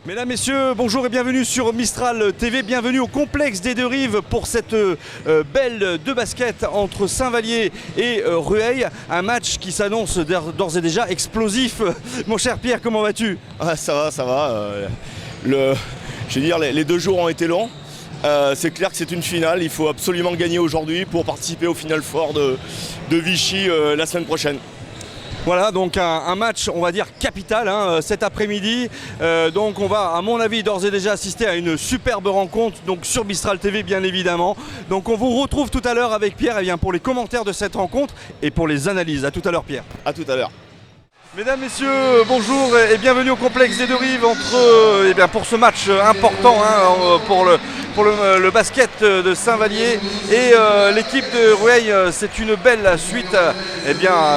Mesdames, Messieurs, bonjour et bienvenue sur Mistral TV, bienvenue au complexe des Deux Rives pour cette belle de basket entre Saint-Vallier et Rueil. Un match qui s'annonce d'ores et déjà explosif. Mon cher Pierre, comment vas-tu? Ça va. Je veux dire, les 2 jours ont été longs. C'est clair que c'est une finale, il faut absolument gagner aujourd'hui pour participer au Final Four de Vichy la semaine prochaine. Voilà, donc un match, on va dire, capital cet après-midi. Donc on va, à mon avis, d'ores et déjà assister à une superbe rencontre donc sur Mistral TV, bien évidemment. Donc on vous retrouve tout à l'heure avec Pierre pour les commentaires de cette rencontre et pour les analyses. A tout à l'heure, Pierre. A tout à l'heure. Mesdames, Messieurs, bonjour et bienvenue au complexe des Deux Rives pour ce match important pour le basket de Saint-Vallier et l'équipe de Rueil. C'est une belle suite à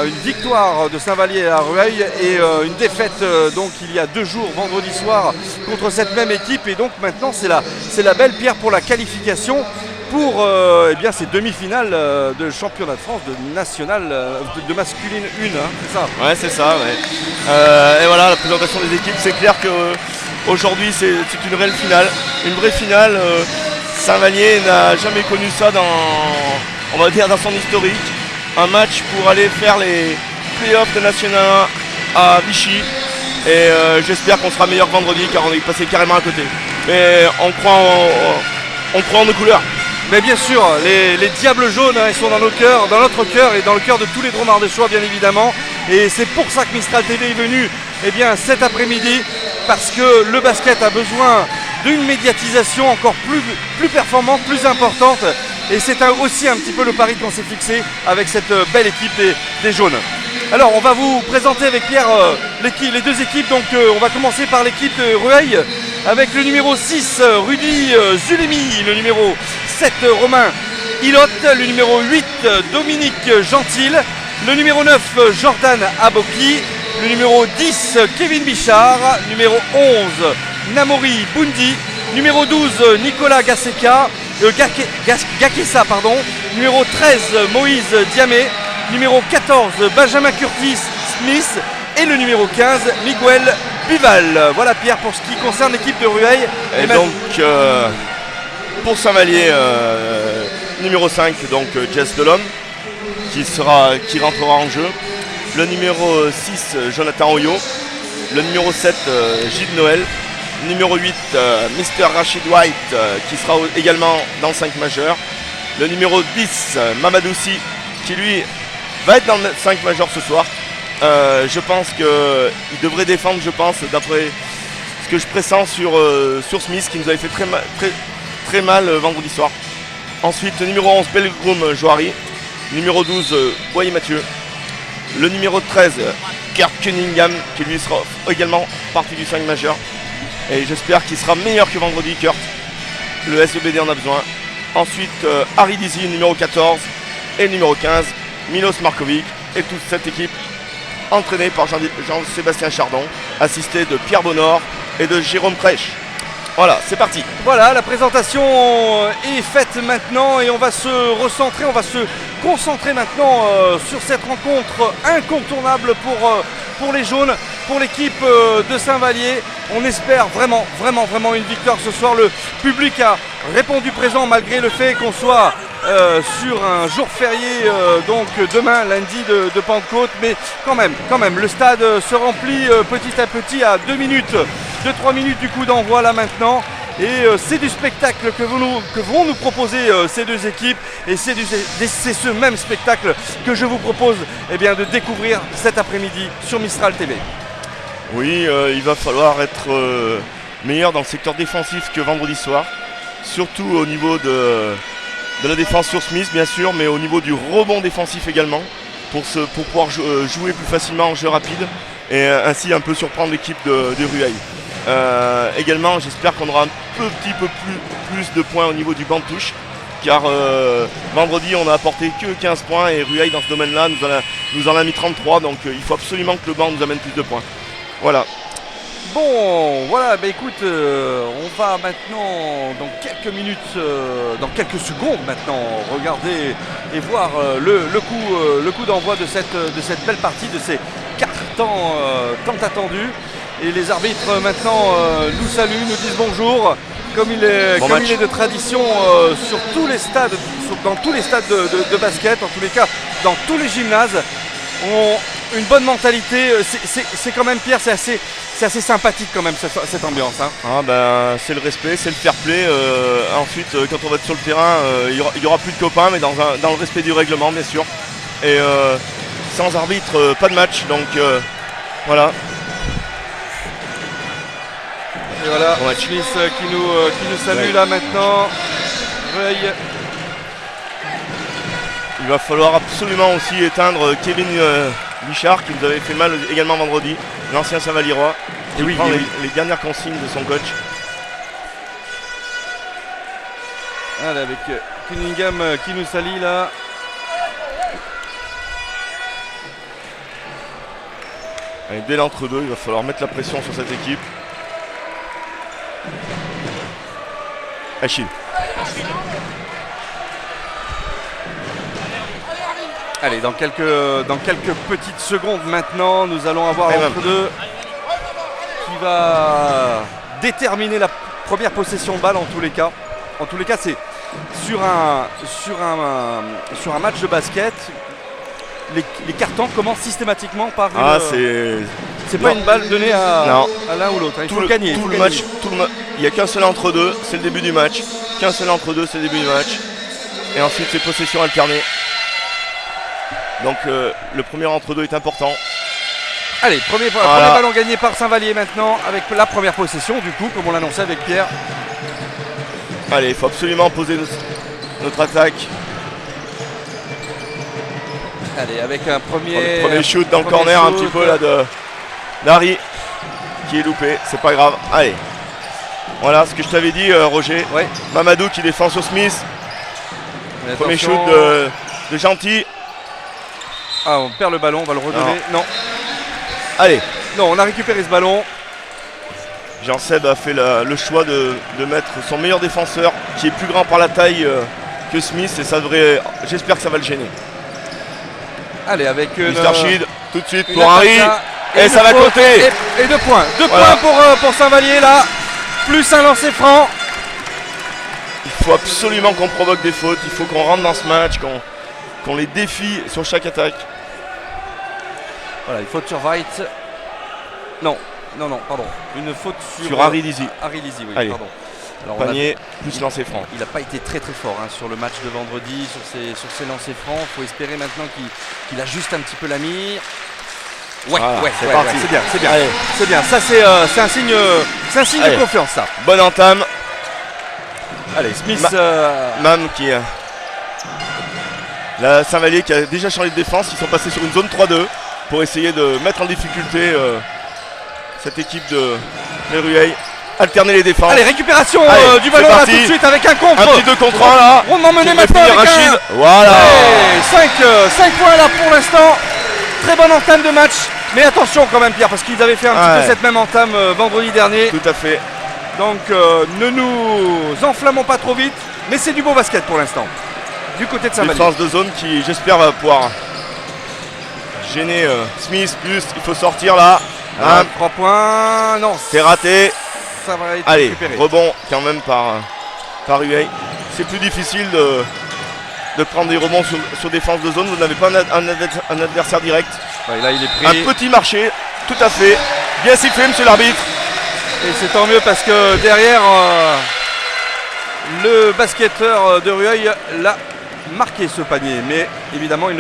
une victoire de Saint-Vallier à Rueil et une défaite donc il y a 2 jours, vendredi soir, contre cette même équipe. Et donc maintenant c'est la belle Pierre pour la qualification pour ces demi-finales de championnat de France, de national, de masculine 1, c'est ça? Ouais, c'est ça, ouais. Et voilà, la présentation des équipes, c'est clair qu'aujourd'hui c'est une réelle finale, une vraie finale. Saint-Vallier n'a jamais connu ça dans son historique. Un match pour aller faire les playoffs de National 1 à Vichy. Et j'espère qu'on sera meilleur vendredi car on est passé carrément à côté. Mais on croit en nos couleurs. Mais bien sûr, les diables jaunes, ils sont dans nos cœurs, dans notre cœur et dans le cœur de tous les Drômes ardéchois, bien évidemment. Et c'est pour ça que Mistral TV est venu cet après-midi, parce que le basket a besoin d'une médiatisation encore plus performante, plus importante. Et c'est aussi un petit peu le pari qu'on s'est fixé avec cette belle équipe des jaunes. Alors on va vous présenter avec Pierre les 2 équipes. Donc on va commencer par l'équipe de Rueil avec le numéro 6 Rudy Zulemi, le numéro 7 Romain Hilotte, le numéro 8 Dominique Gentil, le numéro 9 Jordan Aboki, le numéro 10 Kevin Bichard, numéro 11 Namori Bundi, numéro 12 Nicolas Gakessa, numéro 13 Moïse Diamé, numéro 14 Benjamin Curtis Smith et le numéro 15 Miguel Bival. Voilà Pierre pour ce qui concerne l'équipe de Rueil. Et donc pour Saint-Vallier, numéro 5 donc Jess Delhomme qui rentrera en jeu. Le numéro 6 Jonathan Oyo. Le numéro 7 Gilles Noël. Numéro 8 Mr Rachid White qui sera également dans le 5 majeur. Le numéro 10 Mamadou-Si qui lui va être dans le 5 majeur ce soir. Je pense qu'il devrait défendre, d'après ce que je pressens sur Smith qui nous avait fait très mal vendredi soir. Ensuite, le numéro 11 Belgroom Johari. Numéro 12 Boyer Mathieu. Le numéro 13 Kurt Cunningham qui lui sera également partie du 5 majeur. Et j'espère qu'il sera meilleur que vendredi, Kurt. Le SEBD en a besoin. Ensuite, Harry Dizzy, numéro 14. Et numéro 15, Milos Markovic. Et toute cette équipe entraînée par Jean-Sébastien Chardon, assisté de Pierre Bonnor et de Jérôme Crèche. Voilà, c'est parti. Voilà, la présentation est faite maintenant et on va se recentrer, on va se concentrer maintenant sur cette rencontre incontournable pour les jaunes, pour l'équipe de Saint-Vallier. On espère vraiment une victoire ce soir. Le public a répondu présent malgré le fait qu'on soit sur un jour férié, donc demain, lundi de Pentecôte. Mais quand même, le stade se remplit petit à petit à 2 minutes, 2-3 minutes du coup d'envoi là maintenant. Et c'est du spectacle que vont nous proposer ces 2 équipes. Et c'est ce même spectacle que je vous propose de découvrir cet après-midi sur Mistral TV. Oui, il va falloir être meilleur dans le secteur défensif que vendredi soir. Surtout au niveau de la défense sur Smith bien sûr, mais au niveau du rebond défensif également. Pour pouvoir jouer plus facilement en jeu rapide et ainsi un peu surprendre l'équipe de Rueil. Également j'espère qu'on aura un petit peu plus de points au niveau du banc de touche. Car vendredi on a apporté que 15 points et Rueil dans ce domaine-là nous en a mis 33. Donc il faut absolument que le banc nous amène plus de points. Voilà. Bon, voilà, écoute, on va maintenant, dans quelques minutes, dans quelques secondes maintenant, regarder et voir le coup d'envoi de cette belle partie, de ces 4 temps tant attendus. Et les arbitres maintenant nous saluent, nous disent bonjour. Comme il est de tradition sur tous les stades, dans tous les stades de basket, en tous les cas dans tous les gymnases, ont une bonne mentalité. C'est quand même, Pierre, c'est assez sympathique quand même cette ambiance. Hein. Ah ben, c'est le respect, c'est le fair play. Ensuite, quand on va être sur le terrain, il y aura plus de copains, mais dans le respect du règlement, bien sûr. Et sans arbitre, pas de match. Donc voilà. Et voilà, Smith qui nous salue là maintenant. Rueil. Il va falloir absolument aussi éteindre Kevin Bichard qui nous avait fait mal également vendredi, l'ancien Saint-Vallirois, qui prend les dernières consignes de son coach. Allez, avec Cunningham qui nous salue là. Allez, dès l'entre-deux, il va falloir mettre la pression sur cette équipe. Achille. Allez, dans quelques petites secondes maintenant, nous allons avoir l'entre-deux qui va déterminer la première possession de balle en tous les cas. En tous les cas, c'est sur un match de basket. Les cartons commencent systématiquement par c'est pas une balle donnée à l'un ou l'autre. Il faut le gagner. Il n'y a qu'un seul entre-deux, c'est le début du match. Qu'un seul entre-deux, c'est le début du match. Et ensuite, c'est possession alternée. Donc le premier entre-deux est important. Allez, premier ballon gagné par Saint-Vallier maintenant avec la première possession du coup, comme on l'annonçait avec Pierre. Allez, il faut absolument poser notre attaque. Allez, avec un premier shoot dans le corner un petit peu là d'Harry qui est loupé, c'est pas grave. Allez, voilà ce que je t'avais dit Roger. Ouais. Mamadou qui défend sur Smith. Premier shoot de Gentil. Ah, on perd le ballon, on va le redonner. Non. Allez. Non, on a récupéré ce ballon. Jean-Seb a fait le choix de mettre son meilleur défenseur qui est plus grand par la taille que Smith et ça devrait. J'espère que ça va le gêner. Allez, avec Mr. Sheed, tout de suite pour Harry. Et ça va compter. Et 2 points. 2 points pour Saint-Vallier là. Plus un lancer franc. Il faut absolument qu'on provoque des fautes. Il faut qu'on rentre dans ce match, qu'on les défie sur chaque attaque. Voilà, une faute sur White. Non, pardon. Une faute sur Harry Lizzy. Harry Lizzy, oui, allez. Pardon. Alors, panier, plus lancer franc. Il n'a pas été très fort sur le match de vendredi, sur ses lancers francs. Il faut espérer maintenant qu'il ajuste un petit peu la mire. C'est parti. C'est bien. Allez. C'est bien. Ça, c'est un signe de confiance, ça. Bonne entame. Allez, Smith. Mam qui la Saint-Vallier qui a déjà changé de défense. Ils sont passés sur une zone 3-2 pour essayer de mettre en difficulté cette équipe de Rueil. Alterner les défenses. Allez, récupération du ballon là tout de suite avec un contre. Un petit 2 contre 1 là. On emmené maintenant avec Rachid. Voilà. 5 points là pour l'instant. Très bonne entame de match. Mais attention quand même Pierre, parce qu'ils avaient fait un petit peu cette même entame vendredi dernier. Tout à fait. Donc ne nous enflammons pas trop vite. Mais c'est du beau basket pour l'instant. Du côté de Saint-Vallier. Défense de zone qui j'espère va pouvoir gêner Smith. Plus il faut sortir là. 3 points. Non, c'est raté. Ça va être récupéré. Rebond quand même par Rueil. C'est plus difficile de prendre des rebonds sur défense de zone. Vous n'avez pas un adversaire direct. Ouais, là, il est pris. Un petit marché, tout à fait. Bien sifflé, monsieur l'arbitre. Et c'est tant mieux parce que derrière, le basketteur de Rueil l'a marqué ce panier. Mais évidemment, il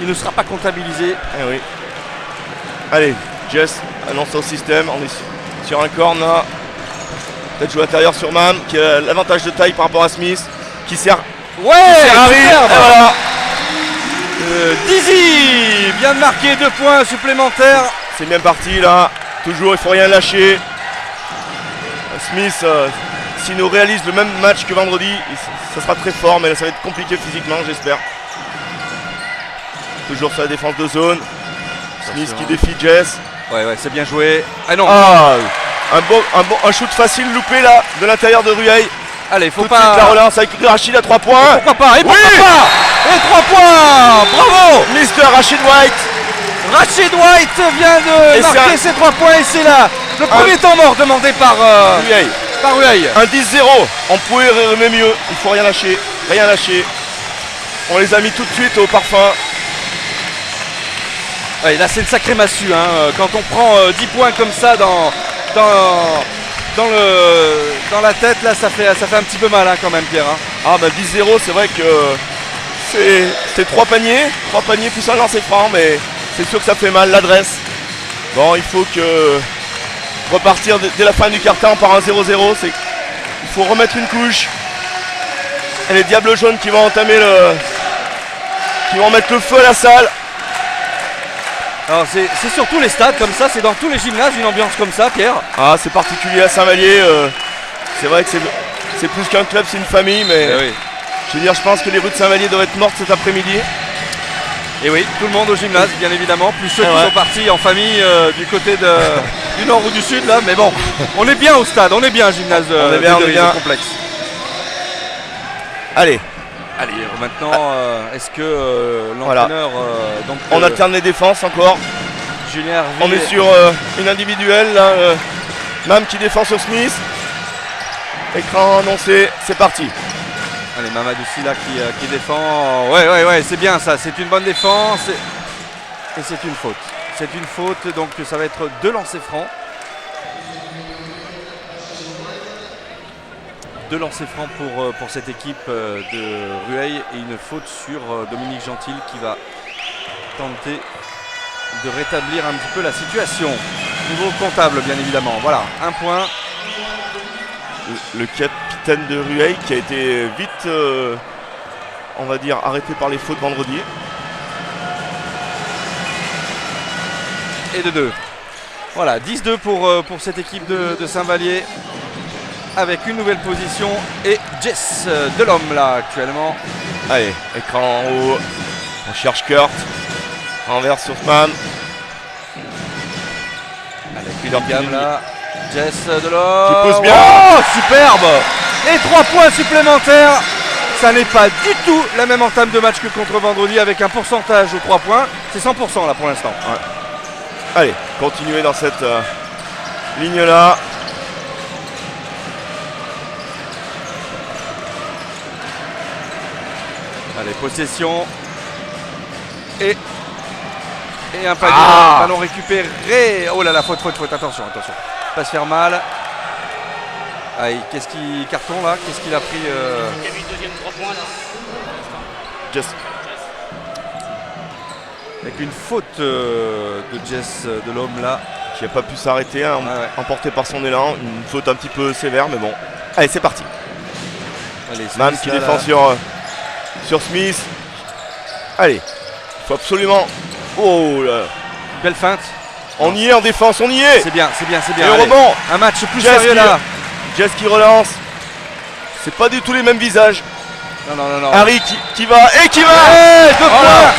ne sera pas comptabilisé. Eh oui. Allez, Jess annonce au système. On est sur un corner là. Peut-être jouer intérieur sur Mam qui a l'avantage de taille par rapport à Smith. Qui sert. Harry. Voilà. Dizzy vient de marquer 2 points supplémentaires. C'est bien parti là. Toujours, il ne faut rien lâcher. Smith, s'il nous réalise le même match que vendredi, ça sera très fort, mais là, ça va être compliqué physiquement, j'espère. Toujours sur la défense de zone. Smith qui défie Jess. Ouais, c'est bien joué. Ah non. Un shoot facile loupé là de l'intérieur de Rueil. Allez, faut tout pas. De suite la relance avec Rachid à 3 points. Et pourquoi pas. Et 3 points. Bravo. Mr. Rachid White. Rachid White vient de marquer ses 3 points et c'est Le premier temps mort demandé par Rueil. Rueil. Un 10-0. On pouvait rêver mieux. Il faut rien lâcher. Rien lâcher. On les a mis tout de suite au parfum. Ouais, là c'est une sacrée massue, hein. Quand on prend 10 points comme ça dans la tête, là ça fait un petit peu mal, hein, quand même, Pierre, hein. Ah bah 10-0, c'est vrai que c'est 3 paniers plus un lancer franc, mais c'est sûr que ça fait mal l'adresse. Bon, il faut que repartir dès la fin du quart-temps par un 0-0. Il faut remettre une couche. Et les Diables Jaunes qui vont entamer qui vont mettre le feu à la salle. Alors c'est surtout les stades comme ça, c'est dans tous les gymnases une ambiance comme ça, Pierre. Ah, c'est particulier à Saint-Vallier. C'est vrai que c'est plus qu'un club, c'est une famille, mais Oui. je veux dire, je pense que les rues de Saint-Vallier doivent être mortes cet après-midi. Et oui, tout le monde au gymnase, bien évidemment, plus ceux qui ouais. sont partis en famille du côté du nord ou du sud, là, mais bon, on est bien au stade, on est bien au gymnase On est bien, de on est bien. complexe. Allez, Allez, maintenant, est-ce que l'entraîneur, donc on alterne les défenses encore. Julien Hervé, On est sur une individuelle, là, Mam qui défend sur Smith. Écran annoncé, c'est parti. Allez, Mamadou Silla qui défend. Ouais, c'est bien ça, c'est une bonne défense. Et c'est une faute. C'est une faute, donc ça va être 2 lancers francs. 2 lancers francs pour cette équipe de Rueil et une faute sur Dominique Gentil qui va tenter de rétablir un petit peu la situation. Niveau comptable, bien évidemment. Voilà, 1 point. Le capitaine de Rueil qui a été vite, on va dire, arrêté par les fautes vendredi. Et de 2. Voilà, 10-2 pour cette équipe de Saint-Vallier. Avec une nouvelle position et Jess Delhomme là actuellement. Allez, écran en haut. On cherche Kurt. Envers sur Mam. Avec une gamme là. Jess Delhomme. Qui pousse bien. Oh, superbe. Et 3 points supplémentaires. Ça n'est pas du tout la même entame de match que contre vendredi avec un pourcentage aux 3 points. C'est 100% là pour l'instant. Ouais. Allez, continuez dans cette ligne là. Allez, possession. Et un panier, ballon récupéré. Oh là là, faute, attention. Pas se faire mal. Aïe, qu'est-ce qui carton là? Qu'est-ce qu'il a pris Il y a eu le deuxième 3 points là. Jess. Avec une faute de Jess Delhomme là. Qui n'a pas pu s'arrêter, hein, Ouais. emporté par son élan. Une faute un petit peu sévère, mais bon. Allez, c'est parti. Allez, Mam Smith, qui là, défend là. sur Smith. Allez, il faut absolument. Oh là. Belle feinte. On y est en défense, on y est. C'est bien. Et au Allez, rebond. un match plus Jess sérieux là. Jess qui relance. C'est pas du tout les mêmes visages. Non. Harry qui va et qui va. Hey, 2 Oh points. là.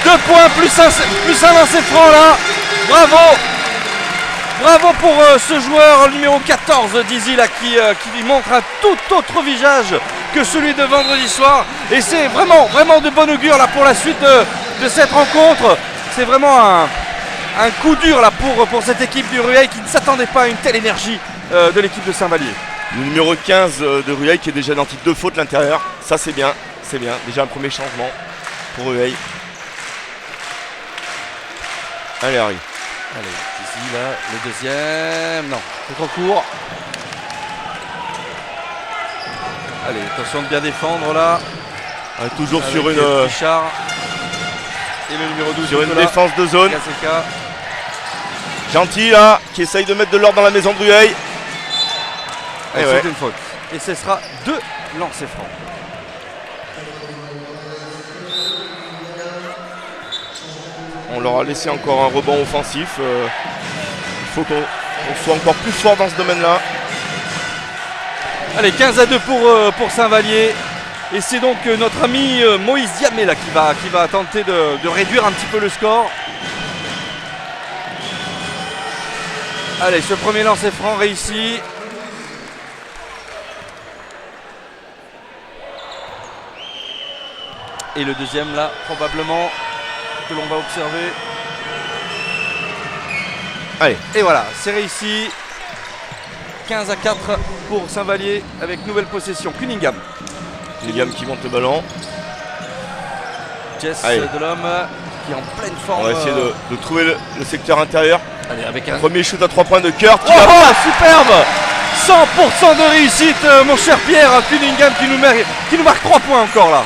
2 points plus un lancer franc là. Bravo pour ce joueur numéro 14 Dizzy là qui montre un tout autre visage que celui de vendredi soir. Et c'est vraiment de bon augure là pour la suite de cette rencontre. C'est vraiment un coup dur là pour cette équipe du Rueil qui ne s'attendait pas à une telle énergie de l'équipe de Saint-Vallier. Le numéro 15 de Rueil qui est déjà dans le titre de faute l'intérieur. Ça c'est bien. Déjà un premier changement pour Rueil. Allez Harry. Allez, Dizzy là, le deuxième. Non, c'est trop court. Allez, attention de bien défendre là. Toujours Avec sur une, Richard et le numéro 12 sur une Nicolas défense de zone. Kaseka. Gentil là, qui essaye de mettre de l'ordre dans la maison de Rueil. Et Eh c'est ouais. une faute. Et ce sera 2 lancers francs. On leur a laissé encore un rebond offensif. Il faut qu'on soit encore plus fort dans ce domaine-là. Allez, 15-2 pour Saint-Vallier. Et c'est donc notre ami Moïse Diamé là, qui va tenter de réduire un petit peu le score. Allez, ce premier lancer franc réussi. Et le deuxième là, probablement, que l'on va observer. Allez. Et voilà, c'est réussi. 15-4 pour Saint-Vallier avec nouvelle possession. Cunningham. Cunningham qui monte le ballon. Jess Allez. Delhomme qui est en pleine forme. On va essayer de trouver le secteur intérieur. Allez, avec un Premier shoot à 3 points de Kurt. Oh, superbe 100% de réussite, mon cher Pierre. Cunningham qui nous marque 3 points encore là.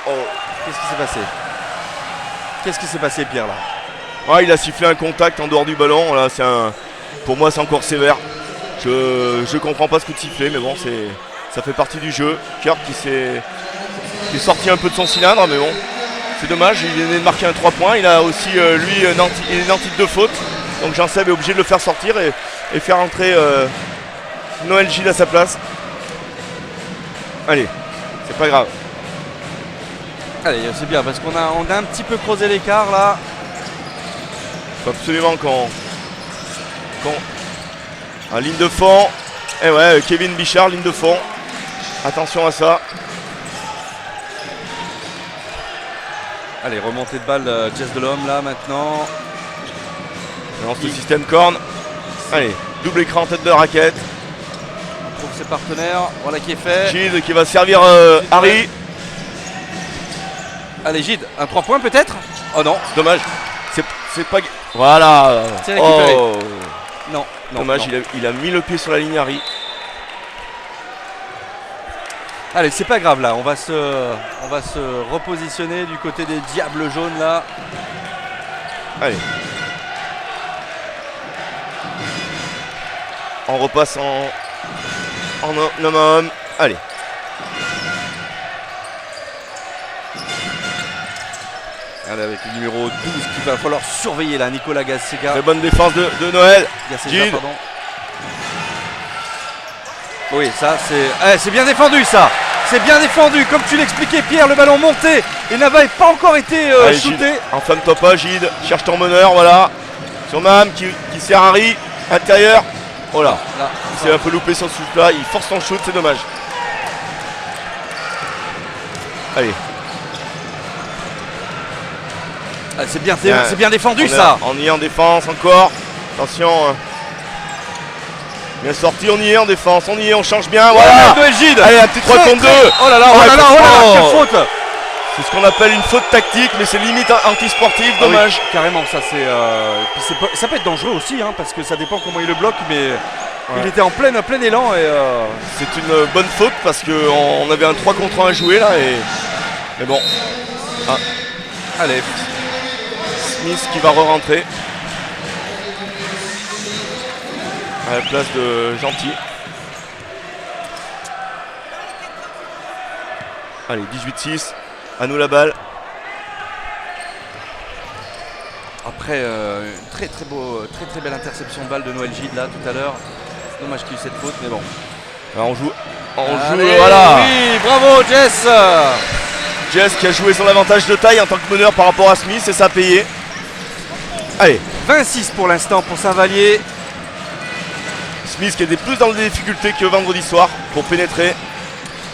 Oh. Qu'est-ce qui s'est passé? Qu'est-ce qui s'est passé, Pierre, là? Ouais, il a sifflé un contact en dehors du ballon. Là, pour moi, c'est encore sévère. Je comprends pas ce coup de sifflet, mais bon, ça fait partie du jeu. Kurt qui est sorti un peu de son cylindre, mais bon, c'est dommage. Il venait de marquer un 3 points. Il a aussi, lui, une antique de faute. Donc Jean-Seb est obligé de le faire sortir et faire entrer Noël Gilles à sa place. Allez, c'est pas grave. Allez, c'est bien parce qu'on a un petit peu creusé l'écart là. Faut absolument qu'on en ligne de fond. Et ouais, Kevin Bichard, ligne de fond. Attention à ça. Allez, remontée de balle, Jess Delhomme là maintenant. On lance le système corne. Allez, double écran en tête de raquette. On trouve ses partenaires. Voilà qui est fait. Gide qui va servir Harry. Allez, Gide, un 3 points peut-être? Oh non, Dommage. C'est pas. Voilà. c'est récupéré. Oh. Non, non. Dommage, non. il a mis le pied sur la ligne Harry. Allez, c'est pas grave là, on va se repositionner du côté des Diables jaunes là. Allez. On repasse en homme. Allez. Allez, avec le numéro 12 qu'il va falloir surveiller là, Nicolas Gassega. Très bonne défense de Noël. Gide. Pardon. Oui, ça c'est bien défendu ça. C'est bien défendu, comme tu l'expliquais Pierre, le ballon monté et n'avait pas encore été Allez, shooté. Gide, enflamme-toi pas, Gide. Cherche ton meneur, voilà. Sur Mam qui sert Harry. Intérieur. Oh là. Là, Il s'est un peu loupé sur ce shoot là. Il force son shoot, c'est dommage. Allez. ah, c'est bien défendu On ça. on y est en défense encore. Attention. Bien sorti, on y est en défense. On y est, on change bien. Voilà. Noël Gide. Allez, un petit 3 contre 2. Oh là là, oh là là, oh là là, quelle faute. C'est ce qu'on appelle une faute tactique, mais c'est limite anti-sportif, Ah oui, dommage. carrément, ça ça peut être dangereux aussi, hein, parce que ça dépend comment il le bloque, mais il était en plein élan et C'est une bonne faute parce qu'on avait un 3 contre 1 à jouer là. Mais bon. Ah. allez, Smith qui va re-rentrer à la place de Gentil. Allez, 18-6. À nous la balle. après une très belle interception de balle de Noël Gide là tout à l'heure. C'est dommage qu'il y ait eu cette faute, mais bon. Alors on joue, Allez, voilà. oui, bravo Jess. Jess qui a joué son avantage de taille en tant que meneur par rapport à Smith et ça a payé. Allez, 26 pour l'instant pour Saint-Vallier. Smith qui était plus dans les difficultés que vendredi soir pour pénétrer.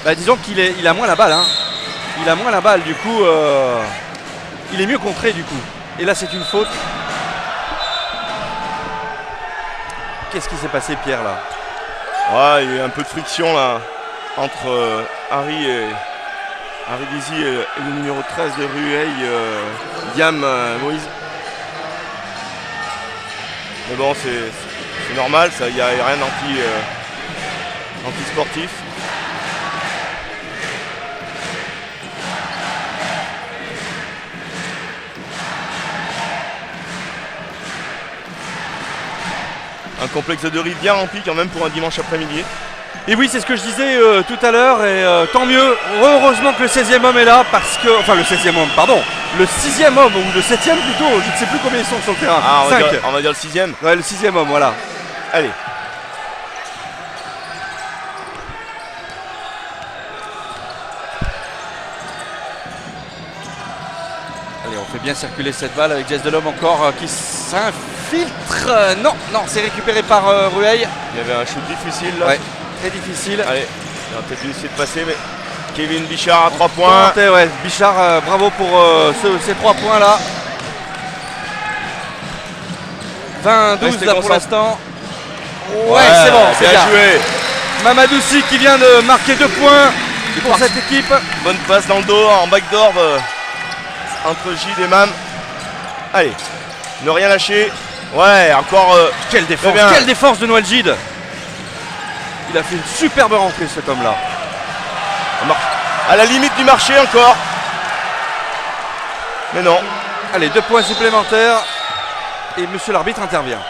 Bah, disons qu'il a moins la balle, hein. Il a moins la balle, du coup il est mieux contré du coup. Et là c'est une faute. Qu'est-ce qui s'est passé Pierre là? Ouais, il y a eu un peu de friction là entre Harry Dizzy et le numéro 13 de Rueil, Diam Moïse. Mais bon, c'est normal, il n'y a rien anti-sportif. Un complexe de riz bien rempli quand même pour un dimanche après-midi. Et oui, c'est ce que je disais tout à l'heure, et tant mieux, heureusement que le 16e homme est là, parce que, enfin le 16e homme, pardon, le 6e homme, ou le 7e plutôt, je ne sais plus combien ils sont sur le terrain. Ah, Cinq. on va dire le 6e. Ouais, le 6e homme, voilà. Allez. Allez, on fait bien circuler cette balle avec Jess Delhomme encore qui s'infiltre. Non, c'est récupéré par Rueil. Il y avait un shoot difficile là. Ouais, très difficile. Allez, il va peut-être essayer de passer, mais Kevin Bichard à 3 points. Ouais, Bichard, bravo pour ces 3 points là. 20-12 là pour concentré. l'instant. Ouais, c'est bon, c'est bien bien. joué. Mamadoussi qui vient de marquer 2 points pour cette équipe. Bonne passe dans le dos, en backdoor entre Gide et Mam. Allez, ne rien lâcher. Ouais, encore. Quelle défense, bien. quelle défense de Noël Gide. Il a fait une superbe rentrée cet homme-là. À la limite du marché encore. Mais non. Allez, 2 points supplémentaires. Et monsieur l'arbitre intervient.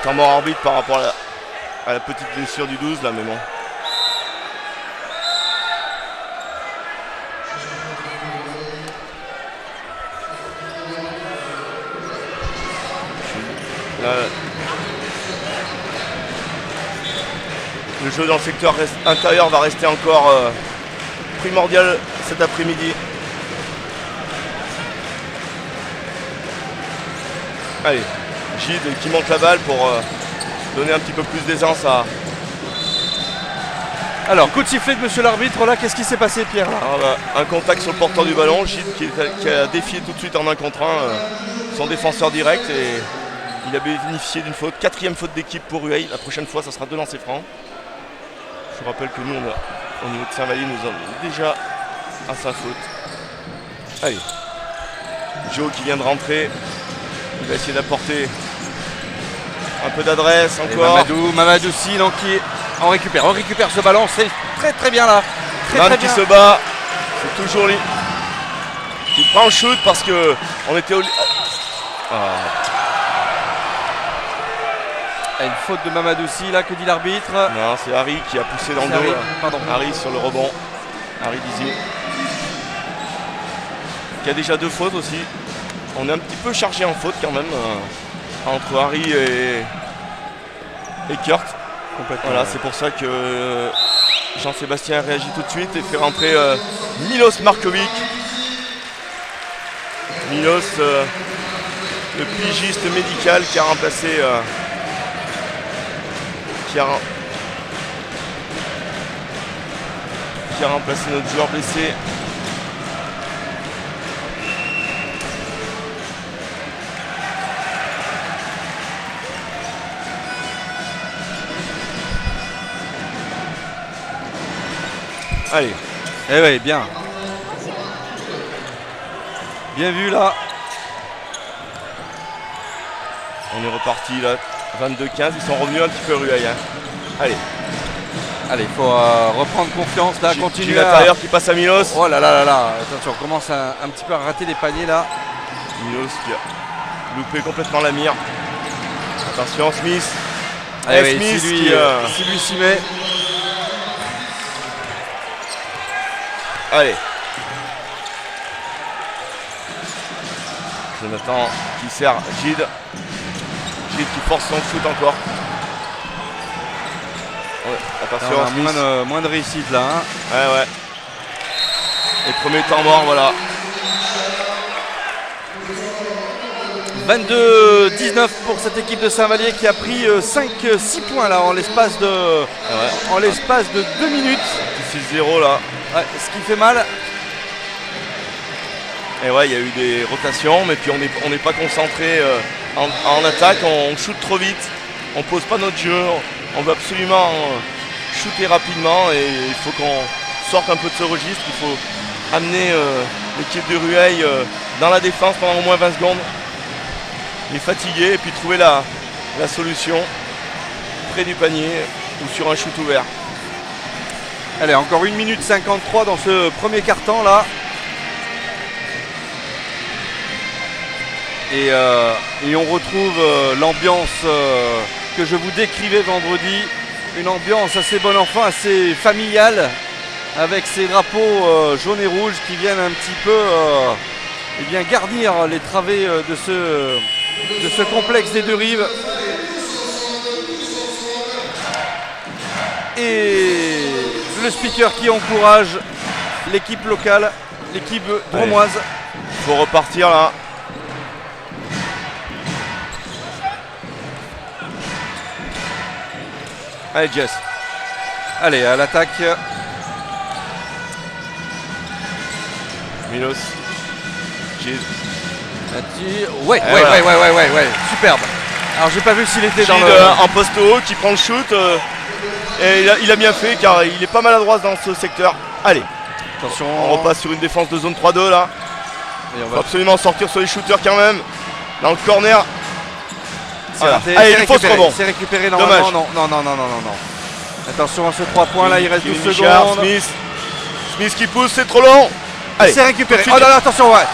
Temps mort arbitre par rapport à la petite blessure du 12 là, mais bon. Là, le jeu dans le secteur intérieur va rester encore primordial cet après-midi. Allez, Gide qui monte la balle pour donner un petit peu plus d'aisance à... Alors, coup de sifflet de monsieur l'arbitre, là, qu'est-ce qui s'est passé, Pierre là? Alors, là, un contact sur le porteur du ballon, Gide qui a défié tout de suite en 1 contre 1 son défenseur direct et il a bénéficié d'une faute. 4e faute d'équipe pour Rueil. La prochaine fois, ça sera 2 lancers francs. Je vous rappelle que nous, au niveau de Saint-Vallier, nous sommes déjà à sa faute. Allez, Joe qui vient de rentrer. Il va essayer d'apporter un peu d'adresse Et encore. Mamadoussi donc qui on récupère ce ballon, c'est très très bien là. Mam Très qui bien. se bat, c'est toujours lui qui prend le shoot parce que on était au... Une faute de Mamadoussi là, que dit l'arbitre? Non, c'est Harry qui a poussé dans le C'est dos. Harry, pardon. Harry sur le rebond. Harry Dizier. Qui a déjà 2 fautes aussi. On est un petit peu chargé en faute quand même entre Harry et Kurt. Complètement. Voilà, c'est pour ça que Jean-Sébastien réagit tout de suite et fait rentrer Milos Markovic. Milos, le pigiste médical qui a remplacé qui a remplacé notre joueur blessé. Allez, Eh oui, bien. Bien vu là. on est reparti là, 22-15, ils sont revenus un petit peu Rueil. Allez, Allez, il faut reprendre confiance là, continuer Gilles à... l'intérieur qui passe à Milos. Oh là là là là, attention, on commence un petit peu à rater les paniers là. Milos qui a loupé complètement la mire. Attention Smith. Allez, oui, Smith si lui, qui, si lui s'y met. Allez. Jonathan qui sert Gide. Gide qui force son shoot encore. Ouais, attention, On a Smith. moins de réussite là. Hein. Ouais. Et premier temps mort, voilà. 22-19 pour cette équipe de Saint-Vallier qui a pris 5-6 points là en l'espace de, en l'espace de 2 minutes. 6-0 là. Ouais, ce qui fait mal. Et ouais, il y a eu des rotations, mais puis on n'est pas concentré en attaque, on shoot trop vite, on pose pas notre jeu, on veut absolument shooter rapidement et il faut qu'on sorte un peu de ce registre, il faut amener l'équipe de Rueil dans la défense pendant au moins 20 secondes, les fatiguer et puis trouver la solution près du panier ou sur un shoot ouvert. Allez, encore 1 minute 53 dans ce premier quart-temps là. Et on retrouve l'ambiance que je vous décrivais vendredi. Une ambiance assez bon enfant, assez familiale, avec ces drapeaux jaunes et rouges qui viennent un petit peu garnir les travées de ce complexe des deux rives. Et le speaker qui encourage l'équipe locale, l'équipe dromoise. Il faut repartir là. Allez Jess. Allez, à l'attaque. Milos. Gide. Ouais, superbe. Alors j'ai pas vu s'il était dans Gide le... en poste haut qui prend le shoot. Et il a bien fait car il est pas maladroit dans ce secteur. Allez, Attention. on repasse sur une défense de zone 3-2 là. Et on Faut va... absolument sortir sur les shooters quand même. Dans le corner. C'est Voilà. raté, Allez, c'est il faut ce récupéré, rebond. c'est récupéré normalement. Dommage. Non. Attention à ce 3 points là, il reste 12 Michard, secondes. Smith qui pousse, c'est trop long. Allez, C'est récupéré. tout de Oh suite. là là, attention, ouais.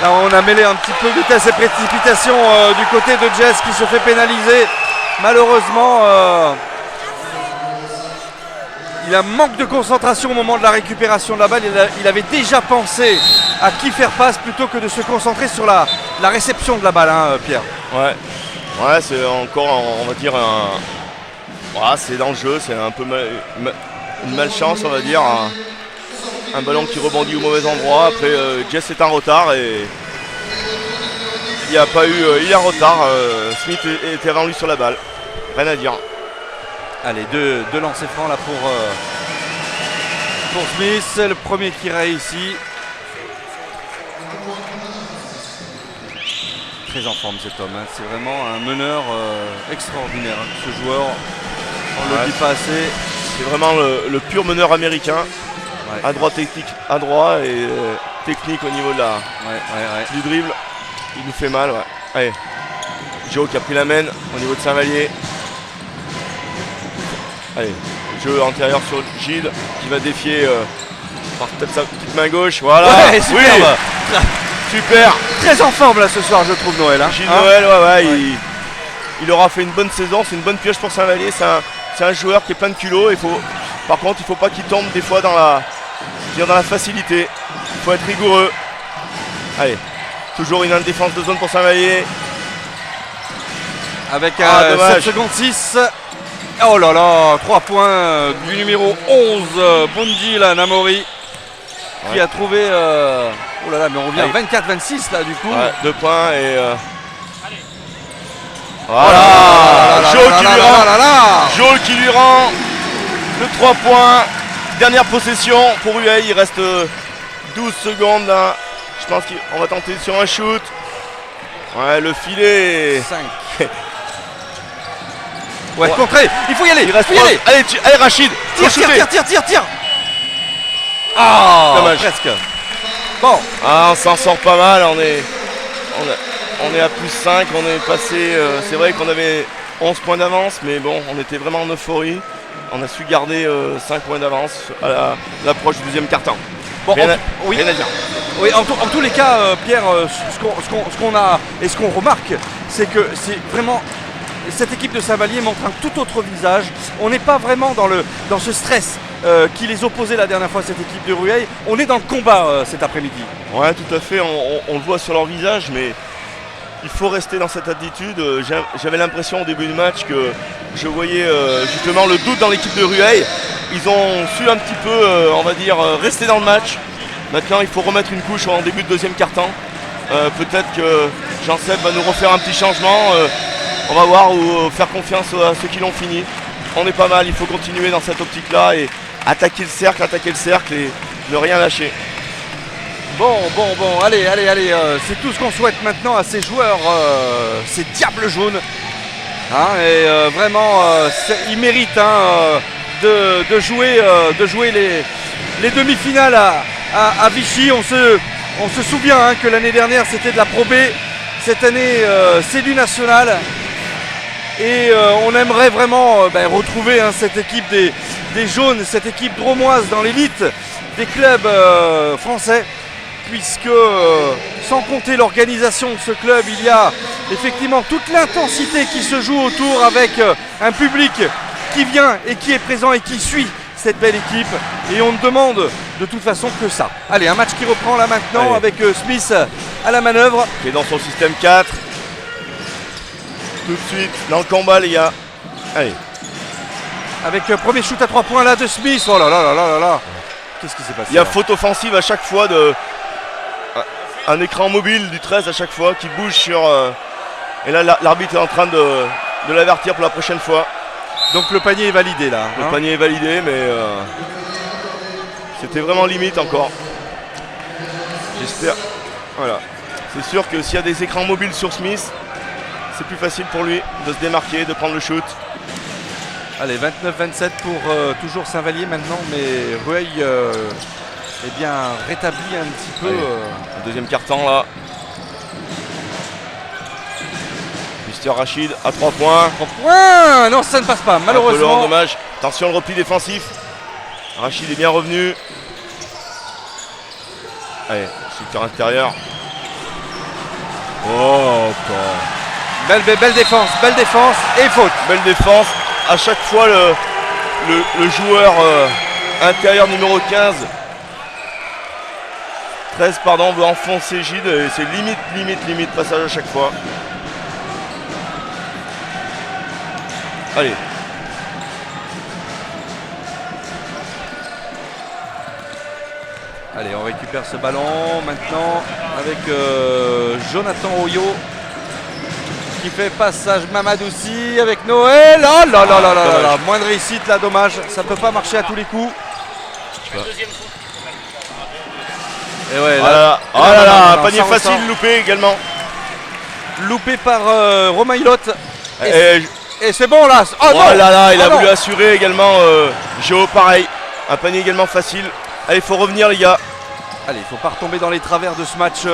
Là, on a mêlé un petit peu vitesse et précipitation du côté de Jess qui se fait pénaliser. Malheureusement, il a manque de concentration au moment de la récupération de la balle. Il avait déjà pensé à qui faire passe plutôt que de se concentrer sur la réception de la balle, hein, Pierre. Ouais, c'est encore, on va dire, c'est dans le jeu, c'est un peu une malchance, on va dire. Un ballon qui rebondit au mauvais endroit. Après, Jess est en retard et il est en retard. Smith était avant lui sur la balle. Rien à dire. Allez, deux lancers francs là pour Smith. C'est le premier qui réussit. Très en forme cet homme, hein. C'est vraiment un meneur extraordinaire, hein. Ce joueur, on ne le dit pas assez. C'est vraiment le pur meneur américain. Ouais. Adroit et technique au niveau de Ouais. du dribble. Il nous fait mal. Ouais. Allez. Joe qui a pris la main au niveau de Saint-Vallier. Allez. Jeu antérieur sur Gide qui va défier par peut-être sa petite main gauche. Voilà. Ouais, superbe. Oui. Super. Très en forme là ce soir, je trouve, Noël. Hein. Gilles Hein, Noël, il aura fait une bonne saison. C'est une bonne pioche pour Saint-Vallier. C'est un joueur qui est plein de culot. Par contre, il ne faut pas qu'il tombe des fois dans la facilité. Il faut être rigoureux. Allez. Toujours une défense de zone pour Saint-Vallier. Avec 7 7 secondes 6. Oh là là, 3 points du numéro 11, Bondi là, Namori, qui a trouvé... oh là là, mais on revient 24-26 là du coup. 2 points et... Voilà, Joe qui lui rend le 3 points. Dernière possession pour UAE, il reste 12 secondes là. Je pense qu'on va tenter sur un shoot. Ouais, le filet. 5. Ouais, contré, il faut y aller, Il reste faut y aller. Allez, Rachid, Tire. Ah, dommage. presque. Bon, On s'en sort pas mal, on est à plus 5, on est passé, c'est vrai qu'on avait 11 points d'avance, mais bon, on était vraiment en euphorie. On a su garder 5 points d'avance à l'approche du deuxième quart-temps. bon, Rien oui. à dire. Oui, en tous les cas, Pierre, ce qu'on a et ce qu'on remarque, c'est que c'est vraiment cette équipe de Saint-Vallier montre un tout autre visage. On n'est pas vraiment dans ce stress qui les opposait la dernière fois à cette équipe de Rueil. On est dans le combat cet après-midi. Ouais, tout à fait, on le voit sur leur visage, mais il faut rester dans cette attitude. J'avais l'impression au début du match que je voyais justement le doute dans l'équipe de Rueil. Ils ont su un petit peu, on va dire, rester dans le match. Maintenant, il faut remettre une couche en début de deuxième quart-temps. Peut-être que Jean-Seb va nous refaire un petit changement. On va voir ou faire confiance à ceux qui l'ont fini. On est pas mal, il faut continuer dans cette optique-là et attaquer le cercle et ne rien lâcher. Bon, allez, c'est tout ce qu'on souhaite maintenant à ces joueurs, ces diables jaunes. Hein, et vraiment, ils méritent de jouer les demi-finales à Vichy. On se souvient que l'année dernière c'était de la Pro B. Cette année c'est du national. Et on aimerait vraiment retrouver cette équipe des jaunes, cette équipe dromoise dans l'élite des clubs français. Puisque sans compter l'organisation de ce club, il y a effectivement toute l'intensité qui se joue autour avec un public qui vient et qui est présent et qui suit cette belle équipe. Et on ne demande de toute façon que ça. Allez, un match qui reprend là maintenant. Allez. Avec Smith à la manœuvre. Qui est dans son système 4. Tout de suite dans le combat les gars. Allez. Avec premier shoot à 3 points là de Smith. Oh là là. Qu'est-ce qui s'est passé? Il y a faute offensive à chaque fois un écran mobile du 13 à chaque fois qui bouge sur... et là l'arbitre est en train de l'avertir pour la prochaine fois. Donc le panier est validé là. Le panier est validé mais c'était vraiment limite encore. J'espère. Voilà. C'est sûr que s'il y a des écrans mobiles sur Smith, c'est plus facile pour lui de se démarquer, de prendre le shoot. Allez, 29-27 pour toujours Saint-Vallier maintenant, mais Rueil est bien rétabli un petit peu. Le deuxième quart-temps là. Mister Rachid à 3 points. 3 points. Non, ça ne passe pas, Un peu malheureusement. lent, dommage. Attention le repli défensif. Rachid est bien revenu. Allez, shooter intérieur. Oh, Belle défense et faute. belle défense. À chaque fois le joueur intérieur numéro 13 pardon, veut enfoncer Gide et c'est limite passage à chaque fois. Allez. Allez, on récupère ce ballon maintenant avec Jonathan Oyo qui fait passage Mamadoussi avec Noël. Oh là là là là là, moins de réussite là, dommage. Ça peut pas marcher à tous les coups. Deuxième faute. Et ouais, Oh là là, non, panier ça facile ressort. loupé également. Loupé par Romain Hilotte. Et Et c'est bon là. Oh, oh non. là là, il Ah a non. voulu assurer également Géo, pareil. Un panier également facile. Allez, il faut revenir les gars. Allez, il faut pas retomber dans les travers de ce match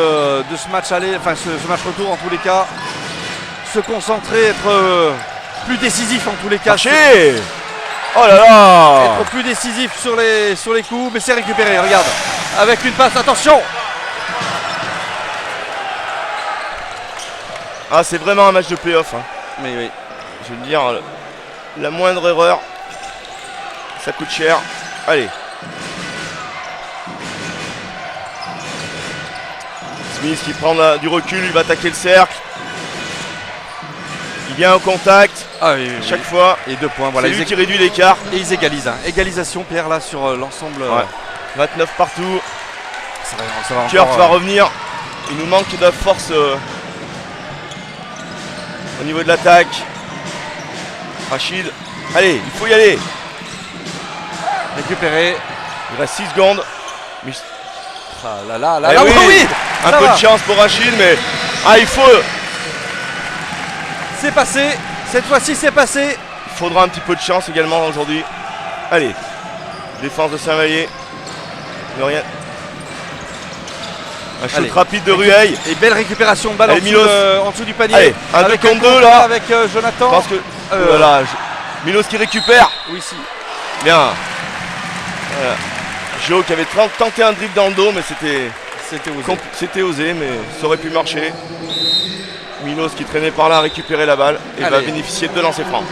aller, enfin ce match retour en tous les cas. Se concentrer, être plus décisif en tous les cas. Marché. Oh là là. Être plus décisif sur les coups, mais c'est récupéré, regarde. Avec une passe, attention. Ah, c'est vraiment un match de playoff. Hein. Mais oui. Je veux dire, la moindre erreur, ça coûte cher. Allez. Smith qui prend du recul, il va attaquer le cercle. Il vient au contact Ah oui, oui, chaque oui. fois. Et 2 points, voilà. C'est lui qui réduit l'écart. Et ils égalisent. Hein. Égalisation, Pierre, là, sur l'ensemble. Ouais. 29 partout. Ça va Kurt encore, va revenir. Il nous manque de force au niveau de l'attaque. Rachid. Allez, il faut y aller. récupérer. Il reste 6 secondes. Mais Ah là là là Eh là, oui, oui, un ça peu va. de chance pour Rachid, mais il C'est passé. Cette fois-ci, c'est passé. faudra un petit peu de chance également aujourd'hui. Allez, défense de Saint-Vallier. Ne rien. Un shoot Allez. rapide de Rueil. Et belle récupération de balle Allez, Milos. en dessous du panier. Allez, un avec 2 contre un 2 là. Avec Jonathan. Je pense que. Voilà, Milos qui récupère. Oui, si. Bien. Voilà. Joe qui avait tenté un dribble dans le dos, mais c'était osé, mais ça aurait pu marcher. Milos qui traînait par là a récupéré la balle et va Allez. bénéficier de 2 lancers francs.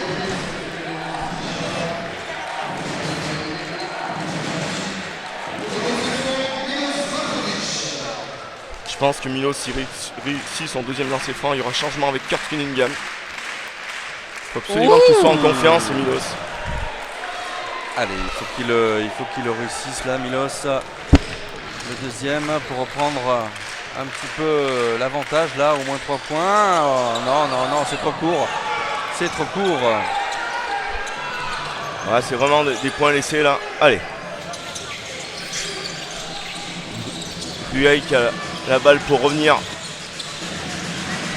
Je pense que Milos, s'il réussit son deuxième lancer franc, il y aura changement avec Kurt Cunningham. Il faut absolument qu'il soit en confiance, Milos. Allez, il faut qu'il le réussisse là, Milos. Le deuxième pour reprendre un petit peu l'avantage là, au moins 3 points. Oh, non, c'est trop court. C'est trop court. Ouais, c'est vraiment des points laissés là. Allez. Rueil qui a la balle pour revenir.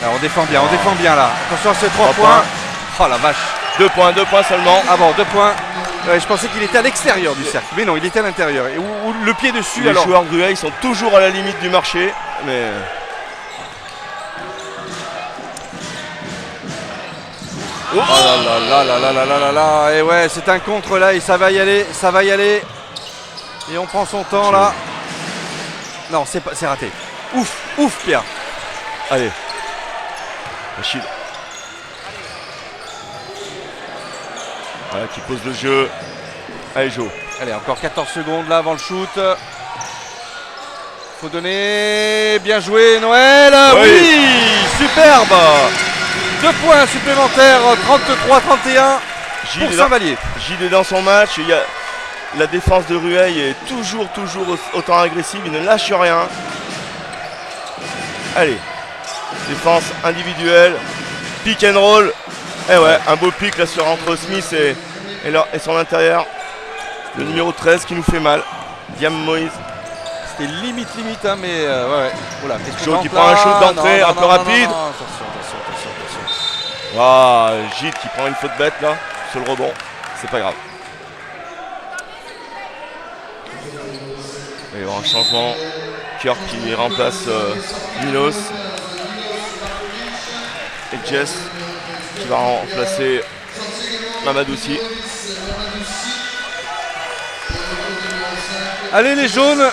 Alors, on défend bien là. Attention à ces 3 3 points. Oh la vache. 2 points seulement. Ah bon, 2 points. Ouais, je pensais qu'il était à l'extérieur du cercle, mais non, il était à l'intérieur. Et où le pied dessus Les alors. joueurs de Rueil sont toujours à la limite du marché, mais Oh là là là. Et ouais, c'est un contre là et ça va y aller. Et on prend son temps là. Non, c'est raté. Ouf, Pierre. allez. Rachid. Voilà, qui pose le jeu. Allez, Joe. Allez, encore 14 secondes là avant le shoot. Faut donner. Bien joué, Noël. Oui, superbe. 2 points supplémentaires, 33-31 pour Saint-Vallier. Gilles est dans son match. La défense de Rueil est toujours autant agressive. Il ne lâche rien. Allez. Défense individuelle. Pick and roll. Et ouais, un beau pick là entre Smith et son intérieur. Le numéro 13 qui nous fait mal. Diam Moïse. C'était limite, hein, mais ouais. Oula, qu'est-ce que Joe je qui rentre prend un là? shoot d'entrée Non, un peu rapide. non. Attention. Ah, Gilles qui prend une faute bête là, sur le rebond. C'est pas grave. Il va y avoir un changement. Kurt qui remplace Milos. Et Jess qui va remplacer Mamadoussi. Allez les jaunes,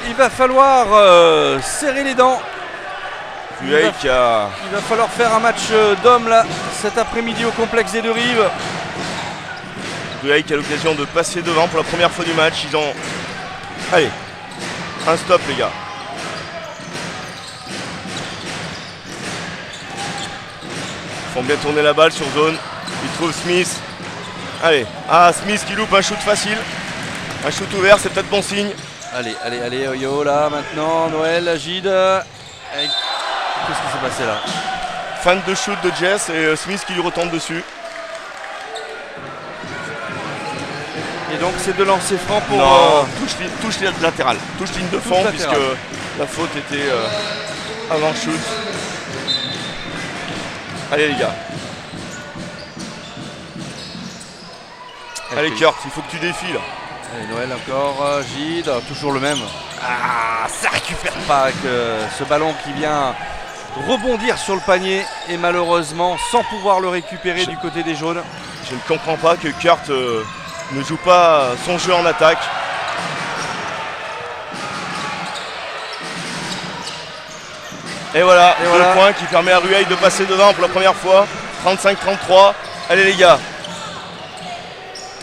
il va falloir serrer les dents. Il va falloir faire un match d'hommes là cet après-midi au complexe des Deux Rives. Rueil qui a l'occasion de passer devant pour la première fois du match. Ils ont... Allez, un stop les gars. Ils font bien tourner la balle sur zone. Ils trouvent Smith. Allez, Smith qui loupe un shoot facile. Un shoot ouvert, c'est peut-être bon signe. Allez, Oyo là maintenant, Noël, Agide. Qu'est-ce qui s'est passé là? Fan de shoot de Jess et Smith qui lui retombe dessus. Et donc c'est de lancer franc pour... Non, touche latérale. Touche ligne de fond puisque latérale. la faute était avant shoot. Allez les gars. Allez Kurt, il faut que tu défiles. Allez Noël encore, Gide, toujours le même. Ça récupère pas avec ce ballon qui vient rebondir sur le panier et malheureusement sans pouvoir le récupérer du côté des jaunes. Je ne comprends pas que Kurt ne joue pas son jeu en attaque. Et voilà, le point qui permet à Rueil de passer devant pour la première fois. 35-33. Allez les gars.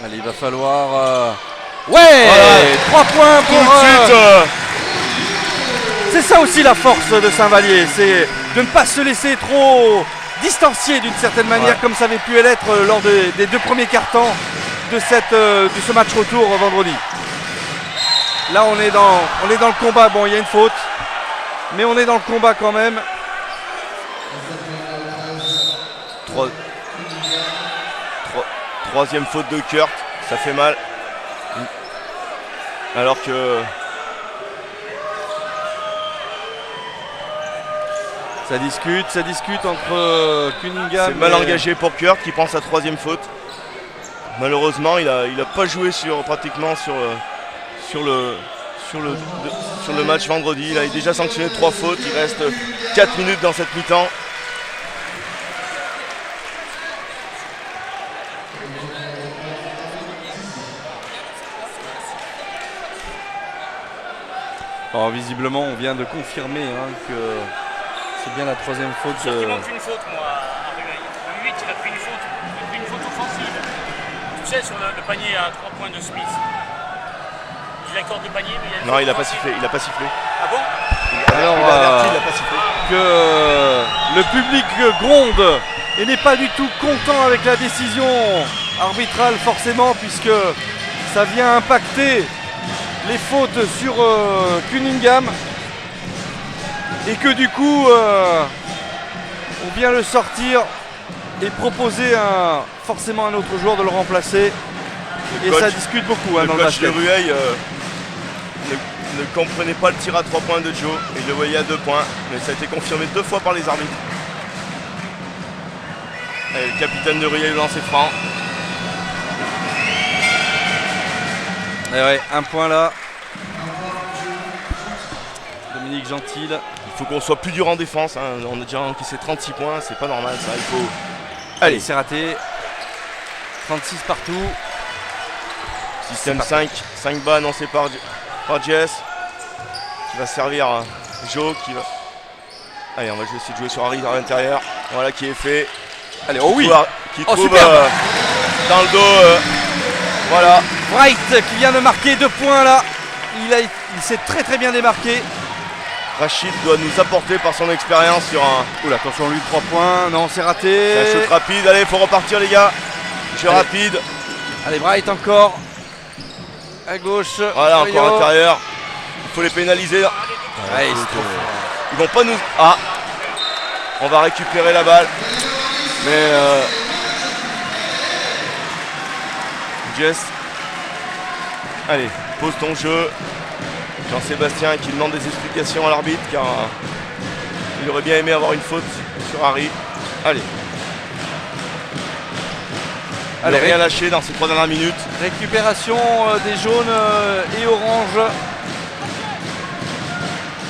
Allez, il va falloir... Ouais, voilà. 3 points pour... Tout de suite, C'est ça aussi la force de Saint-Vallier, c'est de ne pas se laisser trop distancier d'une certaine manière, comme ça avait pu l'être lors des 2 premiers quarts-temps de ce match retour vendredi. Là on est dans le combat, bon il y a une faute, mais on est dans le combat quand même. Troisième faute de Kurt, ça fait mal. Alors que... Ça discute entre Cunningham. C'est mal engagé pour Kurt qui prend sa 3e faute. Malheureusement, il a pas joué pratiquement sur le match vendredi. Il a déjà sanctionné 3 fautes. Il reste 4 minutes dans cette mi-temps. Alors, visiblement, on vient de confirmer que c'est bien la 3e faute. Il manque une faute, moi, à Rueil. Le 8, il a pris une faute. Il a pris une faute offensive. Tu sais, sur le panier à 3 points de Smith. Il accorde le panier, mais il y a une Non, faute il n'a pas offensive. sifflé. Il a pas sifflé. Ah bon? Alors, il a averti, il n'a pas sifflé. Que le public gronde et n'est pas du tout content avec la décision arbitrale, forcément, puisque ça vient impacter les fautes sur Cunningham et que du coup on vient le sortir et proposer forcément à un autre joueur de le remplacer et ça discute beaucoup dans le coach de basket. Rueil ne comprenait pas le tir à 3 points de Joe. Il le voyait à 2 points, mais ça a été confirmé 2 fois par les arbitres. Allez, le capitaine de Rueil le lancer franc. Et ouais, un point là. Dominique Gentil. Il faut qu'on soit plus dur en défense. Hein. On a déjà encaissé 36 points, c'est pas normal ça. Il faut. Allez, c'est raté. 36 partout. Système 5 bas annoncé par Jess. Qui va servir Joe qui va. Allez, on va essayer de jouer sur Harry à l'intérieur. Voilà qui est fait. Allez, oh oui. Qui trouve superbe. dans le dos. Voilà. Wright qui vient de marquer 2 points là. Il s'est très bien démarqué. Rachid doit nous apporter par son expérience sur un. Oula, attention lui, 3 points. Non, c'est raté. C'est un shoot rapide. Allez, il faut repartir les gars. Jeu rapide. Allez, Bright encore. À gauche. Voilà, Rio. encore à l'intérieur. Il faut les pénaliser. Ouais, Ils vont pas nous. Ah. On va récupérer la balle. Mais Jess. Allez, pose ton jeu. Jean-Sébastien qui demande des explications à l'arbitre car il aurait bien aimé avoir une faute sur Harry. Allez. ne rien lâcher dans ces 3 dernières minutes. Récupération des jaunes et oranges.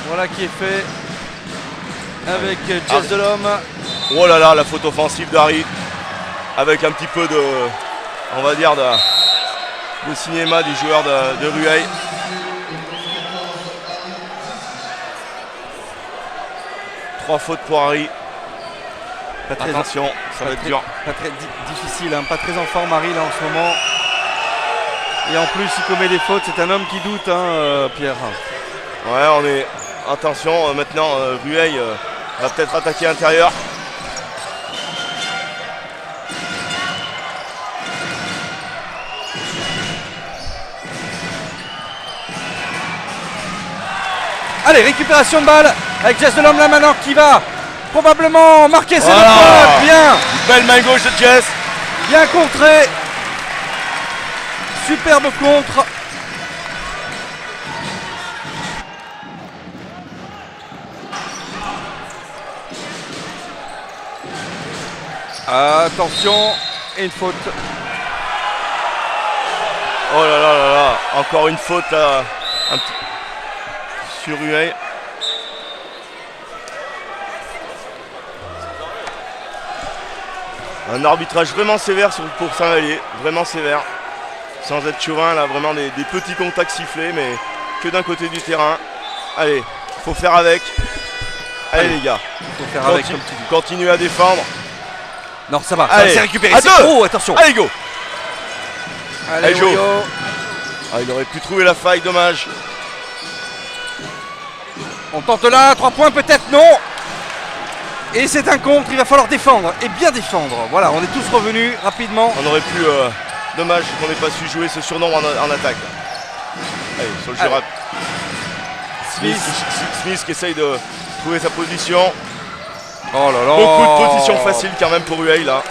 Voilà qui est fait avec Jess Delhomme. Oh là là, la faute offensive d'Harry. Avec un petit peu de, on va dire, de cinéma du joueur de Rueil. Trois fautes pour Harry. Attention, ça va être dur. Pas très difficile, hein, pas très en forme Harry là en ce moment. Et en plus il commet des fautes, c'est un homme qui doute, hein, Pierre. Ouais, on est. Attention, maintenant Rueil va peut-être attaquer intérieur. Allez, récupération de balle avec Jess Delhomme là maintenant qui va probablement marquer ses 2 points. Bien. Belle main gauche de Jess. Bien contré. Superbe contre. Attention, et une faute. Oh là là là là, encore une faute là, sur Rueil. Un arbitrage vraiment sévère pour Saint-Vallier, vraiment sévère. Sans être chauvin, là, vraiment des petits contacts sifflés, mais que d'un côté du terrain. Allez, faut faire avec. Allez les gars, Faut faire avec, comme tu dis. continuez à défendre. Non, ça va, Allez, c'est récupéré. à 2. Oh, attention. Allez go. Allez, Joe. Yo. Ah, il aurait pu trouver la faille, dommage. On tente là, 3 points peut-être, non. Et c'est un contre, il va falloir défendre, et bien défendre. Voilà, on est tous revenus rapidement. On aurait pu, dommage qu'on n'ait pas su jouer ce surnom en attaque. Allez, sur le jeu rapide. Smith qui essaye de trouver sa position. Oh là là. Beaucoup de positions faciles quand même pour Rueil là.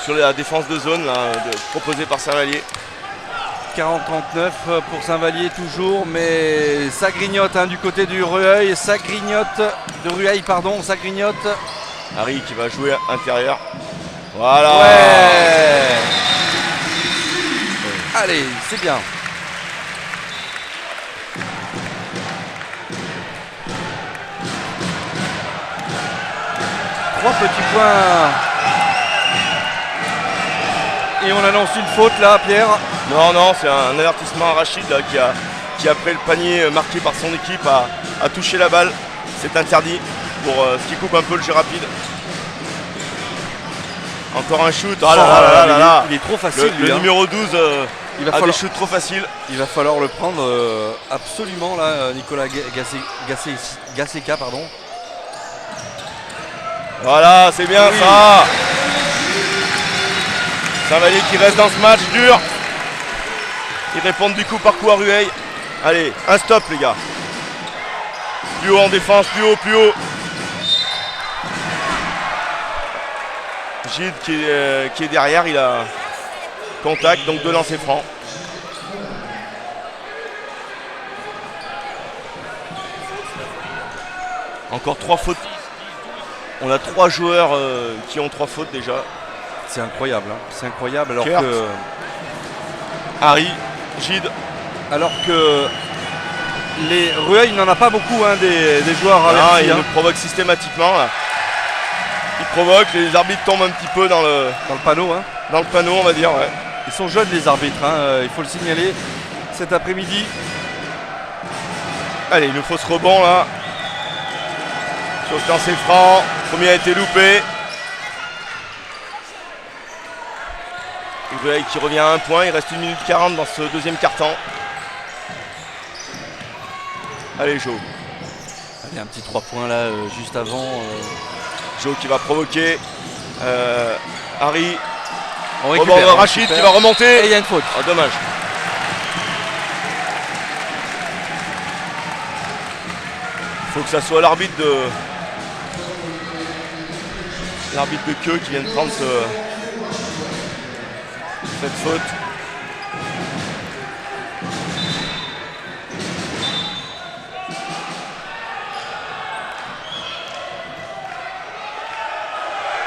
Sur la défense de zone là, proposée par Saint-Vallier. 40-39 pour Saint-Vallier toujours, mais ça grignote hein, du côté du Rueil, ça grignote, de Rueil pardon, ça grignote. Harry qui va jouer intérieur. Voilà. Ouais. Allez, c'est bien. Trois petits points. Et on annonce une faute là, Pierre. Non, c'est un avertissement à Rachid là, qui après le panier marqué par son équipe a touché la balle. C'est interdit pour ce qui coupe un peu le jeu rapide. Encore un shoot. Ah là là là. Il est trop facile. Le numéro 12 il va a falloir... des shoots trop faciles. Il va falloir le prendre absolument là, Nicolas Gasseka, pardon. Voilà, c'est bien oui. Ça. Saint-Vallier qui reste dans ce match dur. Ils répondent du coup par coup à Rueil. Allez, un stop les gars. Plus haut en défense, plus haut. Gide qui est derrière, il a contact, donc 2 lancers francs. Encore 3 fautes. On a 3 joueurs qui ont 3 fautes déjà. C'est incroyable, hein. C'est incroyable alors Kurt. que... Harry, Gide. Alors que les Rueil n'en a pas beaucoup hein, des joueurs avertis. Il le provoque systématiquement là. Il provoque, les arbitres tombent un petit peu dans le panneau. Hein. Dans le panneau on va dire, ouais. Ils sont jeunes les arbitres, hein, il faut le signaler cet après-midi. Allez, il nous faut ce rebond là. Sur ce lancer franc, premier a été loupé. Rueil qui revient à 1 point, il reste 1 minute 40 dans ce deuxième quart-temps. Allez Joe. Allez, un petit 3 points là, juste avant. Joe qui va provoquer. Harry. On Rebond de Rachid qui va remonter. Et il y a une faute. Oh, dommage. Il faut que ça soit l'arbitre de queue qui vient de prendre cette faute.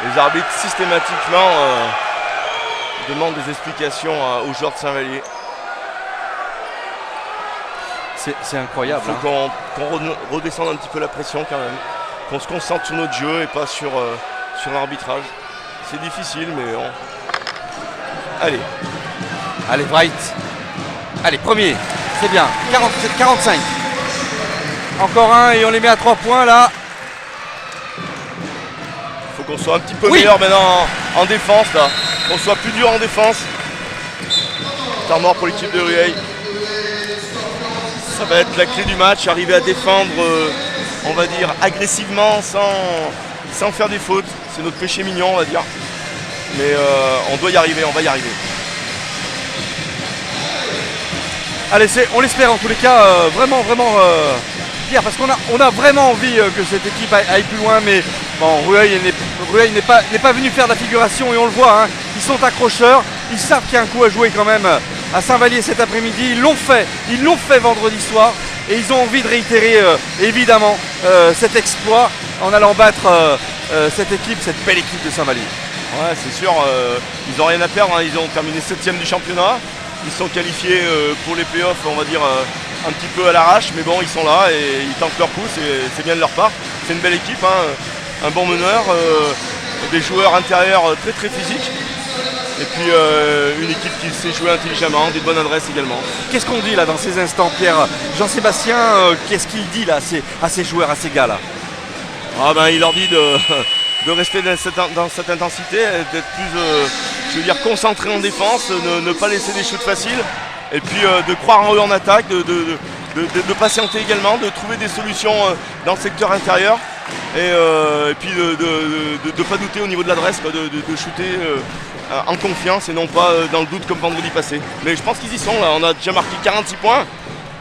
Les arbitres systématiquement demande des explications aux joueurs de Saint-Vallier. C'est incroyable. Il faut qu'on redescende un petit peu la pression quand même. Qu'on se concentre sur notre jeu et pas sur l'arbitrage. C'est difficile, mais Allez. Allez, Bright. Allez, premier. C'est bien. 45. Encore un et on les met à 3 points là. Il faut qu'on soit un petit peu meilleur maintenant en défense là. Qu'on soit plus dur en défense. Temps mort pour l'équipe de Rueil. Ça va être la clé du match, arriver à défendre, on va dire, agressivement, sans faire des fautes. C'est notre péché mignon, on va dire. Mais on doit y arriver, on va y arriver. Allez, on l'espère en tous les cas, vraiment, Pierre, parce qu'on a vraiment envie que cette équipe aille plus loin, mais bon, Rueil n'est pas venu faire de la figuration et on le voit, hein, ils sont accrocheurs, ils savent qu'il y a un coup à jouer quand même à Saint-Vallier cet après-midi, ils l'ont fait vendredi soir et ils ont envie de réitérer évidemment cet exploit en allant battre cette belle équipe de Saint-Vallier. Ouais, c'est sûr, ils n'ont rien à perdre, hein, ils ont terminé 7e du championnat, ils sont qualifiés pour les playoffs, on va dire un petit peu à l'arrache, mais bon, ils sont là et ils tentent leur coup, c'est bien de leur part. C'est une belle équipe, hein, un bon meneur, des joueurs intérieurs très très physiques. Et puis une équipe qui sait jouer intelligemment, des bonnes adresses également. Qu'est-ce qu'on dit là dans ces instants, Pierre? Jean-Sébastien, qu'est-ce qu'il dit là à ces joueurs, à ces gars là? Il leur dit de rester dans cette intensité, d'être plus je veux dire, concentré en défense, ne pas laisser des shoots faciles. Et puis de croire en eux en attaque, de patienter également, de trouver des solutions dans le secteur intérieur. Et puis de ne pas douter au niveau de l'adresse, de shooter en confiance et non pas dans le doute comme vendredi passé. Mais je pense qu'ils y sont là, on a déjà marqué 46 points.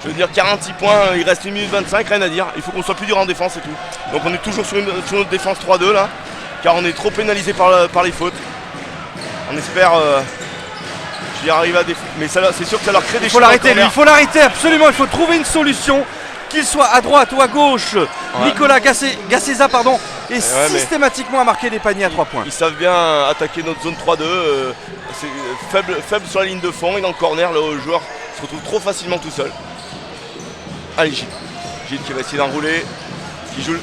Je veux dire 46 points, il reste 1 minute 25, rien à dire. Il faut qu'on soit plus dur en défense et tout. Donc on est toujours sur notre défense 3-2 là, car on est trop pénalisé par les fautes. On espère j'y arrive à défendre. Mais c'est sûr que ça leur crée des choses. Il faut l'arrêter absolument, il faut trouver une solution. Qu'il soit à droite ou à gauche, Nicolas Gasseza est systématiquement à marquer des paniers à 3 points. Ils savent bien attaquer notre zone 3-2, c'est faible sur la ligne de fond et dans le corner, le joueur se retrouve trop facilement tout seul. Allez Gilles qui va essayer d'enrouler, qui joue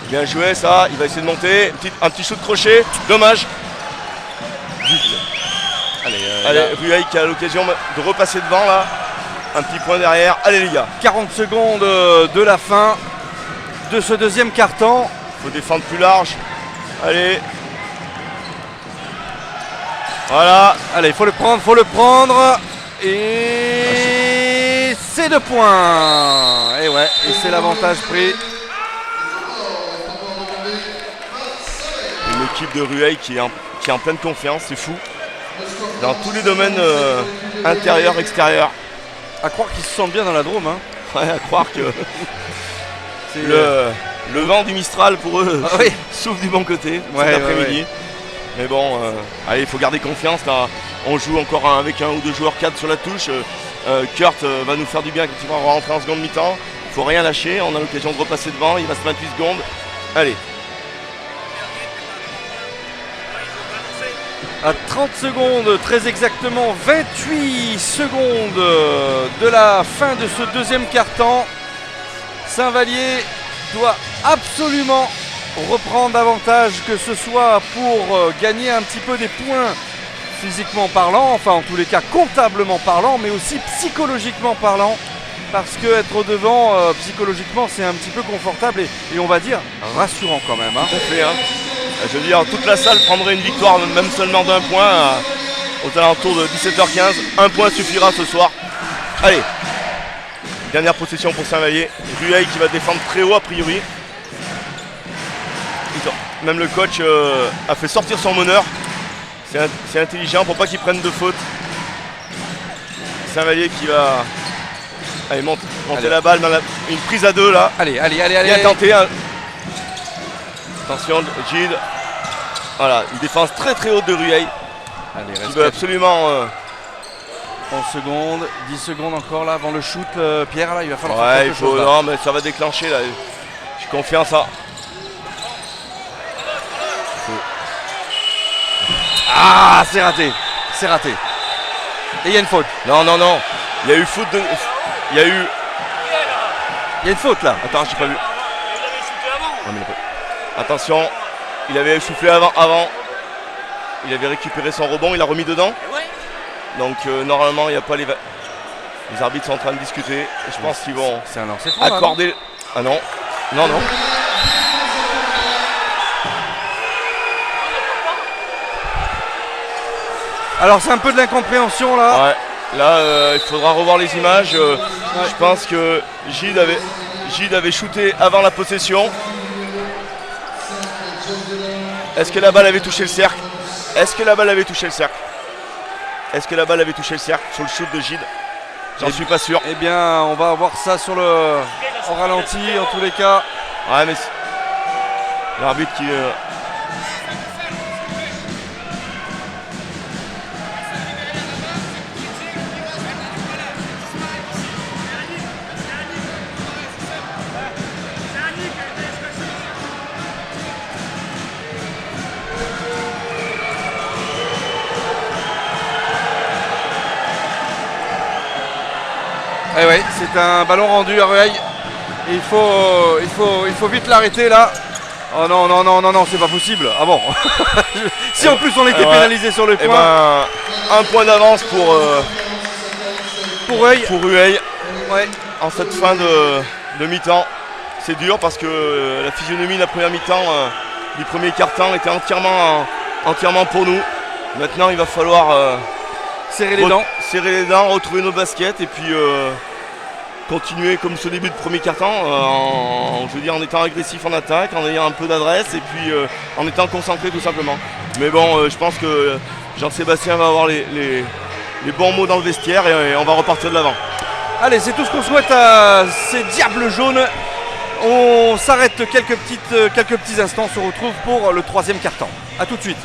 bien joué ça, il va essayer de monter, un petit shoot de crochet, dommage. Vite. Allez, Rueil qui a l'occasion de repasser devant là. Un petit point derrière, allez les gars. 40 secondes de la fin de ce deuxième quart-temps. Il faut défendre plus large. Allez. Voilà. Allez, il faut le prendre. Et c'est 2 points. Et ouais, et c'est l'avantage pris. Une équipe de Rueil qui est en pleine confiance, c'est fou. Dans tous les domaines intérieurs, extérieurs. À croire qu'ils se sentent bien dans la Drôme. Hein. Ouais, à croire que le vent du Mistral pour eux souffle du bon côté cet après-midi. Ouais. Mais bon, allez, il faut garder confiance. Là. On joue encore avec un ou deux joueurs cadres sur la touche. Kurt va nous faire du bien quand il va rentrer en seconde mi-temps. Il ne faut rien lâcher. On a l'occasion de repasser devant. Il reste 28 secondes. Allez. À 30 secondes, très exactement 28 secondes de la fin de ce deuxième quart-temps. Saint-Vallier doit absolument reprendre davantage, que ce soit pour gagner un petit peu des points physiquement parlant, enfin en tous les cas comptablement parlant, mais aussi psychologiquement parlant, parce que être devant psychologiquement c'est un petit peu confortable et on va dire rassurant quand même. Hein. Tout à fait, hein. Je veux dire, toute la salle prendrait une victoire, même seulement d'1 point, aux alentours de 17h15. 1 point suffira ce soir. Allez, dernière possession pour Saint-Vallier. Rueil qui va défendre très haut a priori. Même le coach a fait sortir son meneur. C'est intelligent pour pas qu'il prenne de faute. Saint-Vallier qui va monter la balle dans une prise à 2 là. Allez. Bien tenté. Attention, Gilles. Voilà, une défense très très haute de Rueil. Qui veut absolument 11 secondes, 10 secondes encore là avant le shoot, Pierre là, il va falloir faire quelque chose. Non mais ça va déclencher là. J'ai confiance à. Ah, c'est raté. C'est raté. Et il y a une faute. Non. Il y a eu faute de. Il y a eu. Il y a une faute là. Attends, j'ai pas vu. Il avait shooté avant. Non, mais attention, il avait soufflé avant. Il avait récupéré son rebond, il a remis dedans. Et ouais. Donc normalement, il n'y a pas les arbitres sont en train de discuter. Et je pense qu'ils vont C'est un lancer franc. accorder. Ah non. Non. Alors c'est un peu de l'incompréhension là. Ouais. Là, il faudra revoir les images. Je pense que Gide avait shooté avant la possession. Est-ce que la balle avait touché le cercle? Est-ce que la balle avait touché le cercle sur le shoot de Gide? J'en suis pas sûr. Eh bien, on va voir ça sur le en ralenti en tous les cas. Ouais, mais l'arbitre qui. Eh oui, c'est un ballon rendu à Rueil. Il faut vite l'arrêter là. Oh non, c'est pas possible. Ah bon. Si en plus on était pénalisé sur le Eh point. ben, un point d'avance pour Rueil. Rueil Ouais. en cette fin de mi-temps. C'est dur parce que la physionomie de la première mi-temps du premier quart-temps était entièrement pour nous. Maintenant, il va falloir Serrer les dents. retrouver nos baskets et puis continuer comme ce début de premier quart-temps, en étant agressif en attaque, en ayant un peu d'adresse et puis en étant concentré tout simplement. Mais bon, je pense que Jean-Sébastien va avoir les bons mots dans le vestiaire et on va repartir de l'avant. Allez, c'est tout ce qu'on souhaite à ces Diables jaunes. On s'arrête quelques petits instants, on se retrouve pour le troisième quart-temps. A tout de suite.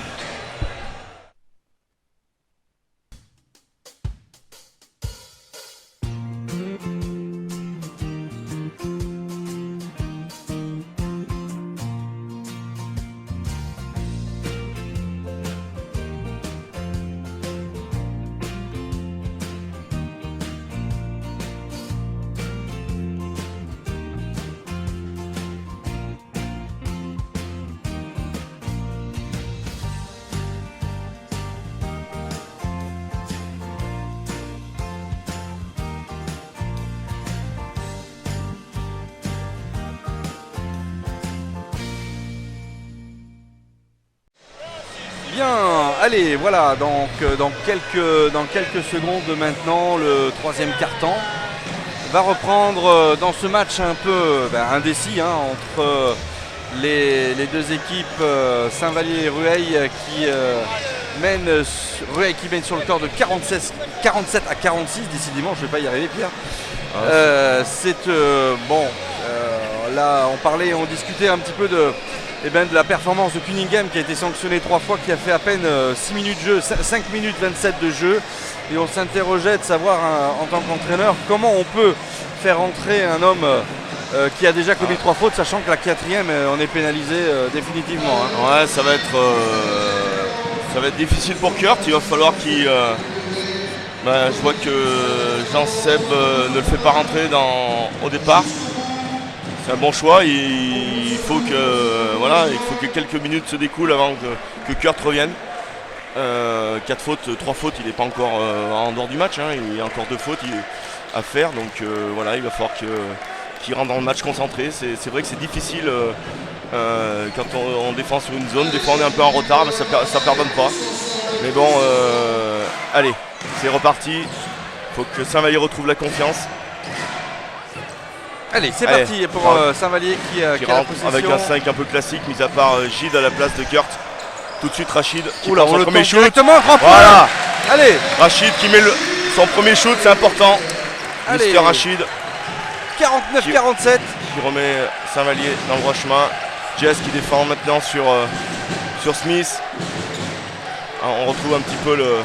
Bien, allez, voilà, donc dans quelques secondes maintenant, le troisième quart-temps va reprendre dans ce match un peu indécis entre les deux équipes, Saint-Vallier et Rueil qui mènent sur le score de 47 à 46, décidément je ne vais pas y arriver Pierre. Là on discutait un petit peu de la performance de Cunningham qui a été sanctionné 3 fois, qui a fait à peine 6 minutes de jeu, 5 minutes 27 de jeu. Et on s'interrogeait de savoir en tant qu'entraîneur comment on peut faire entrer un homme qui a déjà commis 3 fautes, sachant que la 4e on est pénalisé définitivement. Ouais, ça va être difficile pour Kurt. Il va falloir qu'il. Je vois que Jean-Seb ne le fait pas rentrer au départ. C'est un bon choix. Il faut que quelques minutes se découlent avant que Kurt revienne. 4 fautes, 3 fautes, il n'est pas encore en dehors du match. Il y a encore 2 fautes à faire. Donc il va falloir qu'il rentre dans le match concentré. C'est vrai que c'est difficile quand on défend sur une zone. Des fois on est un peu en retard, mais ça pardonne pas. Mais bon, allez, c'est reparti. Il faut que Saint-Vallier retrouve la confiance. Allez, c'est parti pour Saint-Vallier qui a la rentre possession. avec un 5 un peu classique, mis à part Gide à la place de Kurt. Tout de suite Rachid qui Oula, prend son premier shoot. directement, 3 points. Voilà, Allez, Rachid qui met son premier shoot, c'est important. Allez. Mister Rachid 49-47. qui remet Saint-Vallier dans le droit chemin. Jess qui défend maintenant sur Smith. On retrouve un petit peu le...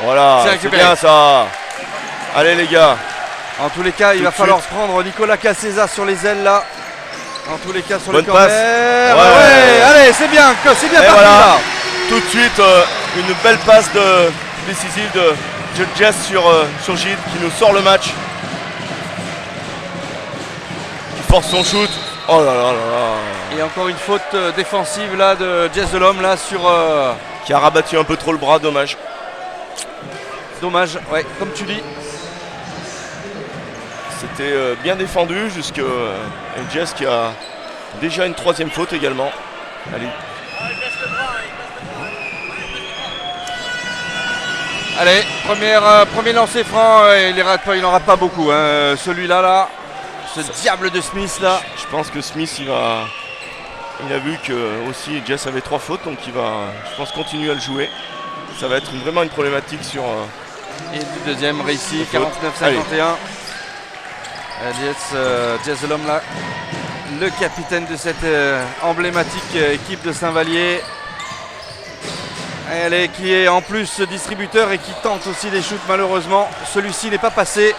Voilà, c'est bien ça. Allez les gars. En tous les cas, il va falloir prendre Nicolas Casseza sur les ailes là. En tous les cas sur Bonne le corner. passe. Ouais, allez, c'est bien parti voilà. là. Tout de suite, une belle passe décisive de Jess sur Gilles qui nous sort le match. Qui force son shoot. Oh là là là là. Et encore une faute défensive là de Jess Delhomme là sur. Qui a rabattu un peu trop le bras, dommage. Dommage, ouais, comme tu dis. C'était bien défendu jusqu'à Jess qui a déjà une 3e faute également. Allez. Allez, premier lancer franc, il n'y en aura pas beaucoup. Hein. Celui-là, là, ce diable de Smith là. Je pense que Smith il a vu que aussi Jess avait 3 fautes, donc il va, je pense, continuer à le jouer. Ça va être vraiment une problématique sur. Et le deuxième réussi, la 49-51. Jess Delhomme là, le capitaine de cette emblématique équipe de Saint-Vallier. Allez, qui est en plus distributeur et qui tente aussi des shoots malheureusement. Celui-ci n'est pas passé.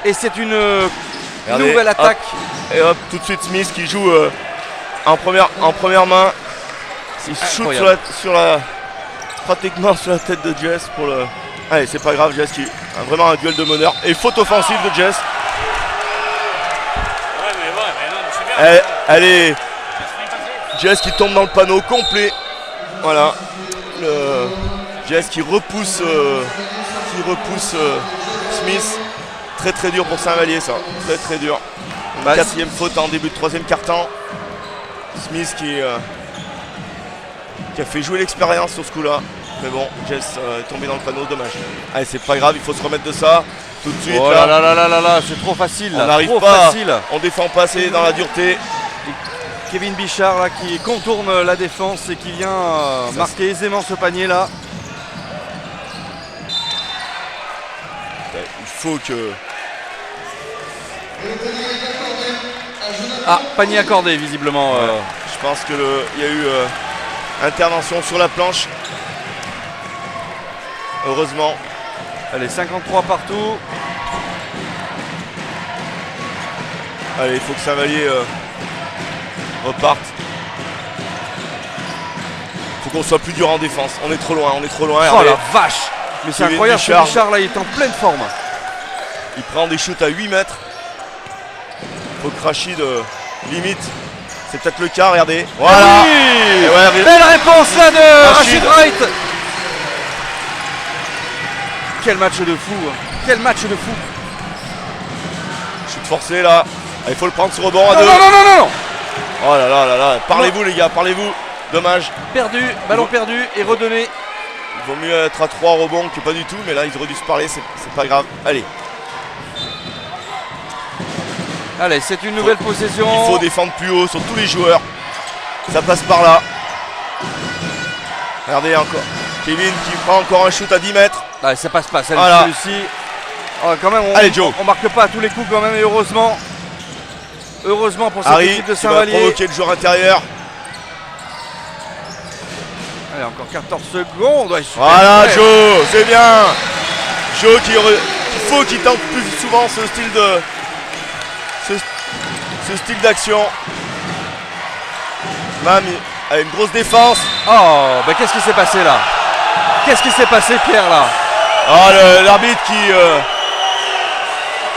Et c'est une nouvelle attaque. Hop, et hop, tout de suite Smith qui joue en première main. Il shoot pratiquement sur la tête de Jess pour le. Allez, c'est pas grave, Jess qui a vraiment un duel de meneur. Et faute offensive de Jess. Allez, Jess qui tombe dans le panneau complet. Voilà. Jess qui repousse Smith. Très très dur pour Saint-Vallier ça. Très très dur. Une 4e faute en début de 3e quart-temps. Smith qui a fait jouer l'expérience sur ce coup-là. Mais bon, Jess est tombé dans le panneau, dommage. Allez, c'est pas grave, il faut se remettre de ça. Tout de suite. Oh là là là là là là, c'est trop facile. On n'arrive pas. On défend pas assez dans la dureté. Kevin Bichard là, qui contourne la défense et qui vient marquer aisément ce panier là. Il faut que. Ah, panier accordé visiblement. Je pense qu'il y a eu intervention sur la planche. Heureusement. Allez, 53 partout. Allez, il faut que Saint-Vallier reparte. Il faut qu'on soit plus dur en défense. On est trop loin. Oh la vache! Mais c'est incroyable, Bichard là, il est en pleine forme. Il prend des shoots à 8 mètres. Il faut que Rachid limite. C'est peut-être le cas, regardez. Voilà! Oui, ouais, belle réponse là de Rachid Wright! Quel match de fou! Quel match de fou! Shoot forcé là. Il faut le prendre sur rebond à 2. Non! Oh là là là là. Parlez-vous les gars, parlez-vous. Dommage. Perdu, ballon perdu et redonné. Il vaut mieux être à 3 rebonds que pas du tout, mais là ils auraient dû se parler, c'est pas grave. Allez. Allez, c'est une nouvelle possession. Il faut défendre plus haut sur tous les joueurs. Ça passe par là. Regardez encore. Kevin qui prend encore un shoot à 10 mètres. Ah, ça passe pas, voilà. Celui-ci. Oh, quand même, allez, Joe. On marque pas à tous les coups quand même, et heureusement. Heureusement pour cette Harry, équipe de qui va Saint-Vallier. provoquer le joueur intérieur. Allez, encore 14 secondes. Ouais, voilà, Joe, c'est bien. Joe il faut qu'il tente plus souvent ce style d'action. Mam a une grosse défense. Oh, bah qu'est-ce qui s'est passé là? Qu'est-ce qui s'est passé, Pierre, là? Oh, l'arbitre qui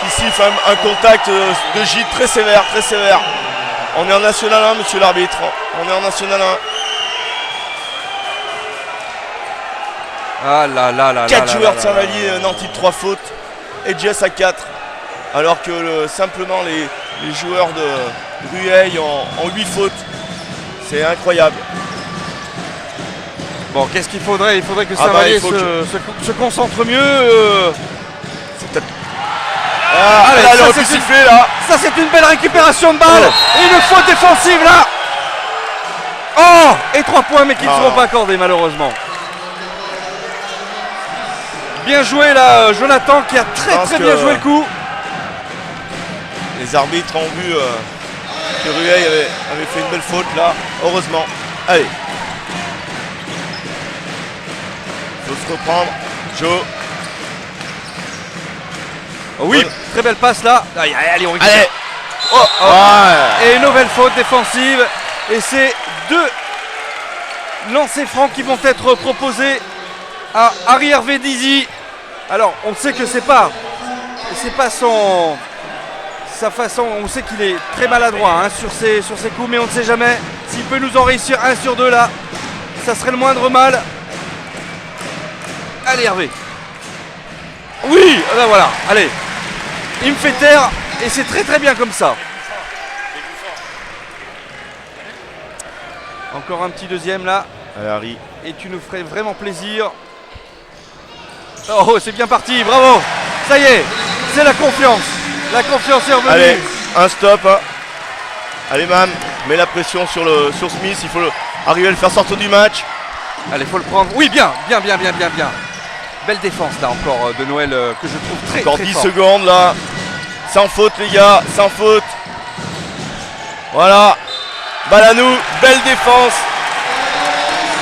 siffle un contact de Gilles très sévère, très sévère. On est en National 1, monsieur l'arbitre. On est en National 1. Ah là là là. 4 joueurs de Saint-Vallier, Nanty de 3 fautes. Et Jess à 4. Alors que simplement les joueurs de Rueil ont 8 fautes. C'est incroyable. Bon, qu'est-ce qu'il faudrait? Il faudrait que Saint-Vallier se concentre mieux. C'est peut-être. Ah, allez, elle aurait pu siffler là. Ça, c'est une belle récupération de balle. Et une faute défensive là. Oh, et 3 points, mais qui ne seront pas accordés malheureusement. Bien joué là, Jonathan, qui a très bien joué le coup. Les arbitres ont vu que Rueil avait fait une belle faute là, heureusement. Allez. Il faut se reprendre. Joe. Oh oui, très belle passe là. Allez, on récupère. Allez. Ouais. Et une nouvelle faute défensive. Et c'est 2 lancers francs qui vont être proposés à Harry Hervé Dizy. Alors on sait que c'est pas sa façon, on sait qu'il est très maladroit hein, sur ses coups, mais on ne sait jamais s'il peut nous en réussir 1 sur 2 là. Ça serait le moindre mal. Allez Hervé. Oui, ben voilà, allez. Il me fait taire et c'est très très bien comme ça. Encore un petit deuxième là. Allez Harry. Et tu nous ferais vraiment plaisir. Oh, c'est bien parti, bravo. Ça y est, c'est la confiance. La confiance est revenue. Allez, un stop. Allez Mam, mets la pression sur Smith. Il faut arriver à le faire sortir du match. Allez, faut le prendre. Oui, bien. Belle défense là encore de Noël que je trouve très Encore très 10 fort. secondes là. Sans faute les gars, sans faute. Voilà. Balle à nous, belle défense.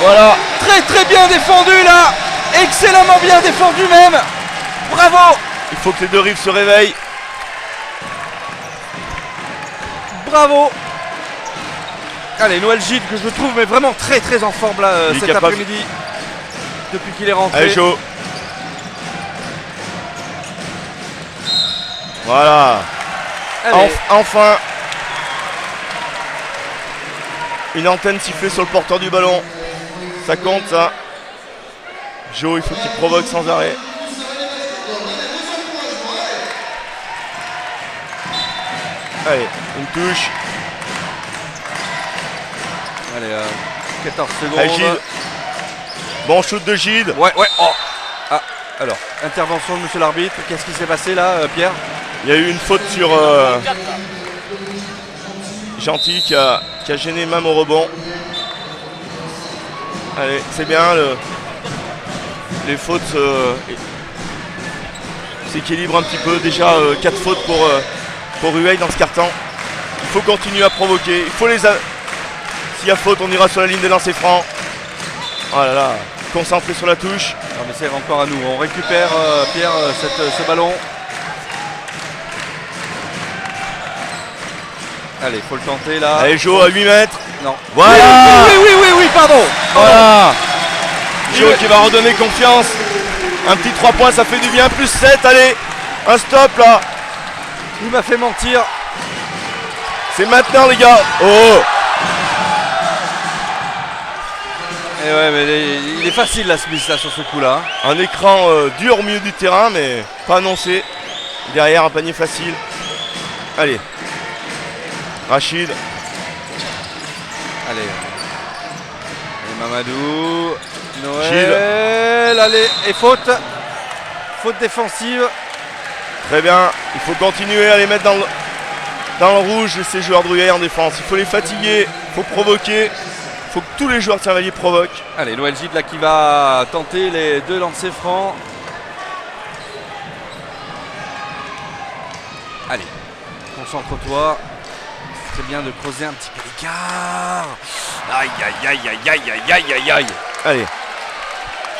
Voilà. Très très bien défendu là. Excellemment bien défendu même. Bravo. Il faut que les deux rives se réveillent. Bravo. Allez, Noël Gide que je trouve mais vraiment très très en forme là Il est cet capable. après-midi. Depuis qu'il est rentré. Allez Joe. Voilà. Allez. Enfin. Une antenne sifflée sur le porteur du ballon. Ça compte ça. Joe, il faut qu'il provoque sans arrêt. Allez, une touche. Allez, 14 secondes. Allez, Gide. Bon shoot de Gide. Ouais. Oh. Ah, alors, intervention de monsieur l'arbitre. Qu'est-ce qui s'est passé là, Pierre? Il y a eu une faute sur Gentil qui a gêné même au rebond. Allez, c'est bien. Les fautes s'équilibrent un petit peu. Déjà 4 fautes pour Rueil dans ce carton. Il faut continuer à provoquer. Il faut s'il y a faute, on ira sur la ligne des lancers francs. Oh là là, concentré sur la touche. Non mais c'est encore à nous. On récupère Pierre ce ballon. Allez, faut le tenter là. Allez, Joe à 8 mètres. Non. Voilà. Oui, pardon. Voilà. Joe qui va redonner confiance. Un petit 3 points, ça fait du bien. Plus 7, allez. Un stop là. Il m'a fait mentir. C'est maintenant les gars. Oh. Et ouais, mais il est facile la Smith là sur ce coup là. Un écran dur au milieu du terrain, mais pas annoncé. Derrière, un panier facile. Allez. Rachid. Allez. Et Mamadou. Noël. Allez. Et faute. Faute défensive. Très bien. Il faut continuer à les mettre dans le rouge, ces joueurs de Rueil en défense. Il faut les fatiguer. Il faut provoquer. Il faut que tous les joueurs de Saint-Vallier provoquent. Allez, Noël Gide là qui va tenter les 2 lancers francs. Allez, concentre-toi. C'est bien de creuser un petit peu l'écart. Aïe. Allez.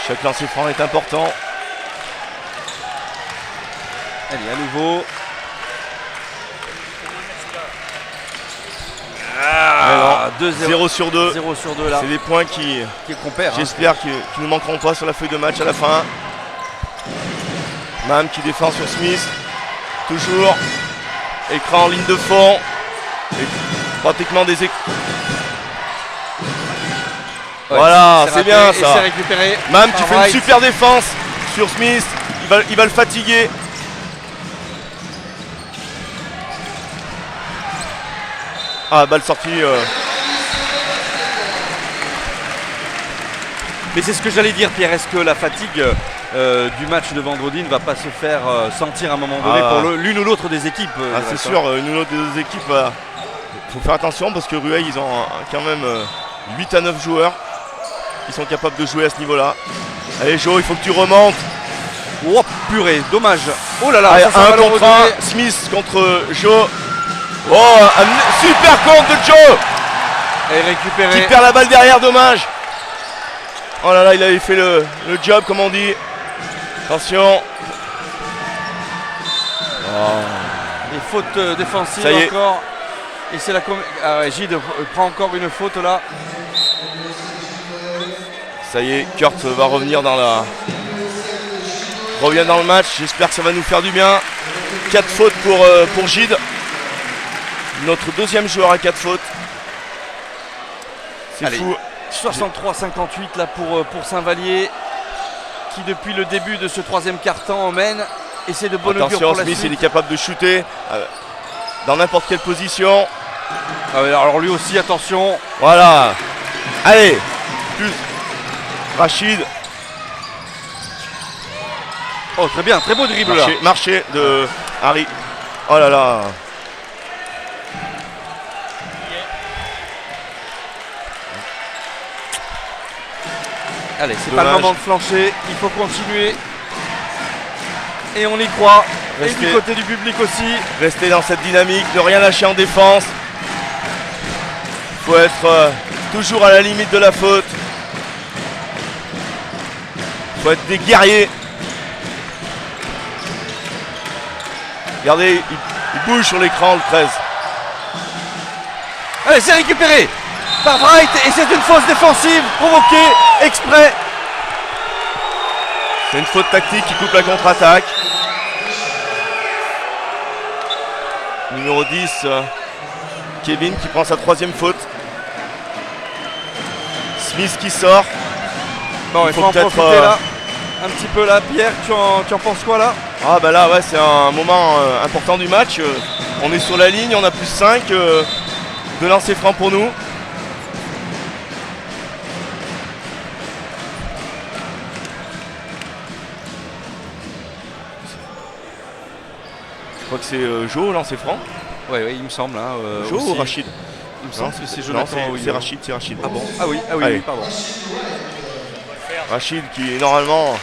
Chaque lancer franc est important. Allez, à nouveau. Ah, 2-0. 0 sur 2. 0 sur 2 là. C'est des points qui Qui qu'on perd. j'espère qu'ils ne manqueront pas sur la feuille de match à la fin. Mam qui défend sur Smith. Toujours. Écran en ligne de fond. Et pratiquement des Voilà, c'est bien Et ça. c'est récupéré. Mam qui par fait une Wright. super défense sur Smith. Il va le fatiguer. Ah, balle sortie. Mais c'est ce que j'allais dire, Pierre. Est-ce que la fatigue du match de vendredi ne va pas se faire sentir à un moment donné pour l'une ou l'autre des équipes C'est sûr, une ou l'autre des deux équipes. Il faut faire attention parce que Rueil, ils ont quand même 8 à 9 joueurs qui sont capables de jouer à ce niveau-là. Allez, Joe, il faut que tu remontes. Oh purée, dommage. Oh là là, Allez, ça, c'est un un ballon contre redonné. un. Smith contre Joe. Oh, un super contre de Joe Et récupéré. qui perd la balle derrière, dommage. Oh là là, il avait fait le job, comme on dit. Attention. Et faute défensive Ça y est. encore. Et c'est la Gide prend encore une faute là. Ça y est, Kurt va revenir dans la... revient dans le match. J'espère que ça va nous faire du bien. 4 fautes pour Gide. Notre deuxième joueur à 4 fautes. C'est Allez. fou. 63-58 là pour Saint-Vallier, qui depuis le début de ce troisième quart-temps emmène. Et c'est de bonne augure Attention, pour la Smith, suite. il est capable de shooter dans n'importe quelle position. Ah ouais, alors lui aussi, attention. Voilà. Allez. Plus. Rachid. Oh, très bien, très beau dribble là. Marché de Harry. Oh là là. Allez, c'est Dommage. pas le moment de flancher, il faut continuer. Et on y croit. Et Restez. du côté du public aussi. Rester dans cette dynamique, ne rien lâcher en défense. Il faut être toujours à la limite de la faute. Il faut être des guerriers. Regardez, il bouge sur l'écran le 13. Allez, c'est récupéré par Wright et c'est une fausse défensive provoquée exprès. C'est une faute tactique qui coupe la contre-attaque. Numéro 10, Kevin qui prend sa 3e faute. Smith qui sort. Bon, il faut en peut-être, profiter là. Un petit peu là. Pierre, tu en penses quoi là? Ah bah là ouais, c'est un moment important du match. On est sur la ligne, on a plus 5 de lancer franc pour nous. Je crois que c'est Joe lancer franc. Oui, il me semble. Hein, Joe aussi. ou Rachid? Il me semble que c'est Non, Jonathan. c'est Rachid, c'est Rachid. Ah bon? Ah oui, Allez. oui, pardon. Rachid qui normalement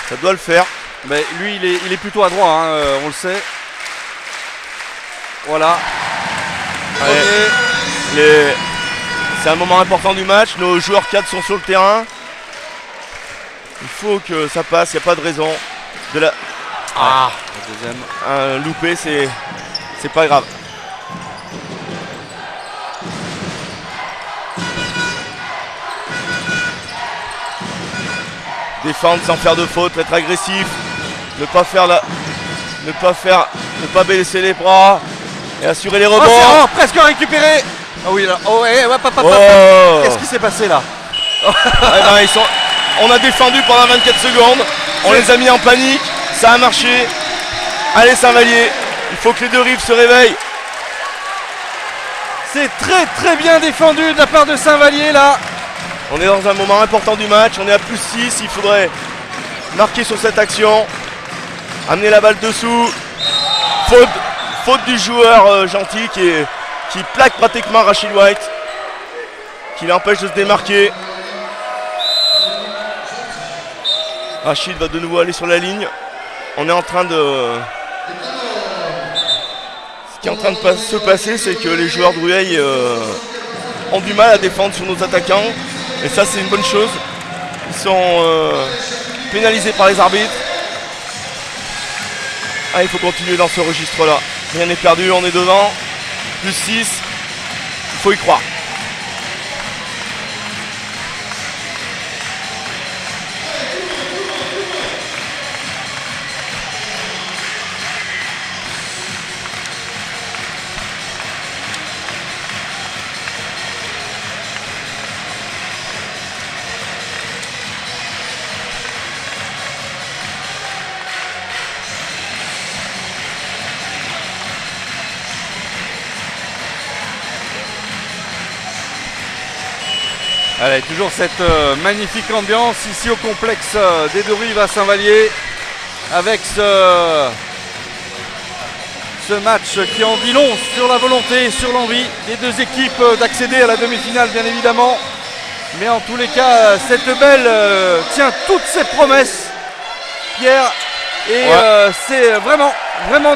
ça doit le faire. Mais lui, il est plutôt à droit, hein, on le sait. Voilà. Allez. C'est un moment important du match. Nos joueurs 4 sont sur le terrain. Il faut que ça passe, il n'y a pas de raison de la. Ah, Le deuxième. un loupé, c'est pas grave. Défendre sans faire de faute, être agressif, ne pas baisser les bras et assurer les Oh, rebonds. c'est presque récupéré. Ah oui, là. Oh, Oh. Qu'est-ce qui s'est passé là? Eh ben, on a défendu pendant 24 secondes, on les a mis en panique, ça a marché. Allez Saint-Vallier, il faut que les deux rives se réveillent. C'est très très bien défendu de la part de Saint-Vallier là. On est dans un moment important du match, on est à plus 6, il faudrait marquer sur cette action. Amener la balle dessous. Faute du joueur gentil qui plaque pratiquement Rachid White, qui l'empêche de se démarquer. Rachid va de nouveau aller sur la ligne. On est en train de... Ce qui est en train de se passer, c'est que les joueurs de Rueil ont du mal à défendre sur nos attaquants. Et ça, c'est une bonne chose. Ils sont pénalisés par les arbitres. Ah, il faut continuer dans ce registre-là. Rien n'est perdu, on est devant. Plus 6. Il faut y croire. Allez, toujours cette magnifique ambiance ici au complexe des Deux Rives à Saint-Vallier, avec ce match qui en dit long sur la volonté, sur l'envie des deux équipes d'accéder à la demi-finale bien évidemment. Mais en tous les cas, cette belle tient toutes ses promesses, Pierre, et c'est vraiment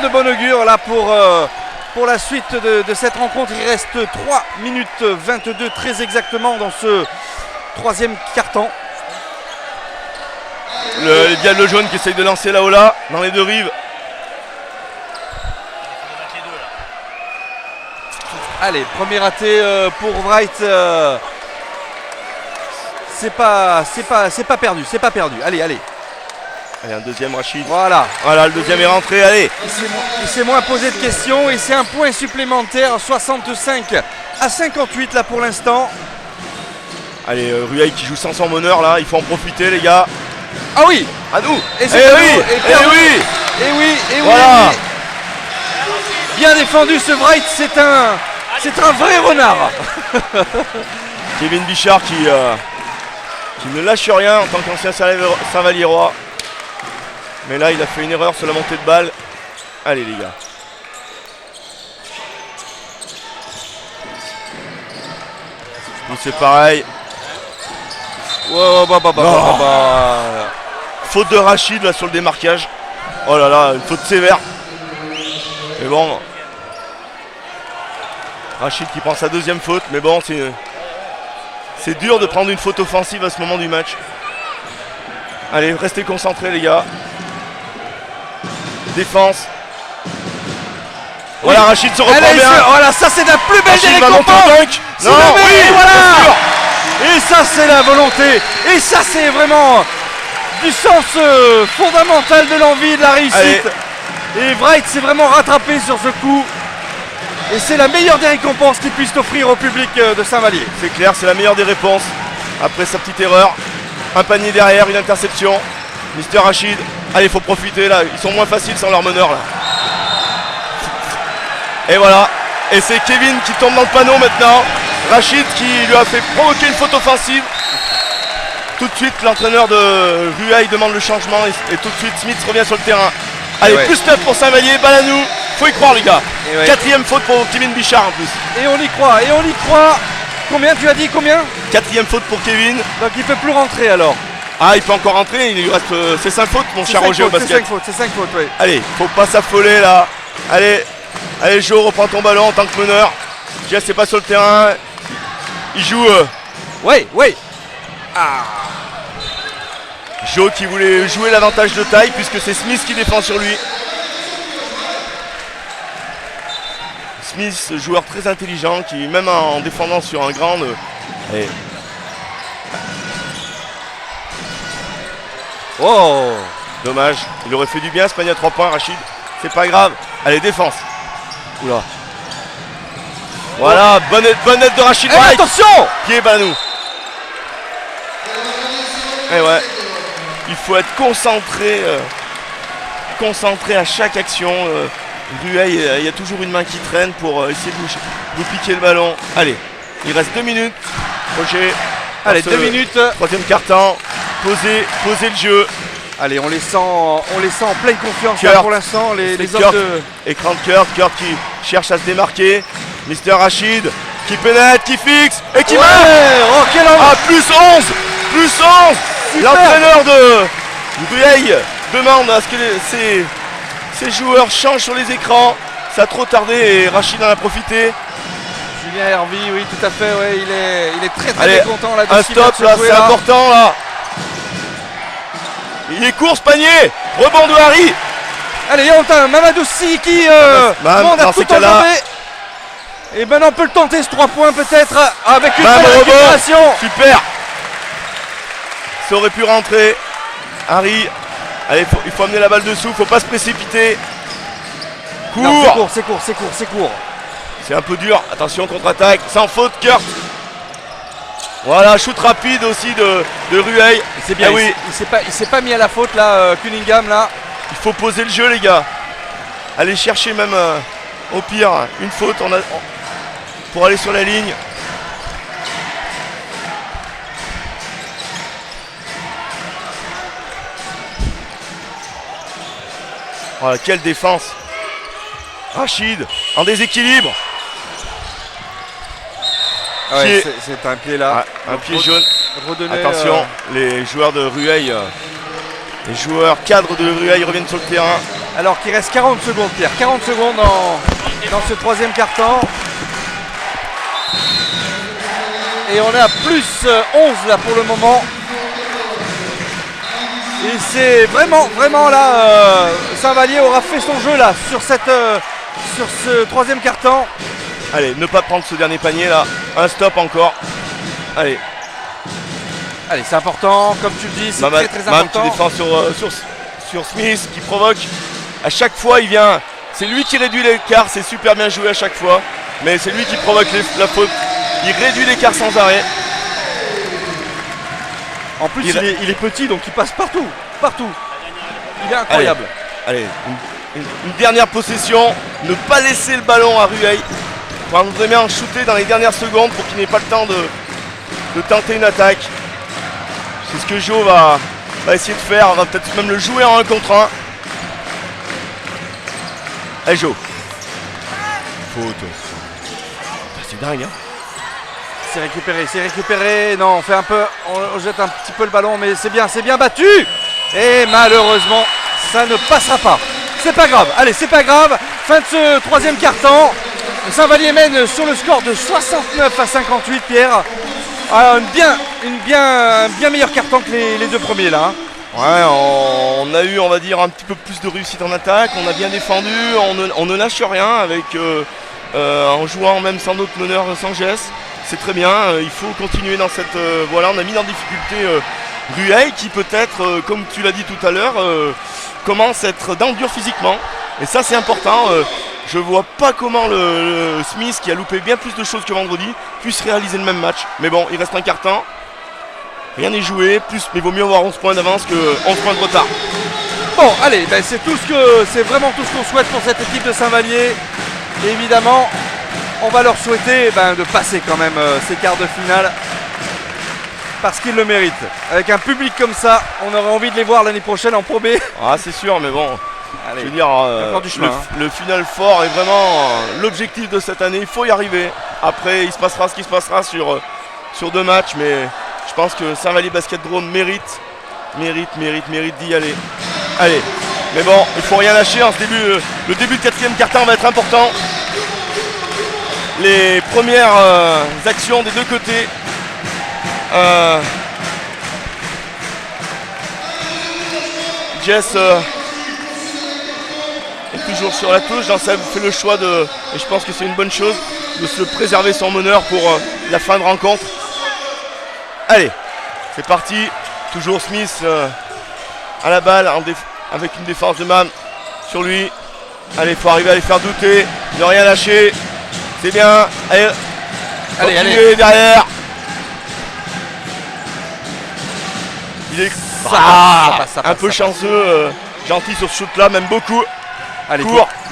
de bon augure là pour la suite de cette rencontre. Il reste 3 minutes 22 très exactement dans ce troisième quart-temps. Le Diable jaune qui essaye de lancer là-haut là, dans les deux rives. Allez, premier raté pour Wright. C'est pas perdu, c'est pas perdu. Allez. Allez, un deuxième Rachid. Voilà. Voilà, le deuxième est rentré, allez. Il s'est moins posé de questions et c'est un point supplémentaire, 65-58 là pour l'instant. Allez, Rueil qui joue sans son meneur là, il faut en profiter les gars. Ah oui. À nous. Et Eh c'est perdu, oui, et perdu. eh oui. Et oui. Voilà. Bien défendu ce Wright, c'est un vrai renard. Kevin Bichard qui ne lâche rien en tant qu'ancien Saint-Valliérois. Mais là, il a fait une erreur sur la montée de balle. Allez les gars. Nous c'est pareil. Faute de Rachid là sur le démarquage. Oh là là, une faute sévère. Mais bon. Rachid qui prend sa deuxième faute. Mais bon, c'est dur de prendre une faute offensive à ce moment du match. Allez, restez concentrés les gars. Défense. Voilà, Rachid se reprend bien. Voilà, ça c'est la plus belle des Rachid va monter récompenses. au dunk. C'est Non, la oui, meilleure, voilà. bien sûr. Et ça c'est la volonté. Et ça c'est vraiment du sens fondamental de l'envie, de la réussite. Allez. Et Wright s'est vraiment rattrapé sur ce coup. Et c'est la meilleure des récompenses qu'il puisse offrir au public de Saint-Vallier. C'est clair, c'est la meilleure des réponses. Après sa petite erreur. Un panier derrière, une interception. Mister Rachid. Allez, il faut profiter là. Ils sont moins faciles sans leur meneur là. Et voilà. Et c'est Kevin qui tombe dans le panneau maintenant. Rachid qui lui a fait provoquer une faute offensive. Tout de suite, l'entraîneur de Rueil demande le changement. Et tout de suite, Smith revient sur le terrain. Allez, ouais. plus 9 pour Saint-Vallier. Balle à nous. Faut y croire les gars. Ouais. Quatrième faute pour Kevin Bichard en plus. Et on y croit. Combien tu as dit, combien? Quatrième faute pour Kevin. Donc il peut plus rentrer alors. Ah, il peut encore rentrer, il lui reste c'est 5 fautes mon cher Roger au basket. C'est 5 fautes, oui. Allez, faut pas s'affoler là. Allez, Joe, reprends ton ballon en tant que meneur. Jess c'est pas sur le terrain. Il joue. Oui. Joe qui voulait jouer l'avantage de taille puisque c'est Smith qui défend sur lui. Smith, joueur très intelligent qui même en défendant sur un grand. Allez. Oh, Dommage, il aurait fait du bien ce panier à 3 points Rachid. C'est pas grave. Allez, défense. oula. Voilà, bonne aide de Rachid. Eh, attention. Pied Banou. Et ouais, il faut être concentré à chaque action. Rueil, il y a toujours une main qui traîne pour essayer de piquer le ballon. Allez, il reste 2 minutes. Roger. Allez, 2 minutes. Troisième quart-temps. Posez le jeu. Allez, on les sent en pleine confiance Kurt. là, pour l'instant. Les hommes Kurt. de. Écran de Kurt qui cherche à se démarquer. Mister Rachid qui pénètre, qui fixe et qui marque. Oh, quel homme. Ah, plus 11. Super. L'entraîneur de Rueil demande à ce que ces joueurs changent sur les écrans. Ça a trop tardé et Rachid en a profité. Julien Hervy, oui, tout à fait. Ouais, il est très Allez, content là. un stop là, c'est important là. Il est course panier. Rebond de Harry. Allez, on a Mamadou Sy qui demande à tout enlever. Et maintenant on peut le tenter ce 3 points peut-être avec une belle récupération. Super. Ça aurait pu rentrer. Harry. Allez, il faut amener la balle dessous, faut pas se précipiter. Non, c'est court. C'est un peu dur. Attention, contre-attaque. Sans faute, Kurt. Voilà, shoot rapide aussi de Rueil. C'est bien, oui. Il s'est pas mis à la faute là, Cunningham là. Il faut poser le jeu les gars. Allez chercher même au pire une faute pour aller sur la ligne. Voilà, quelle défense. Rachid en déséquilibre. Ouais, c'est un pied là. Un pied jaune. Redonner, attention, les joueurs de Rueil, les joueurs cadres de Rueil reviennent sur le terrain. Alors qu'il reste 40 secondes, Pierre. 40 secondes dans ce troisième quart-temps. Et on est à plus 11 là pour le moment. Et c'est vraiment là, Saint-Vallier aura fait son jeu là sur ce troisième quart-temps. Allez, ne pas prendre ce dernier panier là. Un stop encore. Allez. Allez, c'est important, comme tu le dis, c'est très très Mam qui important. défend sur Smith, qui provoque. À chaque fois, il vient. C'est lui qui réduit l'écart, c'est super bien joué à chaque fois. Mais c'est lui qui provoque la faute. Il réduit l'écart sans arrêt. En plus, il est petit, donc il passe partout. Partout. Il est incroyable. Allez, une dernière possession. Ne pas laisser le ballon à Rueil. Il faut vraiment shooter dans les dernières secondes pour qu'il n'ait pas le temps de tenter une attaque. C'est ce que Joe va essayer de faire. On va peut-être même le jouer en 1 contre 1. Allez Joe. Faute. C'est dingue, hein. C'est récupéré. Non, on jette un petit peu le ballon, mais c'est bien battu. Et malheureusement, ça ne passera pas. C'est pas grave. Allez, c'est pas grave. Fin de ce 3e quart-temps. Saint-Vallier mène sur le score de 69-58, Pierre. Un bien meilleur carton que les 2 premiers là. Hein. Ouais, on a eu, on va dire, un petit peu plus de réussite en attaque. On a bien défendu. On ne lâche rien avec en jouant même sans notre meneur, sans geste. C'est très bien. Il faut continuer dans cette. Voilà, on a mis en difficulté Rueil qui peut-être, comme tu l'as dit tout à l'heure, commence à être dans le dur physiquement. Et ça, c'est important. Je vois pas comment le Smith, qui a loupé bien plus de choses que vendredi, puisse réaliser le même match. Mais bon, il reste un quart-temps. Rien n'est joué, mais il vaut mieux avoir 11 points d'avance que 11 points de retard. Bon, allez, c'est vraiment tout ce qu'on souhaite pour cette équipe de Saint-Vallier. Et évidemment, on va leur souhaiter de passer quand même ces quarts de finale. Parce qu'ils le méritent. Avec un public comme ça, on aurait envie de les voir l'année prochaine en Pro B. Ah, c'est sûr, mais bon. Allez, je veux dire, du chemin, le final fort est vraiment l'objectif de cette année. Il faut y arriver. Après, il se passera ce qui se passera sur 2 matchs. Mais je pense que Saint-Vallier Basket Drone mérite d'y aller. Allez. Mais bon, il faut rien lâcher. Le début de 4e quart-temps va être important. Les premières actions des 2 côtés. Jess est toujours sur la touche. Jean-Seb fait le choix et je pense que c'est une bonne chose, de se préserver son meneur pour la fin de rencontre. Allez, c'est parti. Toujours Smith à la balle avec une défense de Mam sur lui. Allez, il faut arriver à les faire douter, ne rien lâcher. C'est bien. Allez. Derrière. Il est ça passe, un peu chanceux, gentil sur ce shoot là, même beaucoup. Allez,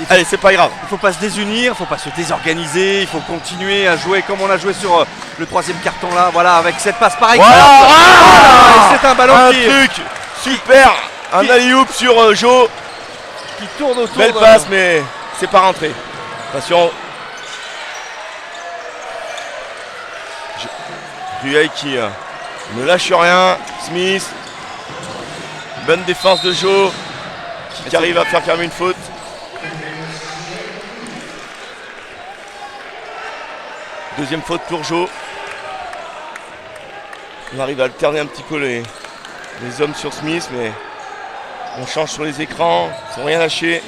Allez, c'est pas grave. Il faut pas se désunir, il faut pas se désorganiser, il faut continuer à jouer comme on a joué sur le 3e carton là, voilà, avec cette passe par exemple. C'est un ballon truc super, un alley-oop sur Joe qui tourne autour. Belle passe, mais c'est pas rentré. Attention. Rueil qui ne lâche rien. Smith. Bonne défense de Joe qui arrive à faire quand même une faute. Deuxième faute pour Joe. On arrive à alterner un petit peu les hommes sur Smith, mais on change sur les écrans sans rien lâcher.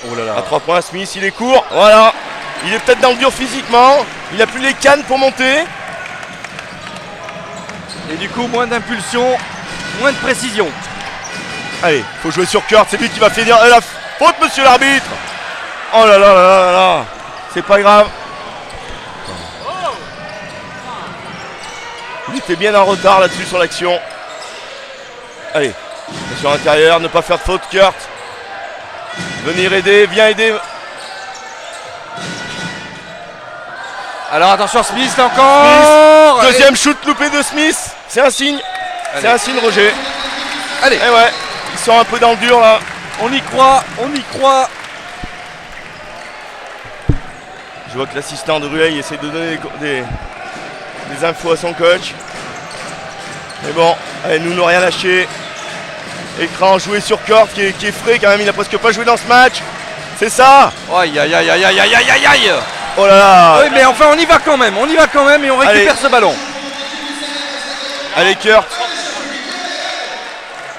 Oh là là. À 3 points, Smith, il est court. Voilà. Il est peut-être dans le dur physiquement. Il n'a plus les cannes pour monter. Et du coup, moins d'impulsion, moins de précision. Allez, faut jouer sur Kurt. C'est lui qui va finir. La faute, monsieur l'arbitre. Oh là là là là là. C'est pas grave. Il était bien en retard là-dessus sur l'action. Allez, sur l'intérieur, ne pas faire de faute, Kurt. Venir aider, viens aider. Alors attention, Smith encore. Smith. Deuxième shoot loupé de Smith. C'est un signe. Allez. C'est un signe, Roger. Allez. Et ouais, ils sont un peu dans le dur là. On y croit, on y croit. Je vois que l'assistant de Rueil essaie de donner des infos à son coach. Mais bon, allez, nous n'avons rien lâché. Écran joué sur Kurt qui est frais quand même, il n'a presque pas joué dans ce match. C'est ça. Aïe aïe aïe aïe aïe aïe aïe aïe. Oh là là. Oui, mais enfin on y va quand même et on récupère Allez. ce ballon. Allez Kurt.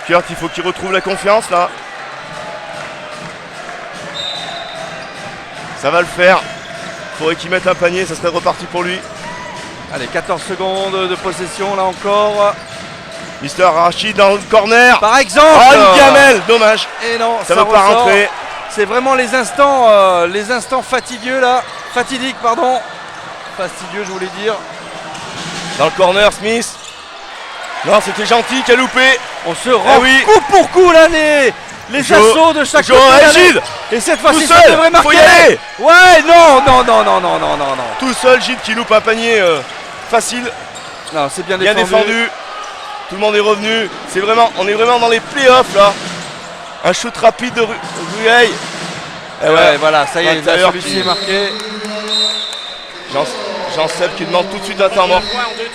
Kurt, il faut qu'il retrouve la confiance là. Ça va le faire. Faudrait qu'il mette un panier, ça serait reparti pour lui. Allez, 14 secondes de possession là encore. Mister Rachid dans le corner. Par exemple. Oh, une gamelle, dommage. Et non, Ça ne veut pas ressort. rentrer. C'est vraiment les instants fatidieux là. Fatidiques, pardon. Fastidieux, je voulais dire. Dans le corner, Smith. Non, c'était gentil qui a loupé. On se rend oui. coup pour coup là les assauts de chaque côté. Gilles. Et cette Tout fois-ci, ça seul, devrait marquer. faut y aller. Ouais, non. Tout seul, Gilles qui loupe un panier facile. Non, c'est bien Bien défendu. Tout le monde est revenu. On est vraiment dans les playoffs là. Un shoot rapide de Rueil. Et ouais, voilà, ça y est, L'intérieur celui-ci qui- est marqué. Jean-Seb qui demande tout de suite un temps mort. Point en 2,30.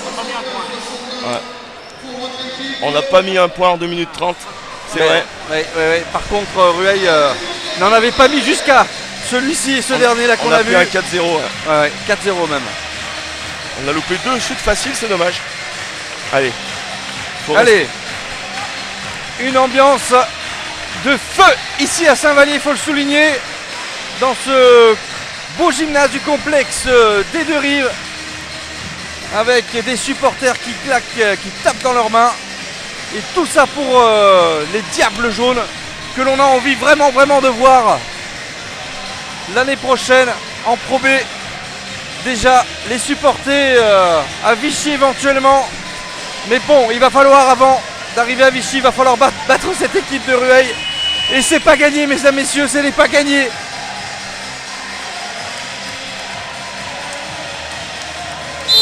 On n'a pas mis un point. On n'a pas mis un point en 2 minutes 30. C'est vrai. Ouais. Par contre, Rueil n'en avait pas mis jusqu'à celui-ci et ce dernier là qu'on On a a vu. pris un 4-0. Ouais, 4-0 même. On a loupé 2 shoots faciles, c'est dommage. Allez. Allez, une ambiance de feu ici à Saint-Vallier, il faut le souligner, dans ce beau gymnase du complexe des Deux Rives, avec des supporters qui claquent, qui tapent dans leurs mains, et tout ça pour les Diables Jaunes, que l'on a envie vraiment de voir l'année prochaine en Pro B. Déjà les supporter à Vichy éventuellement. Mais bon, il va falloir, avant d'arriver à Vichy, il va falloir battre cette équipe de Rueil. Et c'est pas gagné, mesdames, messieurs, ce n'est pas gagné.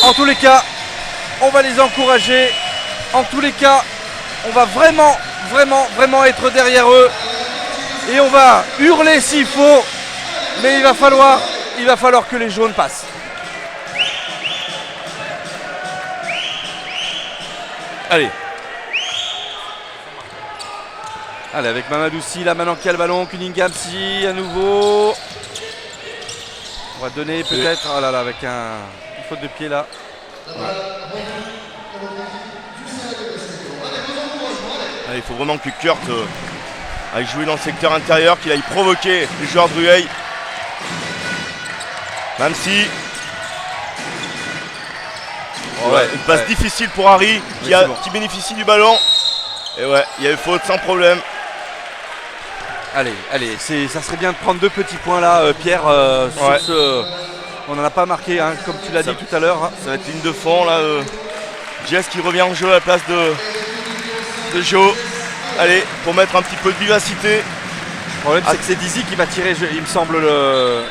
En tous les cas, on va les encourager. En tous les cas, on va vraiment être derrière eux. Et on va hurler s'il faut. Mais il va falloir que les jaunes passent. Allez, avec Mamadou Si là maintenant qui a le ballon, Cunningham Si à nouveau. On va donner peut-être. Oh là là, avec une faute de pied là. Allez, il faut vraiment que Kurt aille jouer dans le secteur intérieur, qu'il aille provoquer les joueurs de Rueil. Même si. Une passe difficile pour Harry qui bénéficie du ballon. Et ouais, il y a eu faute sans problème. Allez, ça serait bien de prendre 2 petits points là, Pierre. Sur ce, on n'en a pas marqué, hein, comme tu l'as dit tout à l'heure. Ça va être ligne de fond là. Jess qui revient en jeu à la place de Joe. Allez, pour mettre un petit peu de vivacité. Le problème, c'est que c'est Dizzy qui va tirer, il me semble.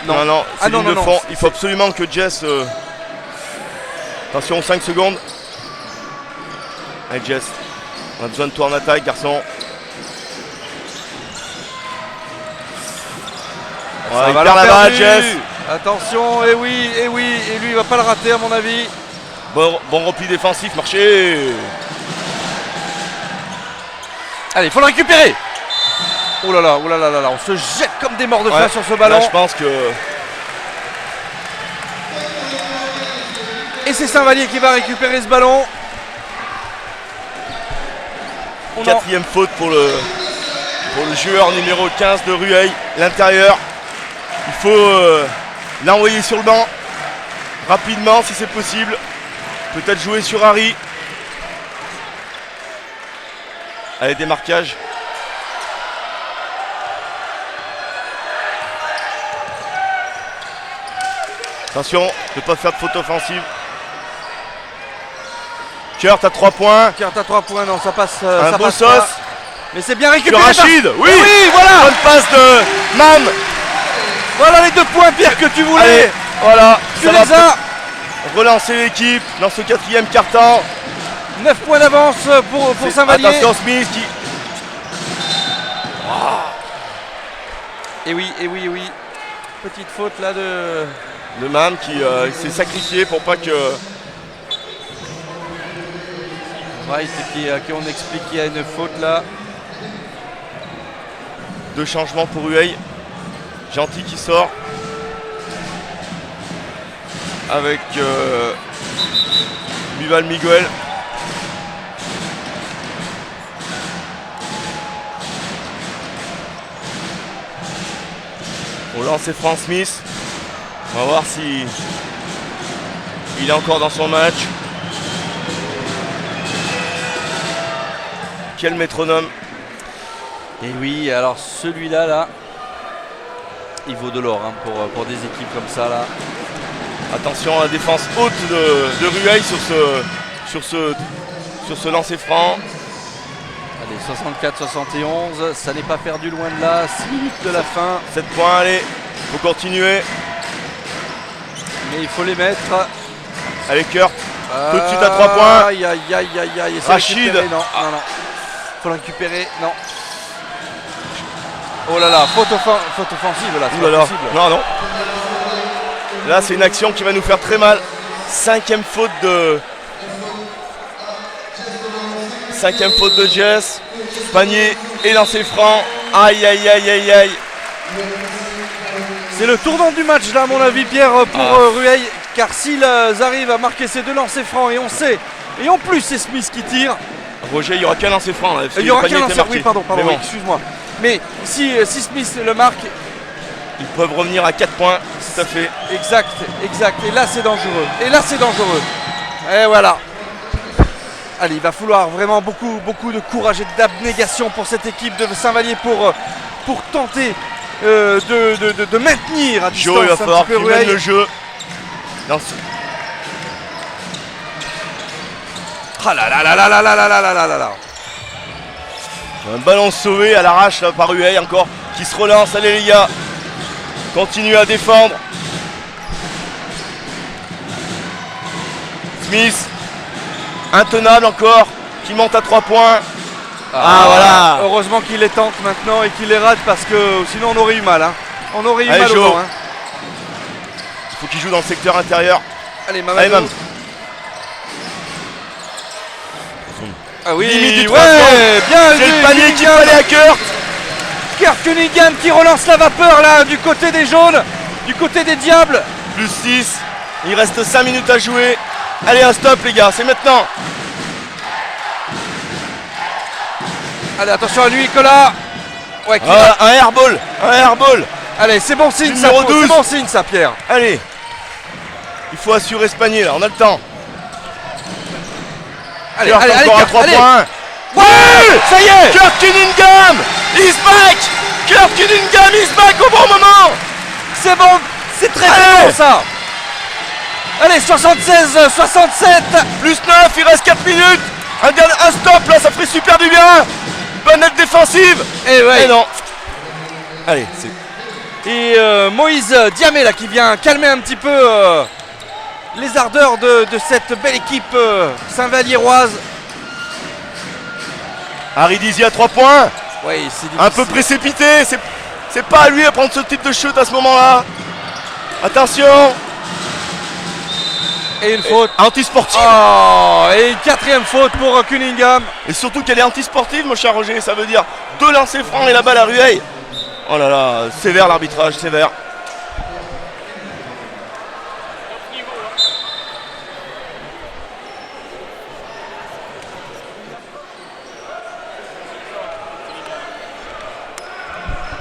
Non, c'est ligne de fond. Il faut absolument que Jess. Attention, 5 secondes. Allez, Jess. On a besoin de toi en attaque, garçon. Ça il va perd la balle, perdu. Jess. Attention, et lui il va pas le rater à mon avis. Bon repli défensif, marché. Allez, il faut le récupérer. Oh là là, on se jette comme des morts de faim sur ce ballon. Là, je pense que. Et c'est Saint-Vallier qui va récupérer ce ballon. 4e faute pour le joueur numéro 15 de Rueil, l'intérieur. Il faut l'envoyer sur le banc rapidement si c'est possible. Peut-être jouer sur Harry. Allez, démarquage. Attention, ne pas faire de faute offensive. Kurt à 3 points. Kurt à 3 points, non, ça passe. Un ça beau passe sauce. pas. Mais c'est bien récupéré. Sur Rachid, oui, voilà. Bonne passe de Mam. Voilà les 2 points, Pierre, que tu voulais. Allez, voilà, Tu ça les va as. relancer l'équipe dans ce 4e quart-temps. 9 points d'avance pour Saint-Vallier. Attention Smith qui. Et oui. Petite faute là de. Le Mam qui s'est sacrifié pour pas que. Right, qui on explique qu'il y a une faute là. 2 changements pour Rueil. Gentil qui sort. Avec Bival Miguel. Au lancer franc Smith. On va voir si il est encore dans son match. Quel métronome. Et oui, alors celui-là, là, il vaut de l'or hein, pour des équipes comme ça là. Attention à la défense haute de Rueil sur ce lancer franc. Allez, 64-71, ça n'est pas perdu loin de là, 6 minutes de la fin. 7 points, allez, faut continuer. Mais il faut les mettre. Allez Kurt, tout de suite à 3 points. Aïe aïe aïe aïe aïe. Rachid. Non, non, non. Faut le récupérer, non. Oh là là, faute offensive là, c'est pas possible. Non, non. Là, c'est une action qui va nous faire très mal. Cinquième faute de Jess. Panier et lancer franc. Aïe, aïe, aïe, aïe, aïe. C'est le tournant du match là, à mon avis, Pierre, pour Rueil. Car s'ils arrivent à marquer ces 2 lancers francs, et on sait, et en plus c'est Smith qui tire. Roger, il n'y aura qu'un lancer franc. Il n'y aura qu'un lancer franc, oui, pardon, bon. excuse-moi. Mais si Smith le marque. Ils peuvent revenir à 4 points, tout à fait. Exact. Et là c'est dangereux. Et voilà. Allez, il va falloir vraiment beaucoup de courage et d'abnégation pour cette équipe de Saint-Vallier pour tenter de maintenir à distance. Joe, il va falloir qu'il mène le jeu. Ah là là là là là là là là là là là. Un ballon sauvé à l'arrache là, par Rueil encore qui se relance. Allez les gars, continue à défendre. Smith, intenable encore, qui monte à 3 points. Voilà. Heureusement qu'il les tente maintenant et qu'il les rate parce que sinon on aurait eu mal. Hein. On aurait eu mal au vent. Hein. Il faut qu'il joue dans le secteur intérieur. Allez, Mamadou. Ah oui, limite du ouais, bien. C'est le panier qui fallait à Kurt. Kurt Cunningham qui relance la vapeur là du côté des jaunes, du côté des diables. Plus 6, il reste 5 minutes à jouer. Allez, un stop les gars, c'est maintenant. Allez, attention à lui, Nicolas. Ouais, un airball. Allez, c'est bon signe ça, c'est bon signe ça, Pierre. Allez, il faut assurer ce panier là, on a le temps. Allez, Kurt encore à 3 points. Ouais, ça y est. Kurt Cunningham is back. Kurt Cunningham is back au bon moment. C'est bon, c'est très bon ça. Allez, 76-67. Plus 9, il reste 4 minutes. Un stop là, ça ferait super du bien. Bonne net défensive. Et non. Allez, c'est... Et Moïse Diamé là qui vient calmer un petit peu les ardeurs de cette belle équipe Saint-Valliéroise. Harry Dizy à 3 points. Oui, c'est difficile. Un peu précipité, c'est pas à lui à prendre ce type de shoot à ce moment-là. Attention. Et une faute. Antisportive. Oh, et une 4e faute pour Cunningham. Et surtout qu'elle est antisportive, mon cher Roger. Ça veut dire 2 lancers francs et la balle à Rueil. Oh là là, sévère l'arbitrage, sévère.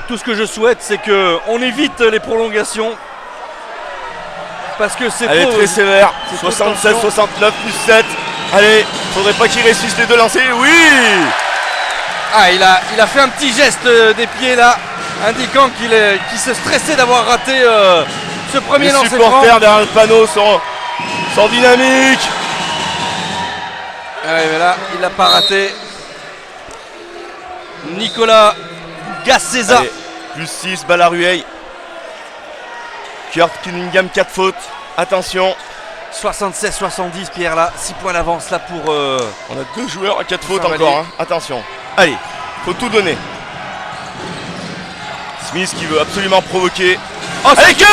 Tout ce que je souhaite, c'est qu'on évite les prolongations. Parce que c'est elle est très sévère. 76, 69 plus 7. Allez, faudrait pas qu'il réussisse les 2 lancers. Oui. Ah, il a fait un petit geste des pieds là, indiquant qu'il se stressait d'avoir raté ce premier lancer franc. Les supporters derrière le panneau sont dynamiques. Ouais, mais là, il l'a pas raté. Nicolas Gasseza. Allez, plus 6, balle à Rueil. Kurt Cunningham, 4 fautes. Attention. 76-70, Pierre là. 6 points d'avance là pour... On a 2 joueurs à 4 fautes encore. Hein. Attention. Allez, faut tout donner. Smith qui veut absolument provoquer. Oh, allez, Kurt.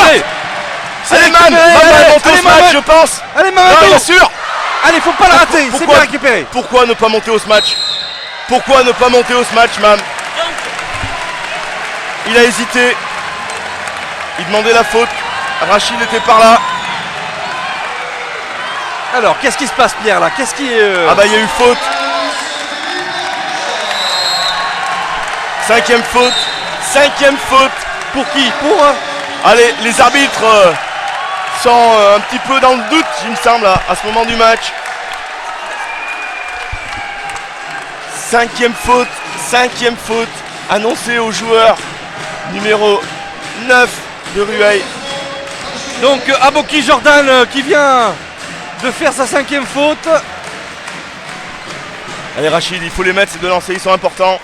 Allez, Man va monter au match, je pense. Allez, Mamadou. Bien sûr. Allez, faut pas le rater. C'est bien récupéré. Pourquoi ne pas monter au match? Pourquoi ne pas monter au match, Mam? Il a hésité. Il demandait la faute. Rachid était par là. Alors, qu'est-ce qui se passe, Pierre, là? Qu'est-ce qui est... Ah bah, il y a eu faute. 5e faute. 5e faute. Pour qui? Allez, les arbitres sont un petit peu dans le doute, il me semble, à ce moment du match. Cinquième faute annoncée au joueur numéro 9 de Rueil. Donc Aboki Jordan qui vient de faire sa 5e faute. Allez Rachid, il faut les mettre, ces deux lancers, ils sont importants.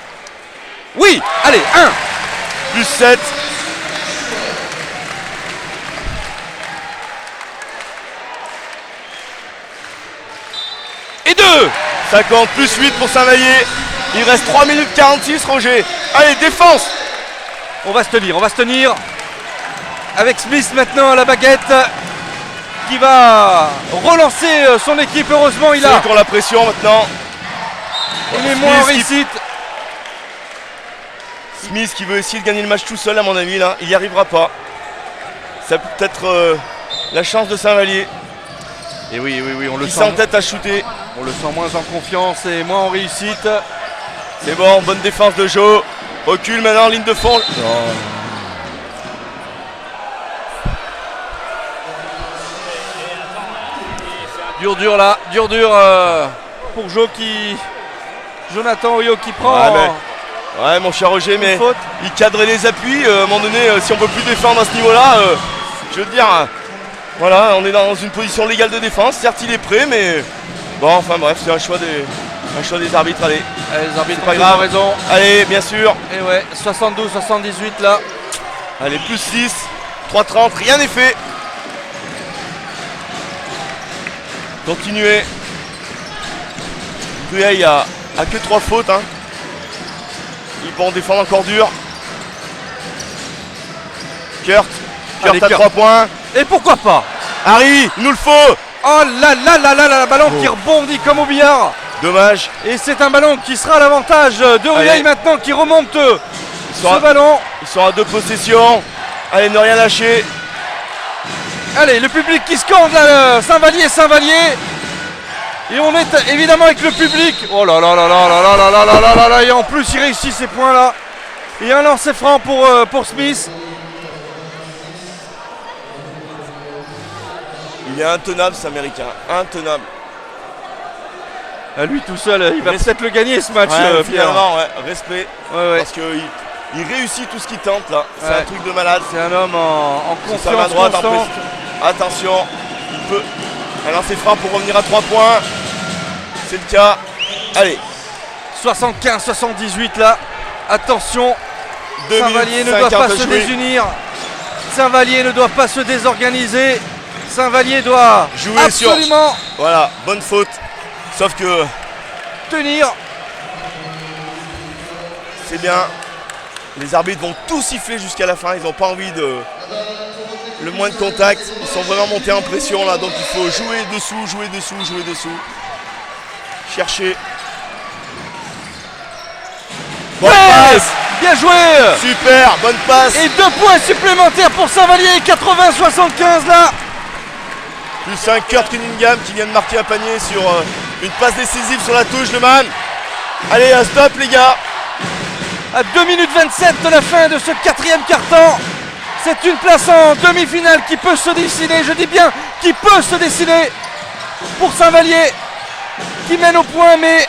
Oui, allez, 1. Plus 7. Et 2. Ça compte, plus 8 pour Saint-Vallier. Il reste 3 minutes 46, Roger. Allez, défense. On va se tenir. Avec Smith maintenant à la baguette. Qui va relancer son équipe. Heureusement, il Ceux a. qui ont la pression maintenant. Il est moins en réussite. Smith qui veut essayer de gagner le match tout seul, à mon avis, là. Il n'y arrivera pas. Ça peut être la chance de Saint-Vallier. Et oui, on le Qui sent. s'entête à shooter. On le sent moins en confiance et moins en réussite. C'est bon, bonne défense de Joe. Recule maintenant, ligne de fond. Dur là, pour Jonathan Oyo qui prend Ouais, mon cher Roger, mais faute. il cadrait les appuis. À un moment donné, si on peut plus défendre à ce niveau-là, je veux dire, voilà, on est dans une position légale de défense. Certes, il est prêt, mais bon, enfin bref, c'est un choix des arbitres. Allez, Les arbitres pas ont grave. raison. Allez, bien sûr. Et ouais, 72-78 là. Allez, plus 6, 3-30, rien n'est fait. Continuez. Rueil a que 3 fautes. Hein. Ils vont défendre encore dur. Kurt Allez, à Kurt. 3 points. Et pourquoi pas? Harry, il nous le faut. Oh là, ballon qui rebondit comme au billard. Dommage. Et c'est un ballon qui sera à l'avantage de Rueil Allez. maintenant qui remonte Ils sont, ce ballon. ils sont à 2 possessions. Allez, ne rien lâcher. Allez, le public qui scande là, Saint-Vallier. Et on est évidemment avec le public. Oh là là. Et en plus, il réussit ces points là. Et un lancer franc pour Smith. Il est intenable, cet Américain. Intenable. À lui tout seul, il va Mais peut-être le gagner ce match. Ouais, Pierre. finalement, ouais, respect. Ouais. Parce qu'il il réussit tout ce qu'il tente là. C'est Ouais. un truc de malade. C'est un homme en C'est sa main confiance droite en constante. plus. Attention, il peut. Un lancer franc pour revenir à 3 points. C'est le cas. Allez, 75-78 là. Attention, 2 Saint-Vallier minutes ne doit 50 pas à se jouer. désunir. Saint-Vallier ne doit pas se désorganiser. Saint-Vallier doit Jouer absolument Voilà, bonne faute. Sauf que tenir. c'est bien. Les arbitres vont tout siffler jusqu'à la fin. Ils n'ont pas envie de. Le moins de contact. Ils sont vraiment montés en pression là. Donc il faut jouer dessous. Chercher. Bonne Ouais, passe. bien joué. Super, bonne passe. Et 2 points supplémentaires pour Saint-Vallier. 80-75 là. Plus un Kurt Cunningham qui vient de marquer un panier sur une passe décisive sur la touche de Man. Allez, stop les gars. À 2 minutes 27 de la fin de ce 4e quart-temps. C'est une place en demi-finale qui peut se dessiner. Je dis bien qui peut se dessiner pour Saint-Vallier qui mène au point, mais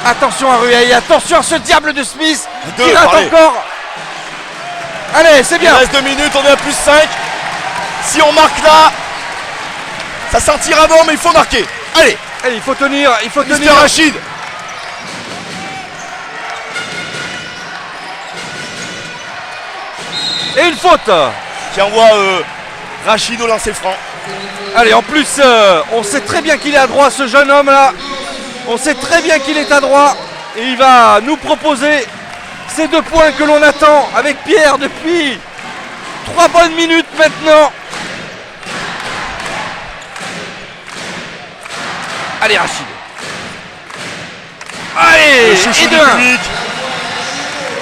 attention à Rueil, attention à ce diable de Smith qui rate encore. Allez, c'est Il bien. reste 2 minutes, on est à plus 5. Si on marque là, ça sortira bon, mais il faut marquer. Allez, Allez, il faut tenir, Mister Rachid. Et une faute. Qui envoie Rachid au lancer franc. Allez, en plus, on sait très bien qu'il est à droit, ce jeune homme là. On sait très bien qu'il est à droit. Et il va nous proposer ces 2 points que l'on attend avec Pierre depuis 3 bonnes minutes maintenant. Allez, Rachid. Allez, Le chouchou et du 2-1. public.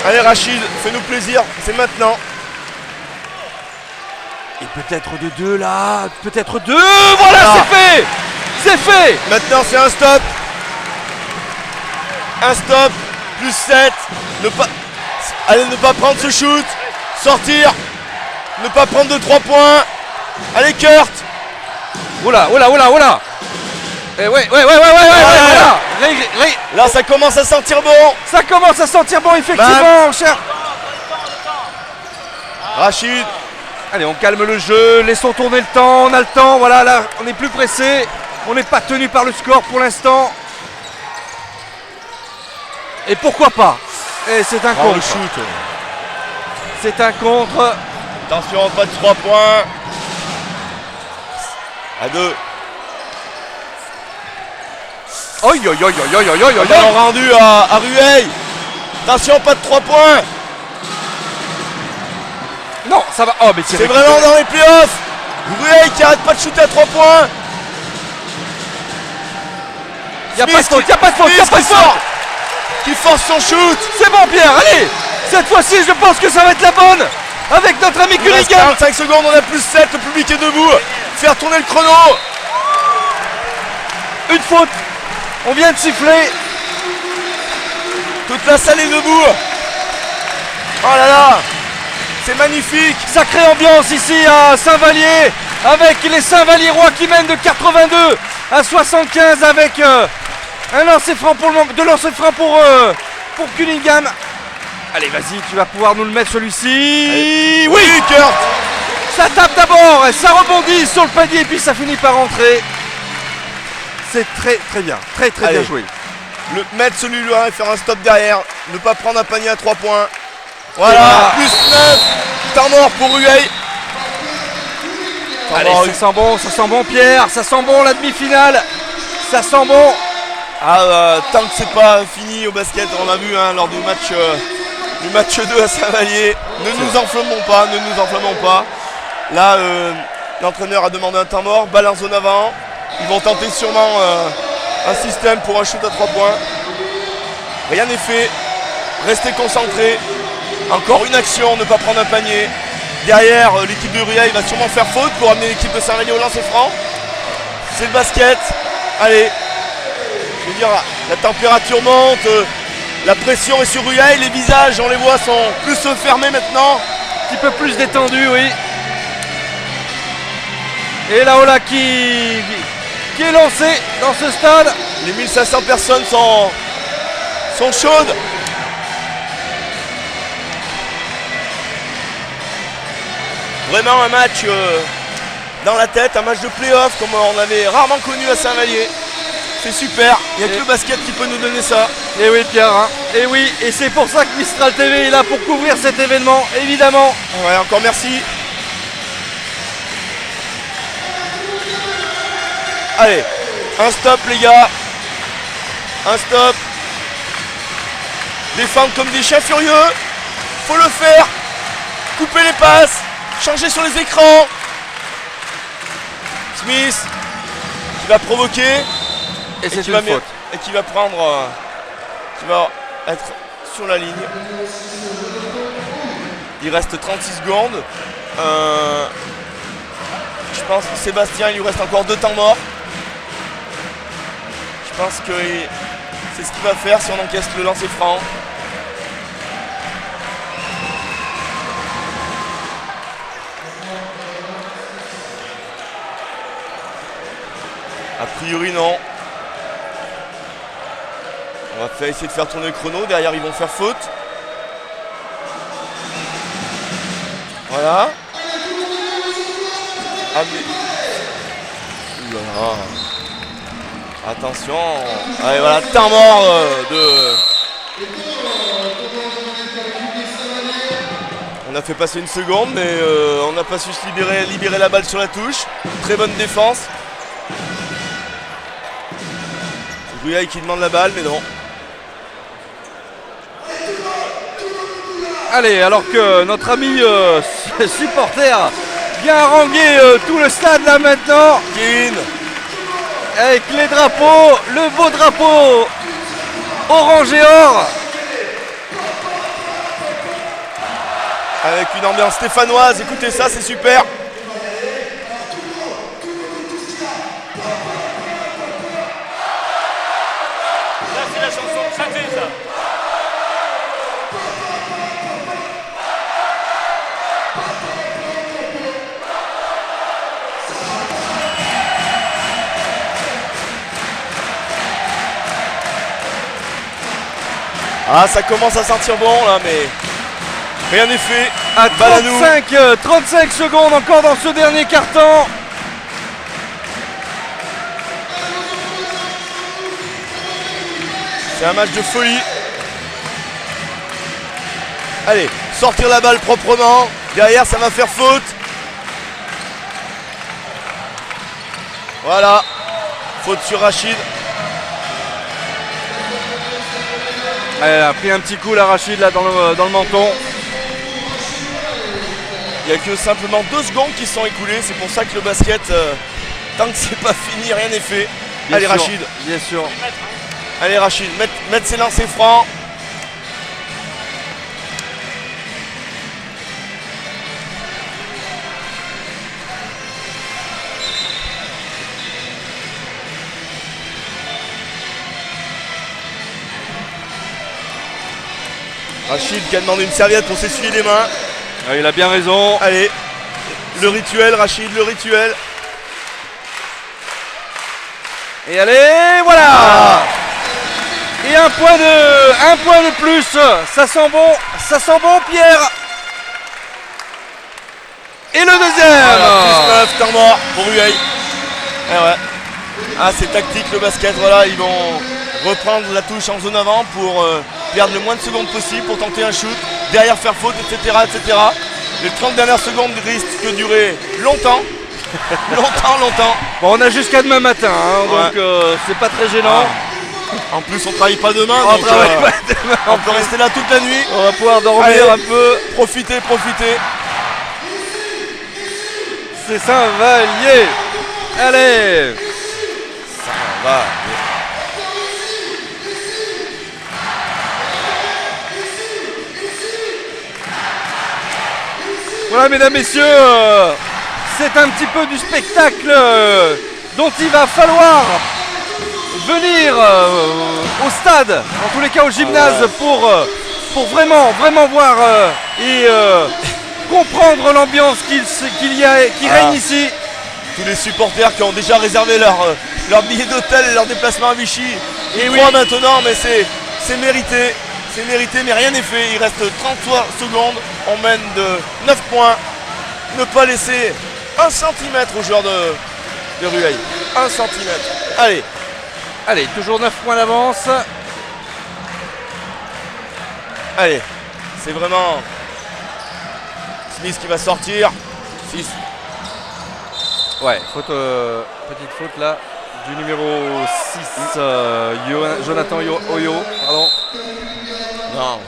Allez Rachid, fais-nous plaisir, c'est maintenant. Et peut-être de 2 là, peut-être 2. Voilà, Ah. c'est fait. C'est fait. Maintenant c'est un stop. Un stop, plus 7. Allez, ne pas prendre ce shoot. Sortir. Ne pas prendre de 3 points. Allez Kurt. Oula. Et ouais, voilà. Là ça commence à sentir bon. Ça commence à sentir bon, effectivement, cher. Rachid. Allez, on calme le jeu, laissons tourner le temps, on a le temps, voilà, là, on n'est plus pressé, on n'est pas tenu par le score pour l'instant. Et pourquoi pas? Et c'est un contre. Le shoot. C'est un contre. Attention, pas de 3 points. À 2. Oi. Ballon rendu à Rueil. Attention, pas de 3 points. Non, ça va. Oh, mais c'est vraiment dans les playoffs. Rueil qui arrête pas de shooter à 3 points. Il n'y a pas de faute. Qui force son shoot. C'est bon, Pierre, allez. Cette fois-ci, je pense que ça va être la bonne. Avec notre ami Cunningham. 45 secondes, on a plus 7, le public est debout. Faire tourner le chrono. Une faute. On vient de siffler. Toute la salle est debout. Oh là là. C'est magnifique. Sacrée ambiance ici à Saint-Vallier. Avec les Saint-Valliérois qui mènent de 82 à 75 avec un lancer franc pour le manque. 2 lancers francs pour Cunningham. Allez, vas-y, tu vas pouvoir nous le mettre celui-ci. Oui, Kurt. Ça tape d'abord, ça rebondit sur le panier et puis ça finit par rentrer. C'est très bien, très bien joué. Mettre celui-là et faire un stop derrière. Ne pas prendre un panier à 3 points. Voilà, plus 9. Temps mort pour Rueil. Allez, ça sent bon Pierre, ça sent bon la demi-finale. Ça sent bon. Tant que c'est pas fini au basket, on l'a vu lors du match 2 à Saint-Vallier. Ne nous enflammons pas. Là, l'entraîneur a demandé un temps mort, balle en zone avant. Ils vont tenter sûrement un système pour un shoot à 3 points. Rien n'est fait. Restez concentrés. Encore une action, ne pas prendre un panier. Derrière, l'équipe de Rueil va sûrement faire faute pour amener l'équipe de Saint-Vallier au lancer franc. C'est le basket. Allez. Je veux dire, la température monte. La pression est sur Rueil. Les visages, on les voit, sont plus fermés maintenant. Un petit peu plus détendu, oui. Et la Ola qui est lancée dans ce stade. Les 1500 personnes sont chaudes. Vraiment un match dans la tête, un match de play-off comme on avait rarement connu à Saint-Vallier. C'est super, il n'y a que le basket qui peut nous donner ça. Et oui Pierre, et oui, et c'est pour ça que Mistral TV est là pour couvrir cet événement, évidemment. Ouais, encore merci. Allez, un stop les gars. Un stop. Défendre comme des chiens furieux. Faut le faire. Couper les passes. Changer sur les écrans. Smith qui va provoquer. Et c'est une faute. Et qui va prendre. Qui va être sur la ligne. Il reste 36 secondes. Je pense que Sébastien, il lui reste encore 2 temps morts. Je pense que c'est ce qu'il va faire si on encaisse le lancer franc. A priori non. On va essayer de faire tourner le chrono. Derrière ils vont faire faute. Voilà. Ah mais... Oulala. Attention. Allez voilà, temps mort de... On a fait passer une seconde mais on n'a pas su se libérer la balle sur la touche. Très bonne défense. Rueil qui demande la balle mais non. Allez, alors que notre ami supporter vient haranguer tout le stade là maintenant. Keane. Avec les drapeaux, le beau drapeau orange et or. Avec une ambiance stéphanoise, écoutez ça, c'est super. Là, c'est la chanson de Châté, ça. Ah, ça commence à sentir bon là, mais rien n'est fait. À Balle à nous. 35 secondes encore dans ce dernier quart-temps. C'est un match de folie. Allez, sortir la balle proprement. Derrière, ça va faire faute. Voilà. Faute sur Rachid. Elle a pris un petit coup la Rachid là dans le menton. Il n'y a que simplement 2 secondes qui se sont écoulées. C'est pour ça que le basket, tant que c'est pas fini, rien n'est fait. Bien Allez sûr, Rachid. Bien sûr. Allez Rachid, mettre ses lancers francs. Rachid qui a demandé une serviette pour s'essuyer les mains. Ah, il a bien raison. Allez, le rituel Rachid, le rituel. Et allez, voilà. Et un point de plus. Ça sent bon Pierre. Et le deuxième. Voilà, plus 9, temps mort pour Rueil. Eh ouais. Ah, c'est tactique le basket, voilà, ils vont reprendre la touche en zone avant pour perdre le moins de secondes possible pour tenter un shoot, derrière faire faute, etc. etc. Les 30 dernières secondes risquent de durer longtemps. longtemps. Bon, on a jusqu'à demain matin, hein, Ouais. donc c'est pas très gênant. En plus, on travaille pas demain, On donc travaille pas demain. on peut rester là toute la nuit. On va pouvoir dormir Allez. un peu. Profitez. C'est Saint-Vallier. Allez. Ça va. Voilà, mesdames, messieurs, c'est un petit peu du spectacle dont il va falloir venir au stade, en tous les cas au gymnase, pour vraiment voir et comprendre l'ambiance qui règne ici. Tous les supporters qui ont déjà réservé leur billet d'hôtel et leur déplacement à Vichy. Et Ils oui. croient maintenant, mais c'est mérité. C'est mérité, mais rien n'est fait. Il reste 33 secondes. On mène de 9 points. Ne pas laisser 1 centimètre aux joueurs de Rueil. 1 centimètre. Allez, toujours 9 points d'avance. Allez. C'est vraiment Smith qui va sortir. 6. Ouais, petite faute là du numéro 6, Jonathan Oyo. Pardon. Non.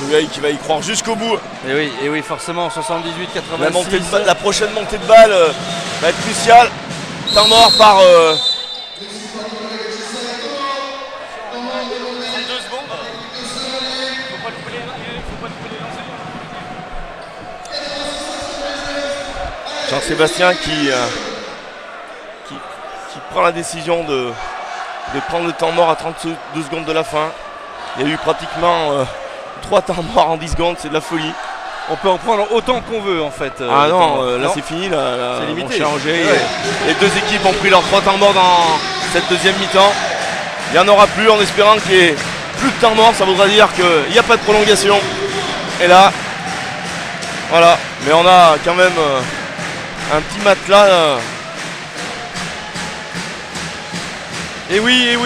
Rueil qui va y croire jusqu'au bout. Et oui, forcément, 78-86. La prochaine montée de balle va être cruciale. Temps mort par 32 secondes. Faut pas louper les lancers. Jean-Sébastien qui prend la décision de prendre le temps mort à 32 secondes de la fin. Il y a eu pratiquement 3 temps morts en 10 secondes, c'est de la folie. On peut en prendre autant qu'on veut en fait. Ah non, là Non. c'est fini, là C'est limité. on changé. Ouais. Les deux équipes ont pris leurs 3 temps morts dans cette deuxième mi-temps. Il n'y en aura plus en espérant qu'il y ait plus de temps mort, ça voudra dire qu'il n'y a pas de prolongation. Et là, voilà, mais on a quand même un petit matelas. Et oui.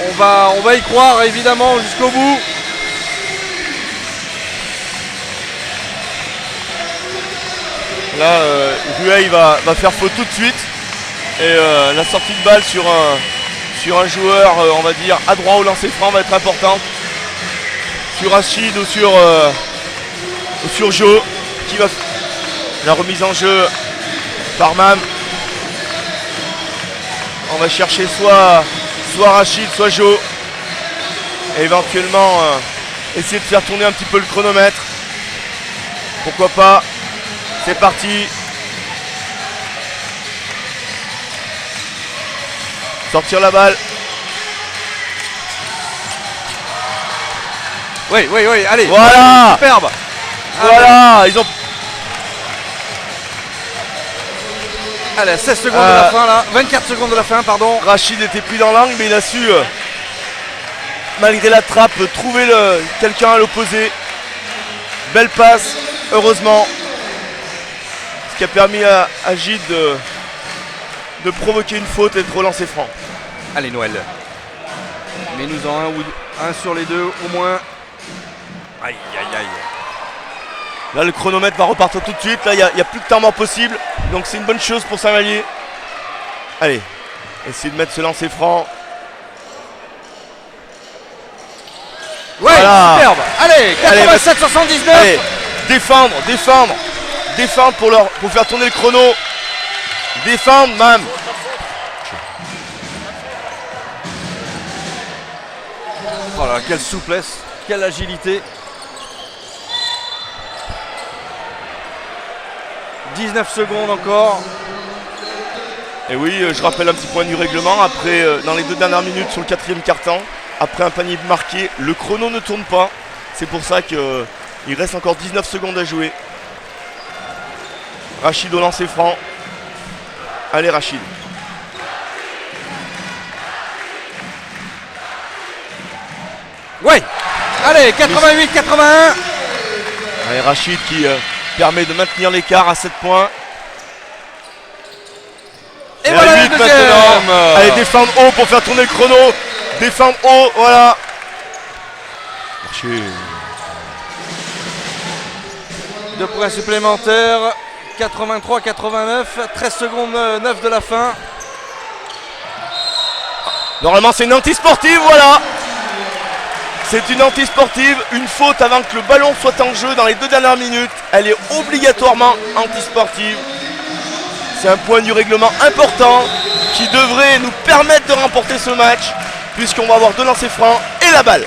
On va y croire évidemment jusqu'au bout. Là, Rueil va faire faute tout de suite. Et la sortie de balle sur un joueur, on va dire, à droit au lancer franc va être importante. Sur Rachid ou sur Joe, qui va la remise en jeu par Mam. On va chercher soit Rachid, soit Joe. Et éventuellement essayer de faire tourner un petit peu le chronomètre. Pourquoi pas. C'est parti. Sortir la balle. Oui, allez. Voilà. Superbe. Voilà, ils ont... Allez, 16 secondes de la fin là. 24 secondes de la fin, pardon. Rachid était pris dans l'angle, mais il a su, malgré la trappe, trouver quelqu'un à l'opposé. Belle passe, heureusement. Ce qui a permis à Gide de provoquer une faute et de relancer franc. Allez, Noël. Mets-nous-en un sur les deux au moins. Aïe. Là, le chronomètre va repartir tout de suite. Là, il n'y a plus de temps mort possible. Donc, c'est une bonne chose pour Saint-Vallier. Allez, essayez de mettre ce lancer franc. Ouais, voilà. Superbe. Allez, 87-79. Allez, défendre pour faire tourner le chrono. Défendre, même. Oh là, quelle souplesse, quelle agilité. 19 secondes encore. Et oui, je rappelle un petit point du règlement. Après, dans les 2 dernières minutes sur le 4e quart-temps, après un panier marqué, le chrono ne tourne pas. C'est pour ça qu'il reste encore 19 secondes à jouer. Rachid au lancer franc. Allez, Rachid. Ouais. Allez, 88-81. Allez, Rachid qui permet de maintenir l'écart à 7 points. Et voilà le deuxième. Allez, défendre haut pour faire tourner le chrono. Défendre haut, voilà. Marché. 2 points supplémentaires. 83-89. 13 secondes 9 de la fin. Normalement, c'est une anti-sportive, voilà. C'est une anti-sportive. Une faute avant que le ballon soit en jeu dans les 2 dernières minutes. Elle est obligatoirement anti-sportive. C'est un point du règlement important qui devrait nous permettre de remporter ce match, puisqu'on va avoir 2 lancers francs et la balle.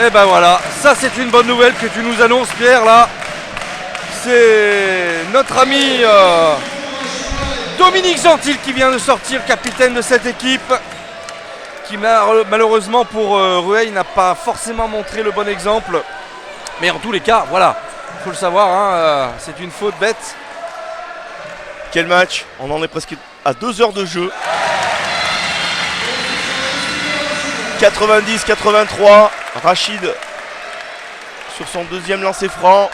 Et ben voilà, ça c'est une bonne nouvelle que tu nous annonces, Pierre, là. C'est notre ami Dominique Gentil qui vient de sortir capitaine de cette équipe, qui malheureusement pour Rueil n'a pas forcément montré le bon exemple. Mais en tous les cas, voilà, il faut le savoir, hein, c'est une faute bête. Quel match. On en est presque à 2 heures de jeu. 90-83. Rachid sur son 2e lancer franc.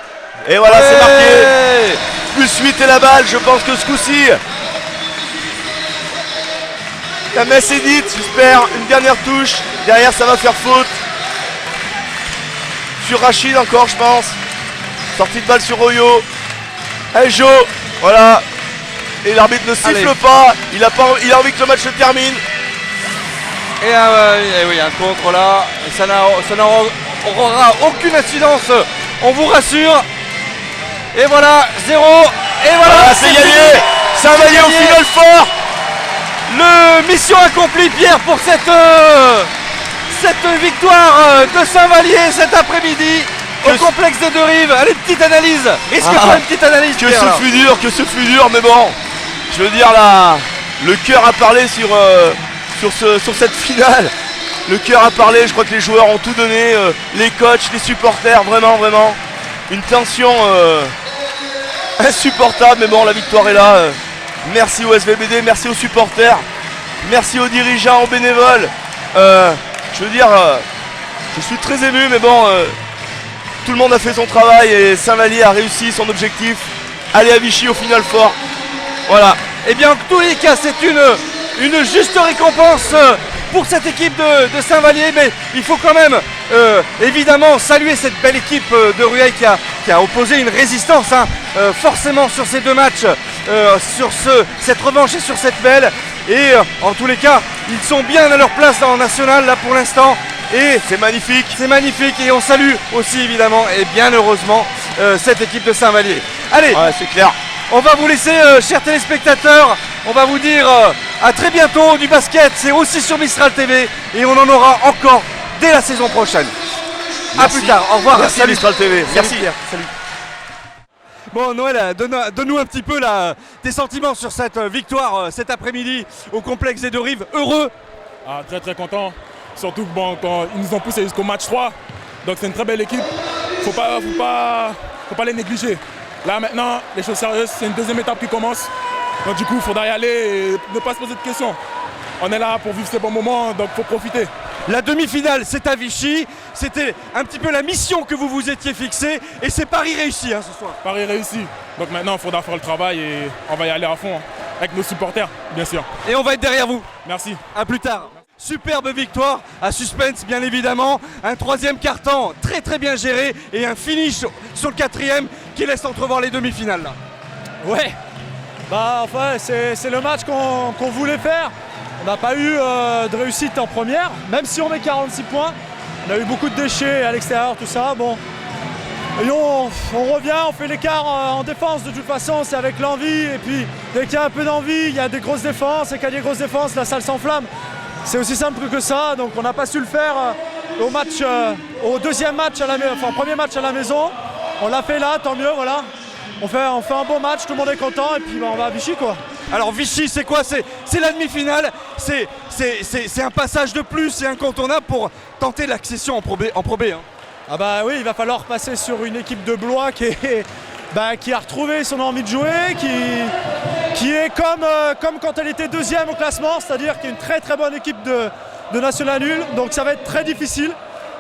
Et voilà, c'est marqué. Plus 8 et la balle. Je pense que ce coup-ci, la messe est dite. J'espère une dernière touche. Derrière, ça va faire faute. Sur Rachid encore, je pense. Sortie de balle sur Oyo. Allez, Jo. Voilà. Et l'arbitre ne siffle pas. Il a envie que le match se termine. Et oui, un contre là. Et ça n'aura aucune incidence. On vous rassure. Et voilà, 0. Et voilà, c'est gagné. Saint-Vallier au final fort. Le mission accomplie, Pierre, pour cette victoire de Saint-Vallier cet après-midi au complexe des Deux Rives. Allez, petite analyse. Risque-toi une petite analyse, que Pierre, ce fut dur, mais bon, je veux dire là, le cœur a parlé sur cette finale. Le cœur a parlé, je crois que les joueurs ont tout donné, les coachs, les supporters, vraiment, une tension insupportable, mais bon, la victoire est là. Merci au SVBD, merci aux supporters, merci aux dirigeants, aux bénévoles. Je veux dire, je suis très ému, mais bon, tout le monde a fait son travail et Saint-Vallier a réussi son objectif. Aller à Vichy au final fort. Voilà. Eh bien, en tous les cas, c'est une juste récompense pour cette équipe de Saint-Vallier, mais il faut quand même évidemment saluer cette belle équipe de Rueil qui a opposé une résistance forcément sur ces 2 matchs, sur cette revanche et sur cette belle. Et en tous les cas, ils sont bien à leur place en national là pour l'instant. Et c'est magnifique. C'est magnifique et on salue aussi évidemment et bien heureusement cette équipe de Saint-Vallier. Allez, ouais, c'est clair. On va vous laisser, chers téléspectateurs, on va vous dire à très bientôt. Du basket, c'est aussi sur Mistral TV et on en aura encore dès la saison prochaine. Merci. A plus tard, au revoir. Merci Salut. Mistral TV. Merci Pierre. Salut. Bon Noël, donne-nous un petit peu tes sentiments sur cette victoire cet après-midi au complexe des Deux Rives. Heureux? Très très content. Surtout bon, quand ils nous ont poussé jusqu'au match 3. Donc c'est une très belle équipe. Faut pas les négliger. Là maintenant, les choses sérieuses, c'est une deuxième étape qui commence. Donc du coup, il faudra y aller et ne pas se poser de questions. On est là pour vivre ces bons moments, donc il faut profiter. La demi-finale, c'est à Vichy. C'était un petit peu la mission que vous vous étiez fixée. Et c'est Paris réussi ce soir. Paris réussi. Donc maintenant, il faudra faire le travail et on va y aller à fond. Avec nos supporters, bien sûr. Et on va être derrière vous. Merci. A plus tard. Superbe victoire, à suspense bien évidemment. Un troisième quart-temps très très bien géré. Et un finish sur le quatrième qui laisse entrevoir les demi-finales. Là. Ouais. Enfin, c'est le match qu'on voulait faire. On n'a pas eu de réussite en première, même si on met 46 points. On a eu beaucoup de déchets à l'extérieur, tout ça. Bon. Et on revient, on fait l'écart en défense de toute façon, c'est avec l'envie. Et puis dès qu'il y a un peu d'envie, il y a des grosses défenses. Et quand il y a des grosses défenses, la salle s'enflamme. C'est aussi simple que ça. Donc on n'a pas su le faire au deuxième match, premier match à la maison. On l'a fait là, tant mieux, voilà. On fait un bon match, tout le monde est content et puis on va à Vichy quoi. Alors Vichy c'est quoi? C'est la demi-finale, c'est un passage de plus, c'est incontournable pour tenter l'accession en Pro B. Ah bah oui, il va falloir passer sur une équipe de Blois qui a retrouvé son envie de jouer, qui est comme quand elle était deuxième au classement, c'est-à-dire qu'il y a une très très bonne équipe de National Nul, donc ça va être très difficile.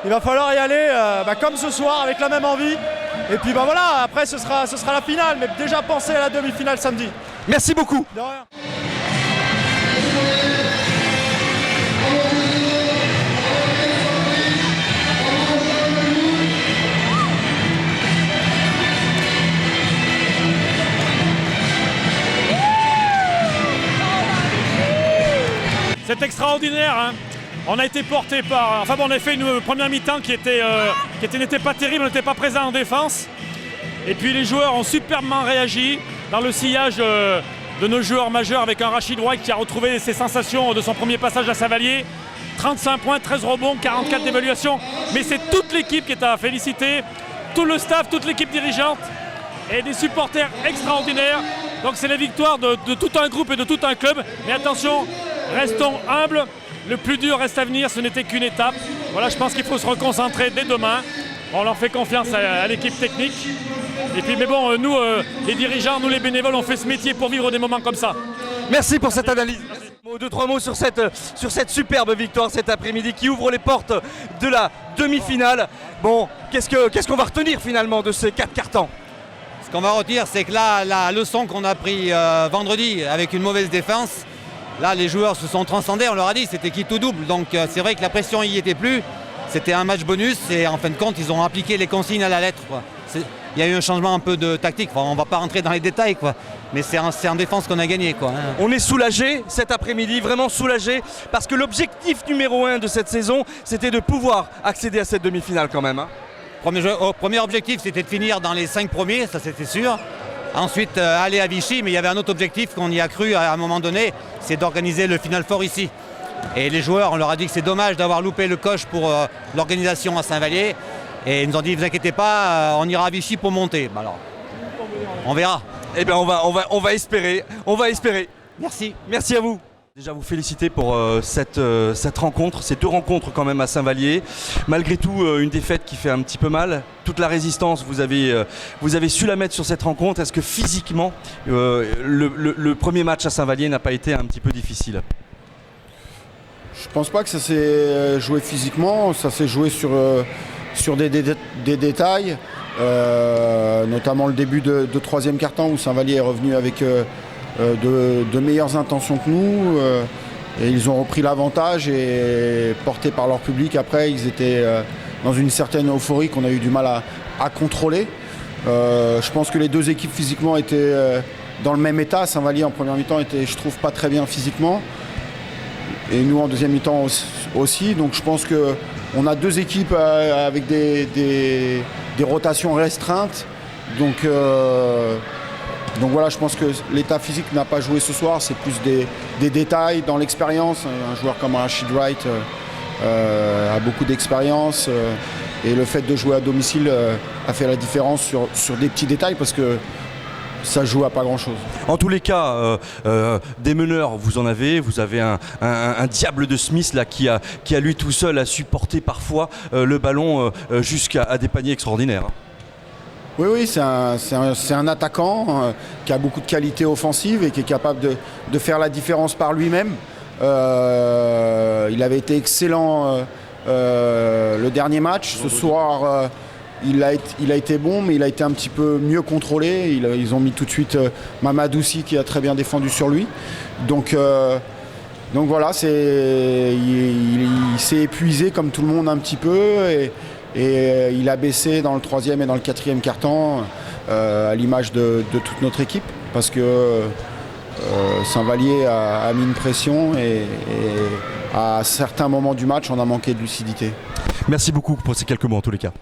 Il va falloir y aller comme ce soir avec la même envie. Et puis voilà, après ce sera la finale, mais déjà penser à la demi-finale samedi. Merci beaucoup. De rien. C'est extraordinaire, hein. On a été porté par... on a fait une première mi-temps qui n'était pas terrible, on n'était pas présent en défense. Et puis les joueurs ont superbement réagi dans le sillage de nos joueurs majeurs avec un Rachid White qui a retrouvé ses sensations de son premier passage à Saint-Vallier. 35 points, 13 rebonds, 44 d'évaluation. Mais c'est toute l'équipe qui est à féliciter, tout le staff, toute l'équipe dirigeante et des supporters extraordinaires. Donc c'est la victoire de tout un groupe et de tout un club. Mais attention, restons humbles. Le plus dur reste à venir, ce n'était qu'une étape. Voilà, je pense qu'il faut se reconcentrer dès demain. On leur fait confiance à l'équipe technique. Et puis, mais bon, nous, les dirigeants, nous les bénévoles, on fait ce métier pour vivre des moments comme ça. Merci pour cette analyse. Deux, trois mots sur cette superbe victoire cet après-midi qui ouvre les portes de la demi-finale. Bon, qu'est-ce qu'on va retenir finalement de ces 4 quarts-temps? Ce qu'on va retenir, c'est que là, la leçon qu'on a pris vendredi avec une mauvaise défense, là, les joueurs se sont transcendés, on leur a dit, c'était quitte ou double. Donc c'est vrai que la pression n'y était plus. C'était un match bonus et en fin de compte, ils ont appliqué les consignes à la lettre. Il y a eu un changement un peu de tactique. Enfin, on ne va pas rentrer dans les détails, quoi. Mais c'est en défense qu'on a gagné, quoi. On est soulagé cet après-midi, vraiment soulagé, parce que l'objectif numéro 1 de cette saison, c'était de pouvoir accéder à cette demi-finale quand même. Premier objectif, c'était de finir dans les 5 premiers, ça c'était sûr. Ensuite, aller à Vichy, mais il y avait un autre objectif qu'on y a cru à un moment donné, c'est d'organiser le Final Four ici. Et les joueurs, on leur a dit que c'est dommage d'avoir loupé le coche pour l'organisation à Saint-Vallier. Et ils nous ont dit, ne vous inquiétez pas, on ira à Vichy pour monter. Alors, on verra. Eh bien, on va espérer. Merci. Merci à vous. Déjà vous féliciter pour cette rencontre, ces 2 rencontres quand même à Saint-Vallier. Malgré tout, une défaite qui fait un petit peu mal. Toute la résistance, vous avez su la mettre sur cette rencontre. Est-ce que physiquement, le premier match à Saint-Vallier n'a pas été un petit peu difficile? Je pense pas que ça s'est joué physiquement, ça s'est joué sur des détails, notamment le début de 3e quart-temps où Saint-Vallier est revenu avec de meilleures intentions que nous et ils ont repris l'avantage et portés par leur public après ils étaient dans une certaine euphorie qu'on a eu du mal à contrôler. Je pense que les 2 équipes physiquement étaient dans le même état. Saint-Vallier en première mi-temps était, je trouve, pas très bien physiquement et nous en deuxième mi-temps aussi. Donc je pense qu'on a 2 équipes avec des rotations restreintes. Donc voilà, je pense que l'état physique n'a pas joué ce soir, c'est plus des détails dans l'expérience. Un joueur comme Rachid Wright a beaucoup d'expérience. Et le fait de jouer à domicile a fait la différence sur des petits détails parce que ça joue à pas grand-chose. En tous les cas, des meneurs, vous en avez. Vous avez un diable de Smith là, qui a lui tout seul à supporter parfois le ballon jusqu'à des paniers extraordinaires. Oui, c'est un attaquant qui a beaucoup de qualités offensives et qui est capable de faire la différence par lui-même. Il avait été excellent le dernier match. Ce soir, il a été bon, mais il a été un petit peu mieux contrôlé. Ils ont mis tout de suite Mamadoussi qui a très bien défendu sur lui. Donc voilà, il s'est épuisé comme tout le monde un petit peu. Et il a baissé dans le 3e et dans le 4e quart-temps à l'image de toute notre équipe parce que Saint-Vallier a mis une pression et à certains moments du match on a manqué de lucidité. Merci beaucoup pour ces quelques mots en tous les cas.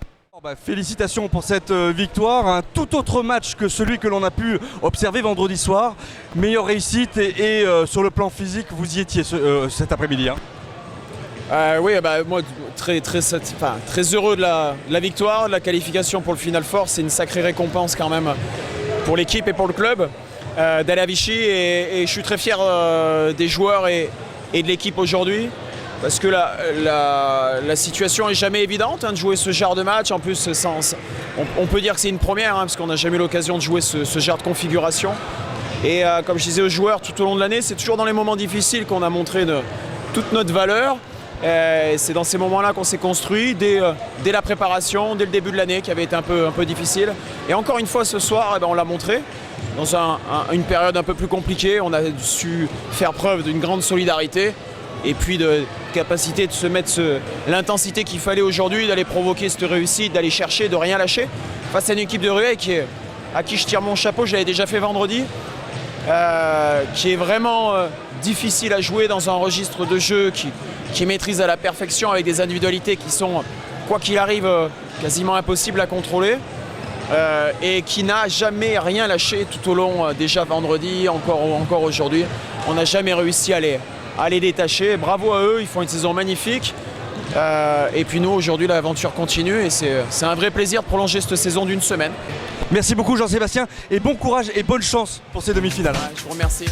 Félicitations pour cette victoire, un tout autre match que celui que l'on a pu observer vendredi soir. Meilleure réussite et sur le plan physique vous y étiez cet après-midi. Oui, moi très heureux de la victoire, de la qualification pour le Final Four. C'est une sacrée récompense quand même pour l'équipe et pour le club d'aller à Vichy. Et je suis très fier des joueurs et de l'équipe aujourd'hui. Parce que la situation n'est jamais évidente de jouer ce genre de match. En plus, on peut dire que c'est une première, parce qu'on n'a jamais eu l'occasion de jouer ce genre de configuration. Et comme je disais aux joueurs tout au long de l'année, c'est toujours dans les moments difficiles qu'on a montré toute notre valeur. C'est dans ces moments-là qu'on s'est construit, dès la préparation, dès le début de l'année qui avait été un peu difficile. Et encore une fois ce soir, on l'a montré. Dans une période un peu plus compliquée, on a su faire preuve d'une grande solidarité et puis de capacité de se mettre l'intensité qu'il fallait aujourd'hui, d'aller provoquer cette réussite, d'aller chercher, de rien lâcher. Face à une équipe de Rueil à qui je tire mon chapeau, je l'avais déjà fait vendredi. Qui est vraiment difficile à jouer dans un registre de jeu qui maîtrise à la perfection avec des individualités qui sont, quoi qu'il arrive, quasiment impossibles à contrôler et qui n'a jamais rien lâché tout au long, déjà vendredi, encore aujourd'hui. On n'a jamais réussi à les détacher. Bravo à eux, ils font une saison magnifique. Et puis nous, aujourd'hui, l'aventure continue et c'est un vrai plaisir de prolonger cette saison d'une semaine. Merci beaucoup Jean-Sébastien et bon courage et bonne chance pour ces demi-finales. Je vous remercie.